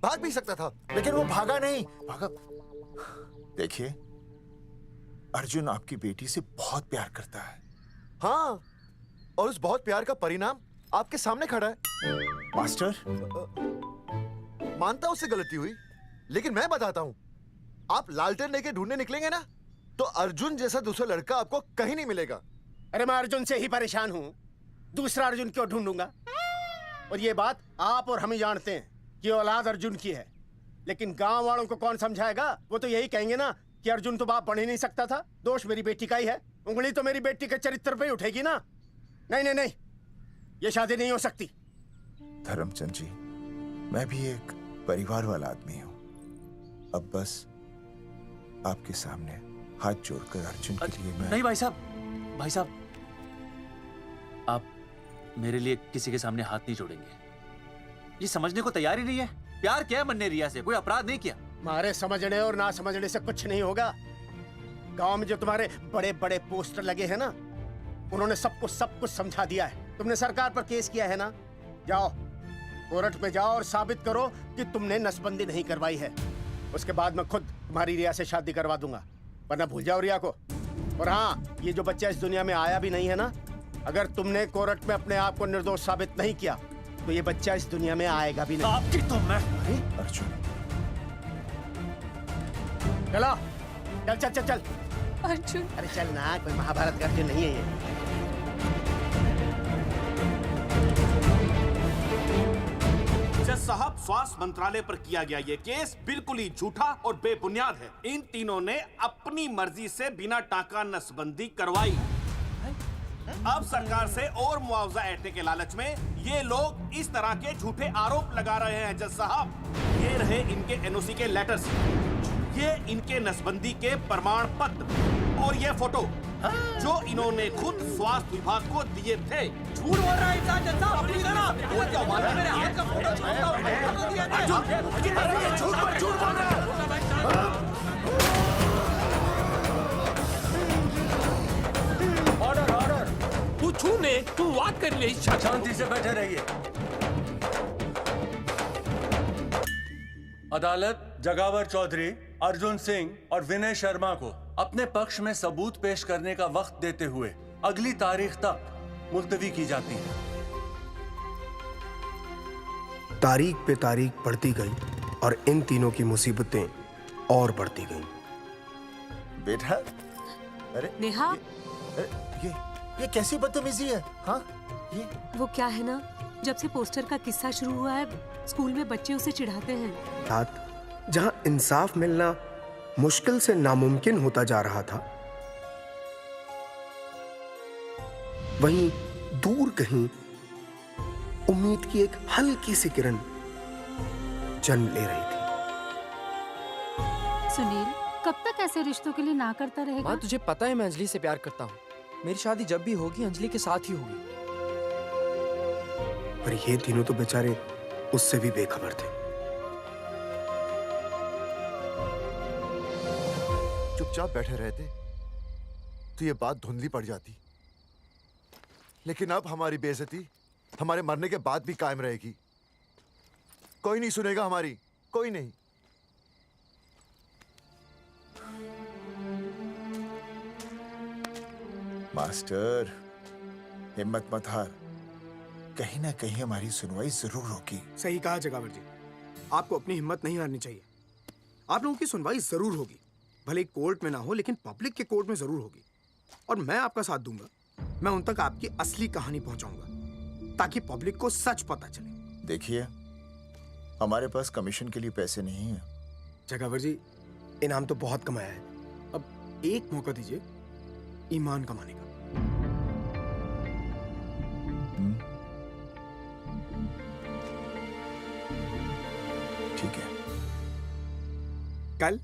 भाग भी सकता था। लेकिन वो भागा नहीं। भागा? देखिए, अर्जुन आपकी बेटी से बहुत प्यार करता है। हाँ, और उस बहुत प्यार का परिणाम आपके सामने खड़ा है। मास्टर, मानता हूं उससे गलती हुई, लेकिन मैं बताता हूं, आप लालटेन लेके ढूंढने निकलेंगे ना, तो अर्जुन जैसा दूसरा लड़का आपको कहीं नहीं मिलेगा। अरे मैं अर्जुन से ही परेशान हूँ, दूसरा अर्जुन क्यों ढूंढूंगा? और ये बात आप और हम ही जानते हैं कि औलाद अर्जुन की है, लेकिन गांव वालों को कौन समझाएगा? वो तो यही कहेंगे ना कि अर्जुन तो बाप बन ही नहीं सकता था, दोष मेरी बेटी का ही है। उंगली तो मेरी बेटी के चरित्र पे ही उठेगी ना। नहीं नहीं नहीं, ये शादी नहीं हो सकती। धर्मचंद जी, मैं भी एक परिवार वाला आदमी हूँ। अब बस आपके सामने हाथ जोड़कर अर्जुन के लिए मैं... नहीं भाई साहब, आप मेरे लिए किसी के सामने हाथ नहीं जोड़ेंगे। ये समझने को तैयार ही नहीं है। प्यार किया है मन्ने रिया से, कोई अपराध नहीं किया। मारे समझने और ना समझने से कुछ नहीं होगा। गांव में जो तुम्हारे बड़े बड़े पोस्टर लगे हैं ना, उन्होंने सबको सब कुछ समझा दिया है। तुमने सरकार पर केस किया है ना, जाओ कोर्ट पे जाओ और साबित करो कि तुमने नसबंदी नहीं करवाई है। उसके बाद मैं खुद तुम्हारी रिया से शादी करवा दूंगा, वरना भूल जाओ रिया को। और हाँ, ये जो बच्चा इस दुनिया में आया भी नहीं है ना, अगर तुमने कोर्ट में अपने आप को निर्दोष साबित नहीं किया तो ये बच्चा इस दुनिया में आएगा भी नहीं। आपकी तो मैं... अर्जुन, चलो चल चल चल चल। अर्जुन, अरे चल ना, कोई महाभारत का अर्जुन नहीं है ये। जज साहब, स्वास्थ्य मंत्रालय पर किया गया ये केस बिल्कुल ही झूठा और बेबुनियाद है। इन तीनों ने अपनी मर्जी से बिना टाका नसबंदी करवाई। अब सरकार से और मुआवजा ऐंठने के लालच में ये लोग इस तरह के झूठे आरोप लगा रहे हैं। जज साहब, ये रहे इनके एनओसी के लेटर्स, ये इनके नसबंदी के प्रमाण पत्र और ये फोटो जो इन्होंने खुद स्वास्थ्य विभाग को दिए थे। झूठ बोल रहा है इंसान, जज साहब, प्लीज ना। वो क्या मालूम, मेरे हाथ का फोटो झूठ बोल रहा है। ऑर्डर, तू छूने, तू वाक कर ले। शांति से बैठे रहिए। अदालत जगावर चौधरी, अर्जुन सिंह और विनय शर्मा को अपने पक्ष में सबूत पेश करने का वक्त देते हुए अगली तारीख तक मुलतवी की जाती है। तारीख पे तारीख बढ़ती गई और इन तीनों की मुसीबतें और बढ़ती गईं। बेटा, अरे नेहा, ये कैसी बदतमीजी है? हाँ, ये वो क्या है ना, जब से पोस्टर का किस्सा शुरू हुआ है, स्कूल में बच्चे उसे चिढ़ाते हैं। रात जहां इंसाफ मिलना मुश्किल से नामुमकिन होता जा रहा था, वहीं दूर कहीं उम्मीद की एक हल्की सी किरण जन्म ले रही थी। सुनील, कब तक ऐसे रिश्तों के लिए ना करता रहेगा? माँ, तुझे पता है मैं अंजलि से प्यार करता हूँ। मेरी शादी जब भी होगी अंजलि के साथ ही होगी। पर ये तीनों तो बेचारे उससे भी बेखबर थे। चुपचाप बैठे रहते तो ये बात धुंधली पड़ जाती, लेकिन अब हमारी बेइज्जती हमारे मरने के बाद भी कायम रहेगी। कोई नहीं सुनेगा हमारी, कोई नहीं। मास्टर, हिम्मत मत हार, कहीं ना कहीं हमारी सुनवाई जरूर होगी। सही कहा जगावर जी, आपको अपनी हिम्मत नहीं हारनी चाहिए। आप लोगों की सुनवाई जरूर होगी, भले कोर्ट में ना हो लेकिन पब्लिक के कोर्ट में जरूर होगी। और मैं आपका साथ दूंगा, मैं उन तक आपकी असली कहानी पहुंचाऊंगा ताकि पब्लिक को सच पता चले। देखिए, हमारे पास कमीशन के लिए पैसे नहीं है। जगावर जी, इनाम तो बहुत कमाया है, अब एक मौका दीजिए ईमान कमाने का। ठीक है, कल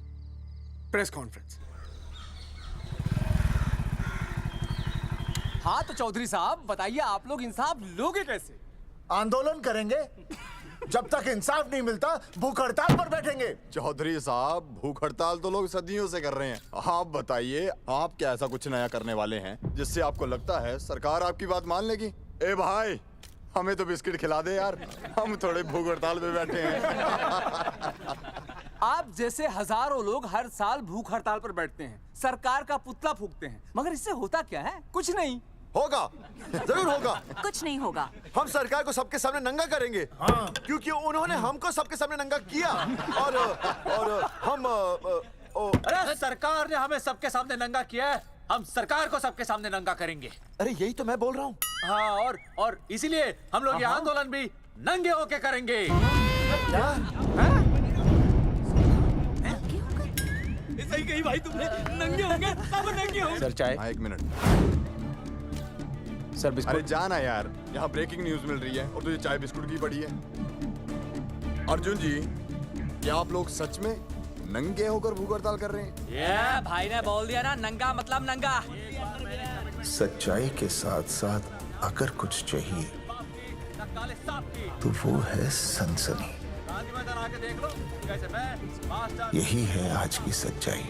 प्रेस कॉन्फ्रेंस। हाँ तो चौधरी साहब बताइए, आप लोग इंसाफ लोगे कैसे? आंदोलन करेंगे। जब तक इंसाफ नहीं मिलता भूख हड़ताल पर बैठेंगे। चौधरी साहब, भूख हड़ताल तो लोग सदियों से कर रहे हैं। आप बताइए, आप क्या ऐसा कुछ नया करने वाले हैं जिससे आपको लगता है सरकार आपकी बात मान लेगी? ए भाई, हमें तो बिस्किट खिला दे यार, हम थोड़े भूख हड़ताल पे बैठे हैं। आप जैसे हजारों लोग हर साल भूख हड़ताल पर बैठते हैं, सरकार का पुतला फूंकते हैं, मगर इससे होता क्या है? कुछ नहीं होगा, जरूर होगा। कुछ नहीं होगा। हम सरकार को सबके सामने नंगा करेंगे। हाँ। क्योंकि उन्होंने हमको सबके सामने नंगा किया और हम अरे सरकार ने हमें सबके सामने नंगा किया है, हम सरकार को सबके सामने नंगा करेंगे। अरे यही तो मैं बोल रहा हूँ। हाँ, और इसीलिए हम लोग ये आंदोलन भी नंगे होके करेंगे। सही कही भाई तुमने, नंगे होंगे, अब नंगे होंगे। सर चाय। हाँ, 1 मिनट सर। बिस्कुट। अरे जाना यार, यहाँ ब्रेकिंग न्यूज मिल रही है और तुझे चाय बिस्कुट की पड़ी है। अर्जुन जी, क्या आप लोग सच में नंगे होकर भूख हड़ताल कर रहे हैं? ये भाई ने बोल दिया ना, नंगा मतलब नंगा। सच्चाई के साथ साथ अगर कुछ चाहिए तो वो है सनसनी। यही है आज की सच्चाई।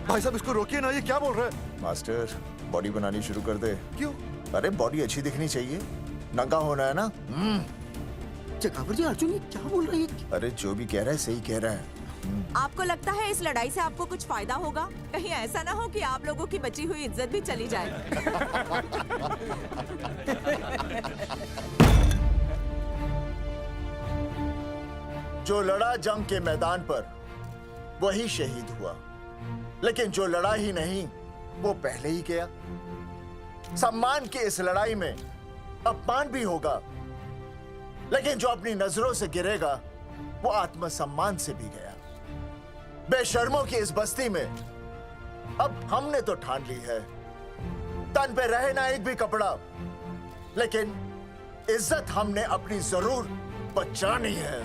भाई साहब इसको रोकिए ना, ये क्या बोल रहा है? मास्टर, बॉडी बनानी शुरू कर दे। क्यों? अरे बॉडी अच्छी दिखनी चाहिए, नंगा होना है ना। चकावर जी, अर्जुन ये क्या बोल रही है? अरे जो भी कह रहा है सही कह रहा है। आपको लगता है इस लड़ाई से आपको कुछ फायदा होगा? कहीं ऐसा ना हो कि आप लोगों की बची हुई इज्जत भी चली जाए। जो लड़ा जंग के मैदान पर वही शहीद हुआ, लेकिन जो लड़ा ही नहीं वो पहले ही गया। सम्मान की इस लड़ाई में अपमान भी होगा, लेकिन जो अपनी नजरों से गिरेगा वो आत्मसम्मान से भी गया। बेशर्मों की इस बस्ती में अब हमने तो ठान ली है, तन पे रहे ना एक भी कपड़ा, लेकिन इज्जत हमने अपनी जरूर बचानी है।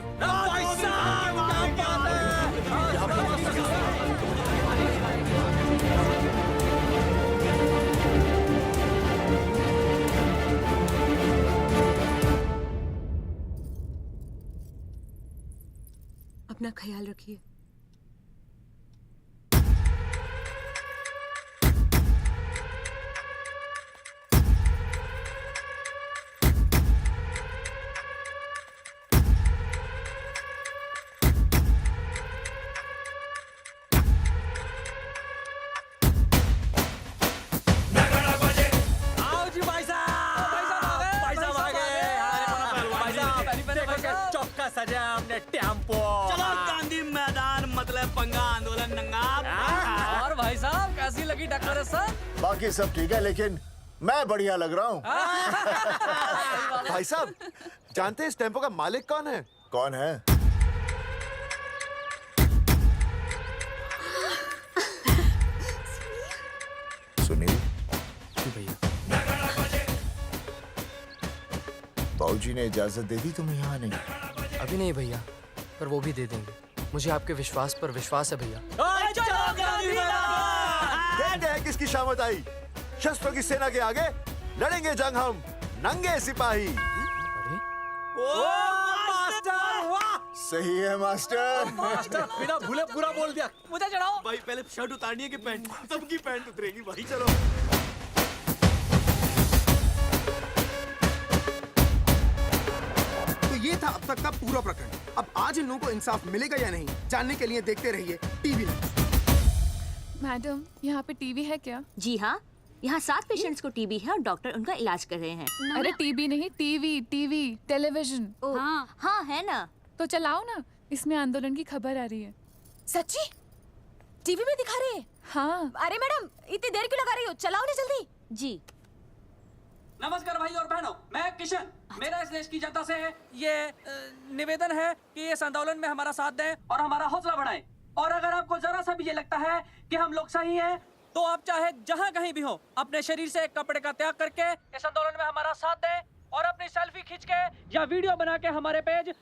अपना ख्याल रखिए। सजा हमने टेम्पो। चलो गांधी मैदान, मतलब पंगा आंदोलन नंगा। और भाई साहब कैसी लगी टक्कर सर? बाकी सब ठीक है, लेकिन मैं बढ़िया लग रहा हूँ। भाई साहब, जानते हैं इस टेम्पो का मालिक कौन है? कौन है? सुनील। भैया। बाबूजी ने इजाजत दे दी तुम्हें यहाँ आने की? अभी नहीं भैया, पर वो भी दे देंगे। मुझे आपके विश्वास पर विश्वास है भैया। देखते हैं किसकी शामत आई। शस्त्रों की सेना के आगे लड़ेंगे जंग हम, नंगे सिपाही। सही है मास्टर। मास्टर बिना भूले पूरा बोल दिया। मुझे चढ़ाओ भाई, पहले शर्ट उतारनी है कि पैंट? सबकी पैंट उतरेगी भाई। चलो ये था अब तक का पूरा प्रकरण। अब आज इन लोगों को इंसाफ मिलेगा या नहीं, जानने के लिए देखते रहिए टीवी न्यूज़। मैडम, यहाँ पे टीवी है क्या? जी हाँ, यहाँ 7 पेशेंट्स को टीबी है और डॉक्टर उनका इलाज कर रहे हैं। अरे टीवी नहीं, टीवी, टेलीविजन। हाँ हाँ है ना। तो चलाओ ना, इसमें आंदोलन की खबर आ रही है। सच्ची? टीवी में दिखा रहे हैं? हाँ। अरे मैडम, इतनी देर क्यों लगा रही हो? चलाओ ना जल्दी। जी। नमस्कार भाई और बहनों, मैं किशन। मेरा इस देश की जनता से ये निवेदन है कि इस आंदोलन में हमारा साथ दें और हमारा हौसला बढ़ाएं। और अगर आपको जरा सा भी ये लगता है कि हम लोग सही हैं, तो आप चाहे जहां कहीं भी हो अपने शरीर से एक कपड़े का त्याग करके इस आंदोलन में हमारा साथ दें और अपनी सेल्फी खींच के या वीडियो बना के हमारे पेज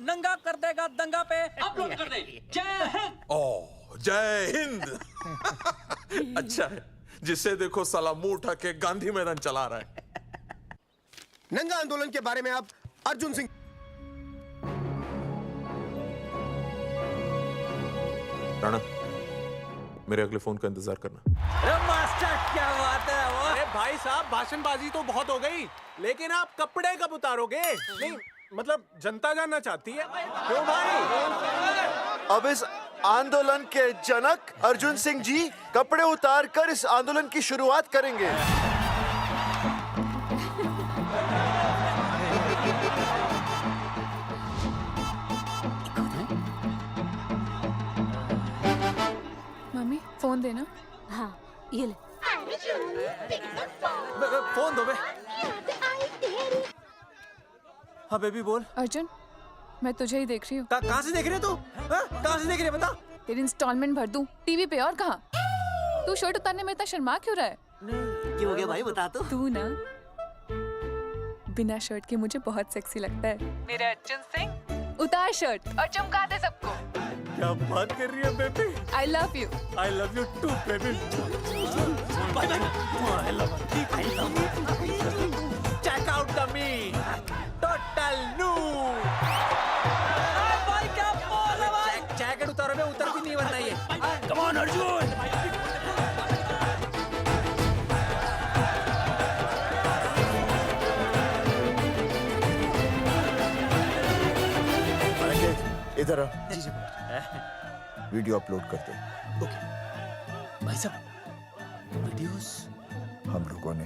नंगा कर देगा दंगा पे अपलोड कर दें। जय हिंद। ओह जय हिंद। अच्छा है, जिसे देखो साला मुंह उठा के गांधी मैदान चला रहा है। नंगा आंदोलन के बारे में आप अर्जुन सिंह राणा, मेरे अगले फोन का इंतजार करना। अरे मास्टर क्या बात है वो। अरे भाई साहब, भाषणबाजी तो बहुत हो गई, लेकिन आप कपड़े कब उतारोगे? नहीं मतलब जनता जानना चाहती है। क्यों भाई? अब इस आंदोलन के जनक अर्जुन सिंह जी कपड़े उतार कर इस आंदोलन की शुरुआत करेंगे। मम्मी फोन देना। हाँ ये ले। फोन दो बे। हाँ बेबी बोल। अर्जुन मैं तुझे ही देख रही हूँ। कहाँ से देख रही है तू? कहाँ से देख रही है बता? तेरी इंस्टॉलमेंट भर दूं टीवी पे और कहाँ? तू शर्ट उतारने में इतना शर्मा क्यों रहा है? क्यों हो गया भाई, बता तो। तू ना बिना शर्ट के मुझे बहुत सेक्सी लगता है। मेरे अर्जुन सिंह उतार शर्ट और चमका दे सबको। क्या बात कर रही है baby? I love you. I love you too baby. Check out the me total new. भाई क्या बोल है भाई? जैकेट उतारो बे, उतर भी नहीं बनना ये। Come on Arjun. इधर आ। वीडियो अपलोड कर दे। भाई साहब वीडियोस हम लोगों ने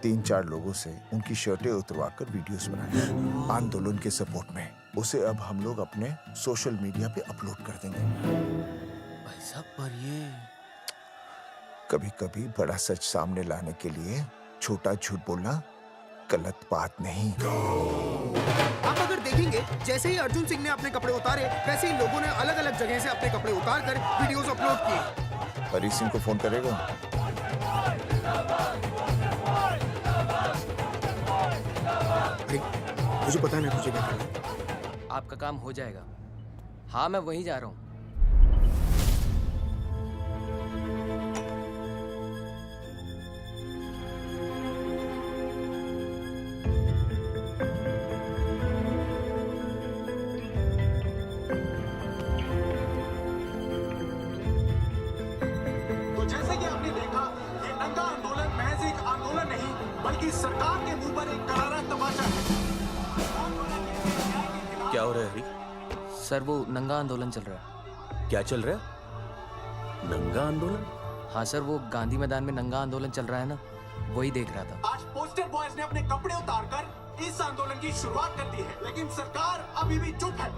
3-4 लोगों से उनकी शर्टें उतरवाकर वीडियोस बनाए आंदोलन के सपोर्ट में। उसे अब हम लोग अपने सोशल मीडिया पे अपलोड कर देंगे। भाई साहब पर ये कभी कभी बड़ा सच सामने लाने के लिए छोटा झूठ बोलना गलत बात नहीं। आप अगर देखेंगे जैसे ही अर्जुन सिंह ने अपने कपड़े उतारे, वैसे ही लोगों ने अलग अलग जगह से अपने कपड़े उतार कर वीडियोस अपलोड किए। हरी सिंह को फोन करेगा? मुझे पता नहीं तुझे क्या करना है। आपका काम हो जाएगा। हाँ मैं वहीं जा रहा हूँ। तो जैसे कि आपने देखा, ये नंगा आंदोलन महज एक आंदोलन नहीं, बल्कि सरकार के मुंह पर एक करारा तमाचा है। क्या हो रहा है हरी? सर वो नंगा आंदोलन चल रहा है। क्या चल रहा है? नंगा आंदोलन? हाँ सर वो गांधी मैदान में नंगा आंदोलन चल रहा है ना, वही देख रहा था। आज पोस्टर बॉयज ने अपने कपड़े उतारकर इस आंदोलन की शुरुआत कर दी है, लेकिन सरकार अभी भी चुप है।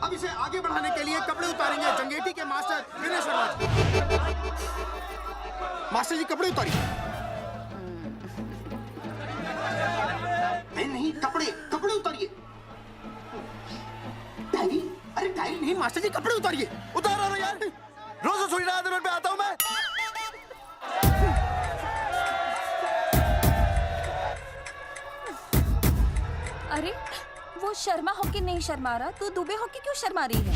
अब इसे आगे बढ़ाने के लिए कपड़े उतारेंगे जंगेटी के मास्टर विनय शर्मा। मास्टर जी कपड़े उतारिए। नहीं कपड़े कपड़े उतारिए। डायरी? अरे डायरी नहीं मास्टर जी, कपड़े उतारिए। उतारो ना यार, रोज थोड़ी ना आंदोलन पे आता हूँ मैं। अरे वो शर्मा हो के नहीं शर्मा रहा, तू दुबे हो के क्यों शर्मा रही है?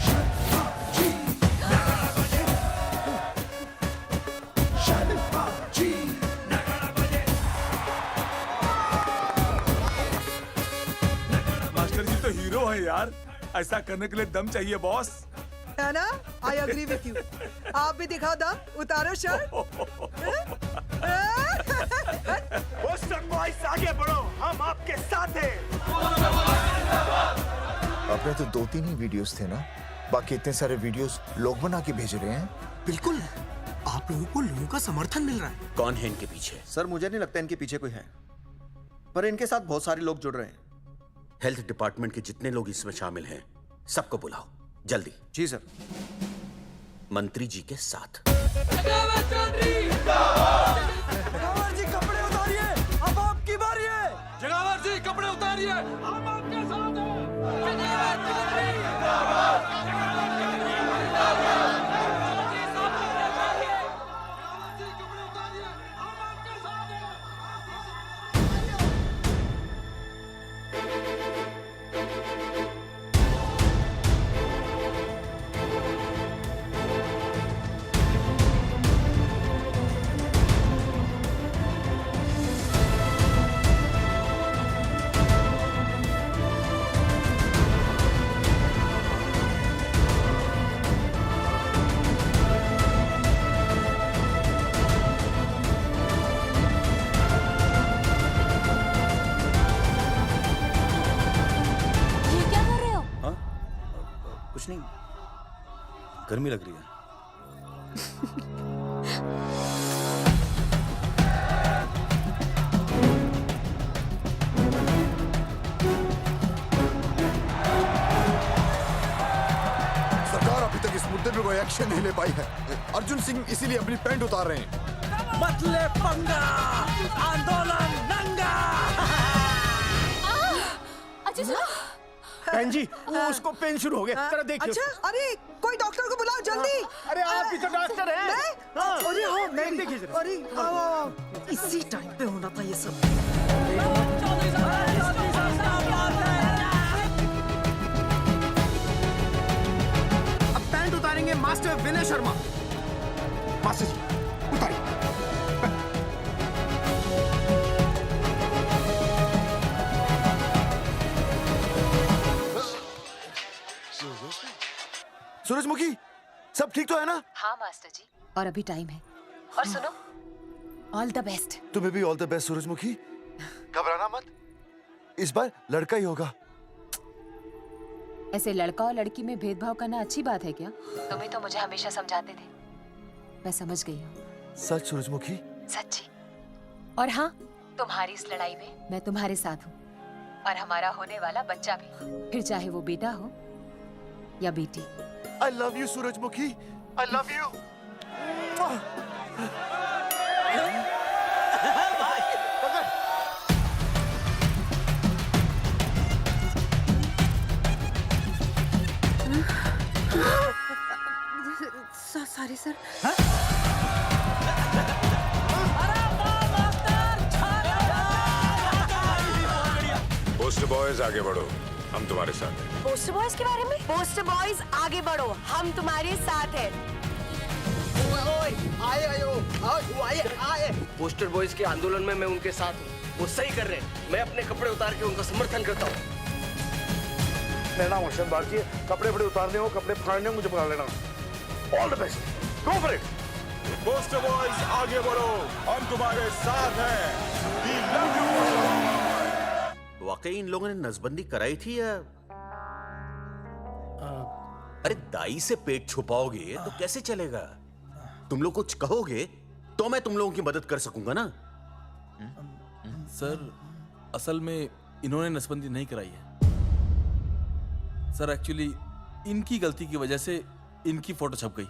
मास्टर जी तो हीरो है यार, ऐसा करने के लिए दम चाहिए बॉस। है ना? I agree with you. आप भी दिखाओ दम, उतारो शर्ट। पोस्टर बॉयज आगे बढ़ो, हम आपके साथ हैं। अपने तो 2-3 ही वीडियोस थे ना, बाकी इतने सारे वीडियोस लोग बना के भेज रहे हैं। बिल्कुल, आप लोगों को लोगों का समर्थन मिल रहा है। कौन है इनके पीछे? सर मुझे नहीं लगता इनके पीछे कोई है, पर इनके साथ बहुत सारे लोग जुड़ रहे हैं। हेल्थ डिपार्टमेंट के जितने लोग इसमें शामिल हैं, सबको बुलाओ जल्दी। जी सर। मंत्री जी के साथ। जगावर जी कपड़े उतारिए, अब आपकी बारी है। जगावर जी कपड़े उतारिए, हम आपके साथ हैं। कुछ नहीं, गर्मी लग रही है। सरकार अभी तक इस मुद्दे पे कोई एक्शन नहीं ले पाई है। अर्जुन सिंह इसीलिए अपनी पैंट उतार रहे हैं। मत ले पंगा, आंदोलन नंगा। बहन जी, वो उसको पेन शुरू हो गया, जरा देखिए। अच्छा, अरे कोई डॉक्टर को बुलाओ जल्दी। अरे आप ही तो डॉक्टर हैं। अरे हाँ, मैं देखिए जरा। अरे इसी टाइम पे होना था ये सब। अब पैंट उतारेंगे मास्टर विनय शर्मा। मास्टर जी उतारिए। सूरजमुखी, सब ठीक तो है ना? हाँ मास्टर जी, और अभी टाइम है। और सुनो, ऑल द बेस्ट। तुम्हें भी ऑल द बेस्ट सूरजमुखी। घबराना मत, इस बार लड़का ही होगा। ऐसे लड़का और लड़की में भेदभाव करना अच्छी बात है क्या? तुम ही तो मुझे हमेशा समझाते थे। मैं समझ गई हूँ। सच सूरजमुखी? सच्ची। और हाँ, तुम्हारी इस लड़ाई में मैं तुम्हारे साथ हूँ, और हमारा होने वाला बच्चा भी, फिर चाहे वो बेटा हो या बेटी। I love you, सूरजमुखी। I love you. Sorry sir. Post boys आगे बढ़ो, हम तुम्हारे साथ हैं। पोस्टर बॉयज के बारे में? पोस्टर बॉयज आगे बढ़ो, हम तुम्हारे साथ हैं। आए पोस्टर बॉयज के आंदोलन में मैं उनके साथ हूँ। वो सही कर रहे हैं। मैं अपने कपड़े उतार के उनका समर्थन करता हूँ। मेरा नाम अर्शद बागची है। कपड़े बड़े उतारने हो, कपड़े फाड़ने हो, मुझे पकड़ लेना। All the best, go for it. Poster boys आगे बढ़ो, हम तुम्हारे साथ हैं। We love you। वाकई इन लोगों ने नसबंदी कराई थी या? अरे दाई से पेट छुपाओगे तो कैसे चलेगा? तुम लोग कुछ कहोगे तो मैं तुम लोगों की मदद कर सकूंगा ना। सर, असल में इन्होंने नसबंदी नहीं कराई है सर। एक्चुअली इनकी गलती की वजह से इनकी फोटो छप गई।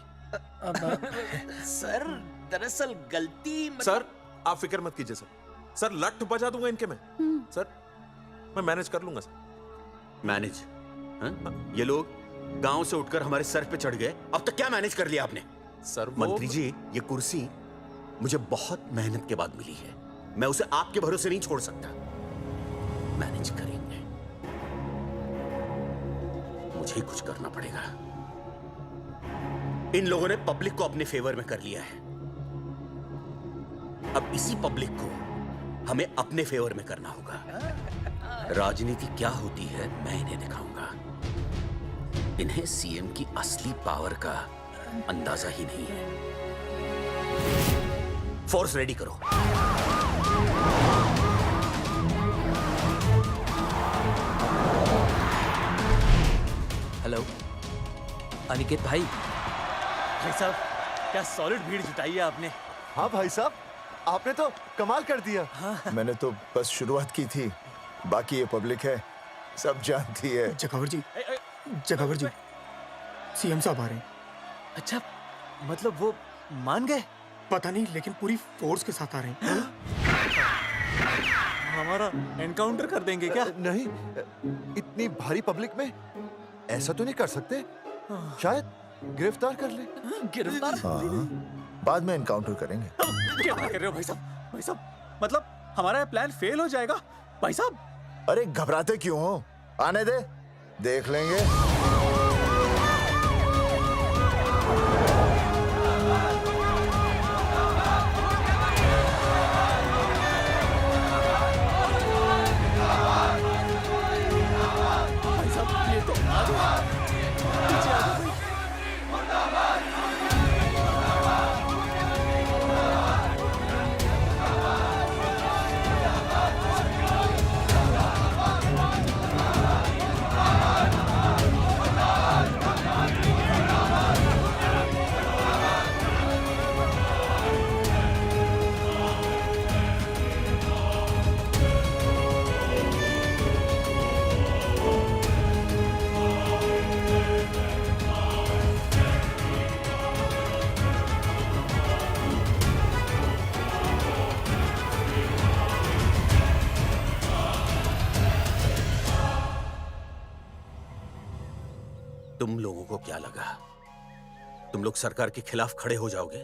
सर, दरअसल गलती सर, आप फिक्र मत कीजिए सर। सर, लट बजा दूंगा इनके में। सर, मैं मैनेज कर लूंगा सर। मैनेज? ये लोग गांव से उठकर हमारे सर पे चढ़ गए, अब तक क्या मैनेज कर लिया आपने? सर मंत्री जी, ये कुर्सी मुझे बहुत मेहनत के बाद मिली है, मैं उसे आपके भरोसे नहीं छोड़ सकता। मैनेज करेंगे, मुझे ही कुछ करना पड़ेगा। इन लोगों ने पब्लिक को अपने फेवर में कर लिया है, अब इसी पब्लिक को हमें अपने फेवर में करना होगा। राजनीति क्या होती है मैं इन्हें दिखाऊंगा। इन्हें सीएम की असली पावर का अंदाजा ही नहीं है। फोर्स रेडी करो। हेलो अनिकेत भाई। भाई साहब, क्या सॉलिड भीड़ जुटाई है आपने। हाँ भाई साहब, आपने तो कमाल कर दिया। मैंने तो बस शुरुआत की थी, बाकी ये पब्लिक है, सब जानती है। जगावर जी, जगावर जी, सीएम साहब आ रहे हैं। अच्छा, मतलब वो मान गए? पता नहीं, लेकिन पूरी फोर्स के साथ आ रहे हैं। हमारा एनकाउंटर कर देंगे क्या? नहीं, इतनी भारी पब्लिक में ऐसा तो नहीं कर सकते। शायद गिरफ्तार कर ले। गिरफ्तार? हाँ, बाद में एनकाउंटर करेंगे। क्या बात कर रहे हो भाई साहब? भाई साहब, मतलब हमारा प्लान फेल हो जाएगा भाई साहब? अरे घबराते क्यों हो, आने दे, देख लेंगे। भाई साहब, ये तो पीछे आ जाओ। तुम लोगों को क्या लगा तुम लोग सरकार के खिलाफ खड़े हो जाओगे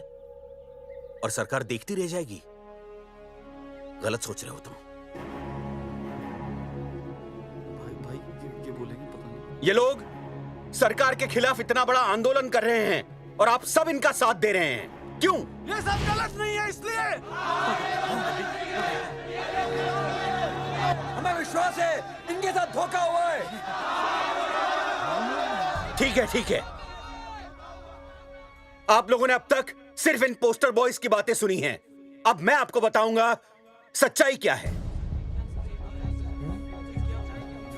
और सरकार देखती रह जाएगी? गलत सोच रहे हो तुम। भाई ये बोलेंगे पता नहीं। ये लोग सरकार के खिलाफ इतना बड़ा आंदोलन कर रहे हैं और आप सब इनका साथ दे रहे हैं, क्यों? ये सब गलत नहीं है इसलिए। हमें विश्वास है इनके साथ धोखा हुआ है। ठीक है। आप लोगों ने अब तक सिर्फ इन पोस्टर बॉयज की बातें सुनी हैं। अब मैं आपको बताऊंगा सच्चाई क्या है।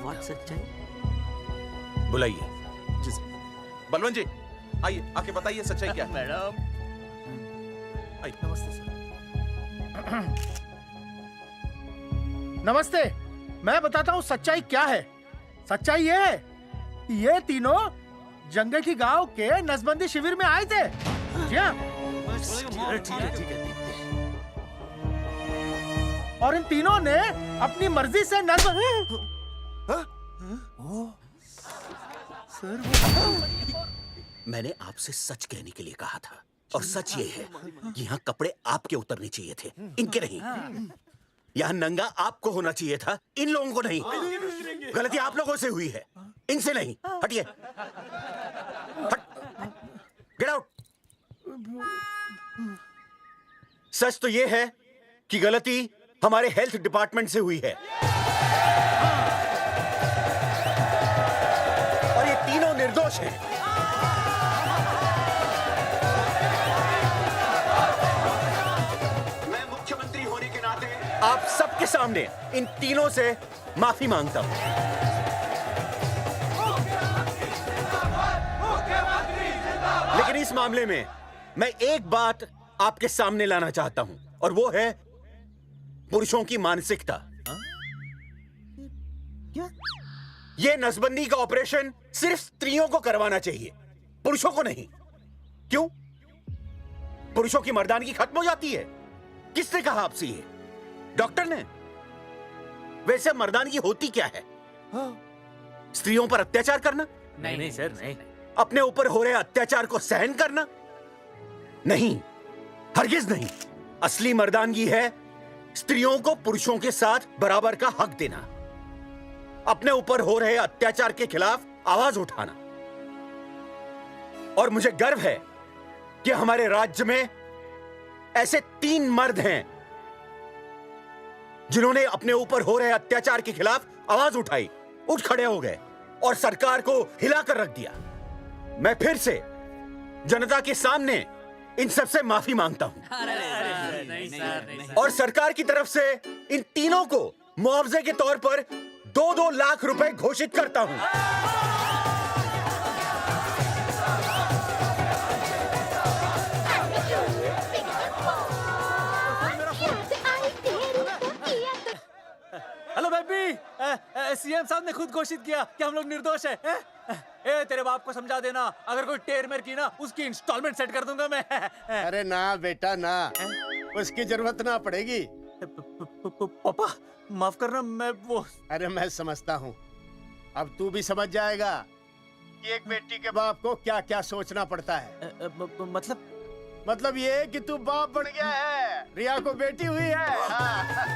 व्हाट सच्चाई? बुलाइए। बलवंत जी आइए, आके बताइए सच्चाई क्या है। मैडम आइए। नमस्ते सर। नमस्ते, मैं बताता हूँ सच्चाई क्या है। सच्चाई ये है कि ये तीनों जंगेठी गांव के नसबंदी शिविर में आए थे। जी हाँ। ठीक है। और इन तीनों ने अपनी मर्जी से मैंने आपसे सच कहने के लिए कहा था और सच ये है कि यहाँ कपड़े आपके उतरने चाहिए थे, इनके नहीं। यहाँ नंगा आपको होना चाहिए था, इन लोगों को नहीं। गलती आप लोगों से हुई है, इनसे नहीं। हटिए, गेट आउट। सच तो ये है कि गलती हमारे हेल्थ डिपार्टमेंट से हुई है और ये तीनों निर्दोष हैं। मैं मुख्यमंत्री होने के नाते आप सबके सामने इन तीनों से माफी मांगता हूं। लेकिन इस मामले में मैं एक बात आपके सामने लाना चाहता हूं और वो है पुरुषों की मानसिकता। ये नसबंदी का ऑपरेशन सिर्फ स्त्रियों को करवाना चाहिए, पुरुषों को नहीं। क्यों? पुरुषों की मर्दानगी खत्म हो जाती है? किसने कहा आपसे ये? डॉक्टर ने? वैसे मर्दानगी होती क्या है? स्त्रियों पर अत्याचार करना? नहीं सर, नहीं। अपने ऊपर हो रहे अत्याचार को सहन करना? नहीं, हरगिज नहीं। असली मर्दानगी है स्त्रियों को पुरुषों के साथ बराबर का हक देना, अपने ऊपर हो रहे अत्याचार के खिलाफ आवाज उठाना। और मुझे गर्व है कि हमारे राज्य में ऐसे 3 मर्द हैं जिन्होंने अपने ऊपर हो रहे अत्याचार के खिलाफ आवाज उठाई, उठ खड़े हो गए और सरकार को हिलाकर रख दिया। मैं फिर से जनता के सामने इन सबसे माफी मांगता हूं और सरकार की तरफ से इन तीनों को मुआवजे के तौर पर 2-2 लाख रुपए घोषित करता हूं। हेलो बेबी, सीएम साहब ने खुद घोषित किया कि हम लोग निर्दोष हैं। ए तेरे बाप को समझा देना, अगर कोई टेर मेर की ना उसकी इंस्टॉलमेंट सेट कर दूंगा मैं। अरे ना बेटा ना, उसकी जरूरत ना पड़ेगी। पापा माफ करना, मैं वो। अरे मैं समझता हूँ, अब तू भी समझ जाएगा कि एक बेटी के बाप को क्या क्या सोचना पड़ता है। मतलब ये कि तू बाप बन गया है, रिया को बेटी हुई है।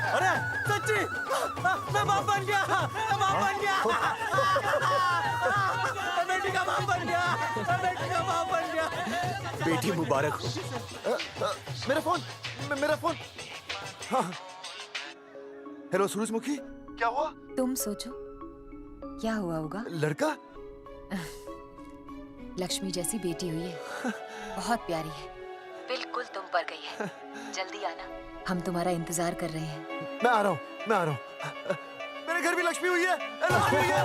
अरे सच्ची, मैं बाप बन गया, मैं बाप बन गया, मैं बेटी का बाप बन गया, मैं बेटी का बाप बन गया। बेटी मुबारक हो। मेरा फोन। हाँ। हेलो सूरजमुखी, क्या हुआ? तुम सोचो क्या हुआ होगा। लड़का? लक्ष्मी जैसी बेटी हुई है, बहुत प्यारी है, बिल्कुल तुम पर गई है। जल्दी आना, हम तुम्हारा इंतजार कर रहे हैं। मैं आ रहा हूँ। मेरे घर भी लक्ष्मी हुई है। लक्ष्मी हुई है।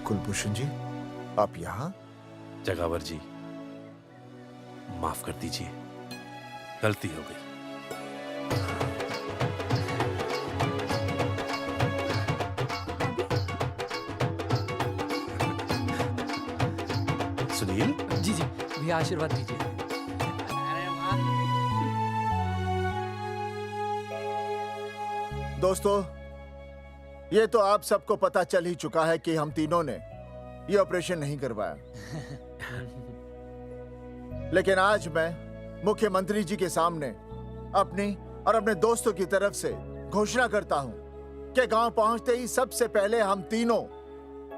कुलभूषण जी, आप यहाँ? जगावर जी, माफ कर दीजिए, गलती हो गई। सुनील जी जी भैया आशीर्वाद दीजिए। दोस्तों, ये तो आप सबको पता चल ही चुका है कि हम तीनों ने ये ऑपरेशन नहीं करवाया। लेकिन आज मैं मुख्यमंत्री जी के सामने अपनी और अपने दोस्तों की तरफ से घोषणा करता हूं कि गांव पहुंचते ही सबसे पहले हम तीनों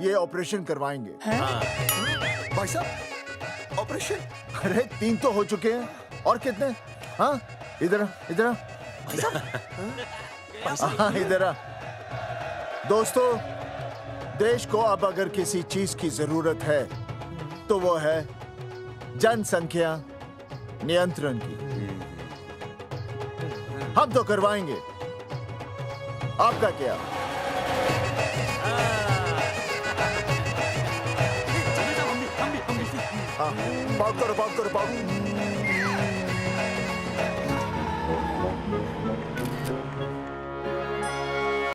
ये ऑपरेशन करवाएंगे। भाई साहब, ऑपरेशन? अरे 3 तो हो चुके हैं, और कितने? हाँ, इधर इधर हाँ, इधर आ। दोस्तों, देश को अब अगर किसी चीज की जरूरत है तो वो है जनसंख्या नियंत्रण की। हम तो करवाएंगे, आपका क्या? हाँ, बात करो, बात करो, बात।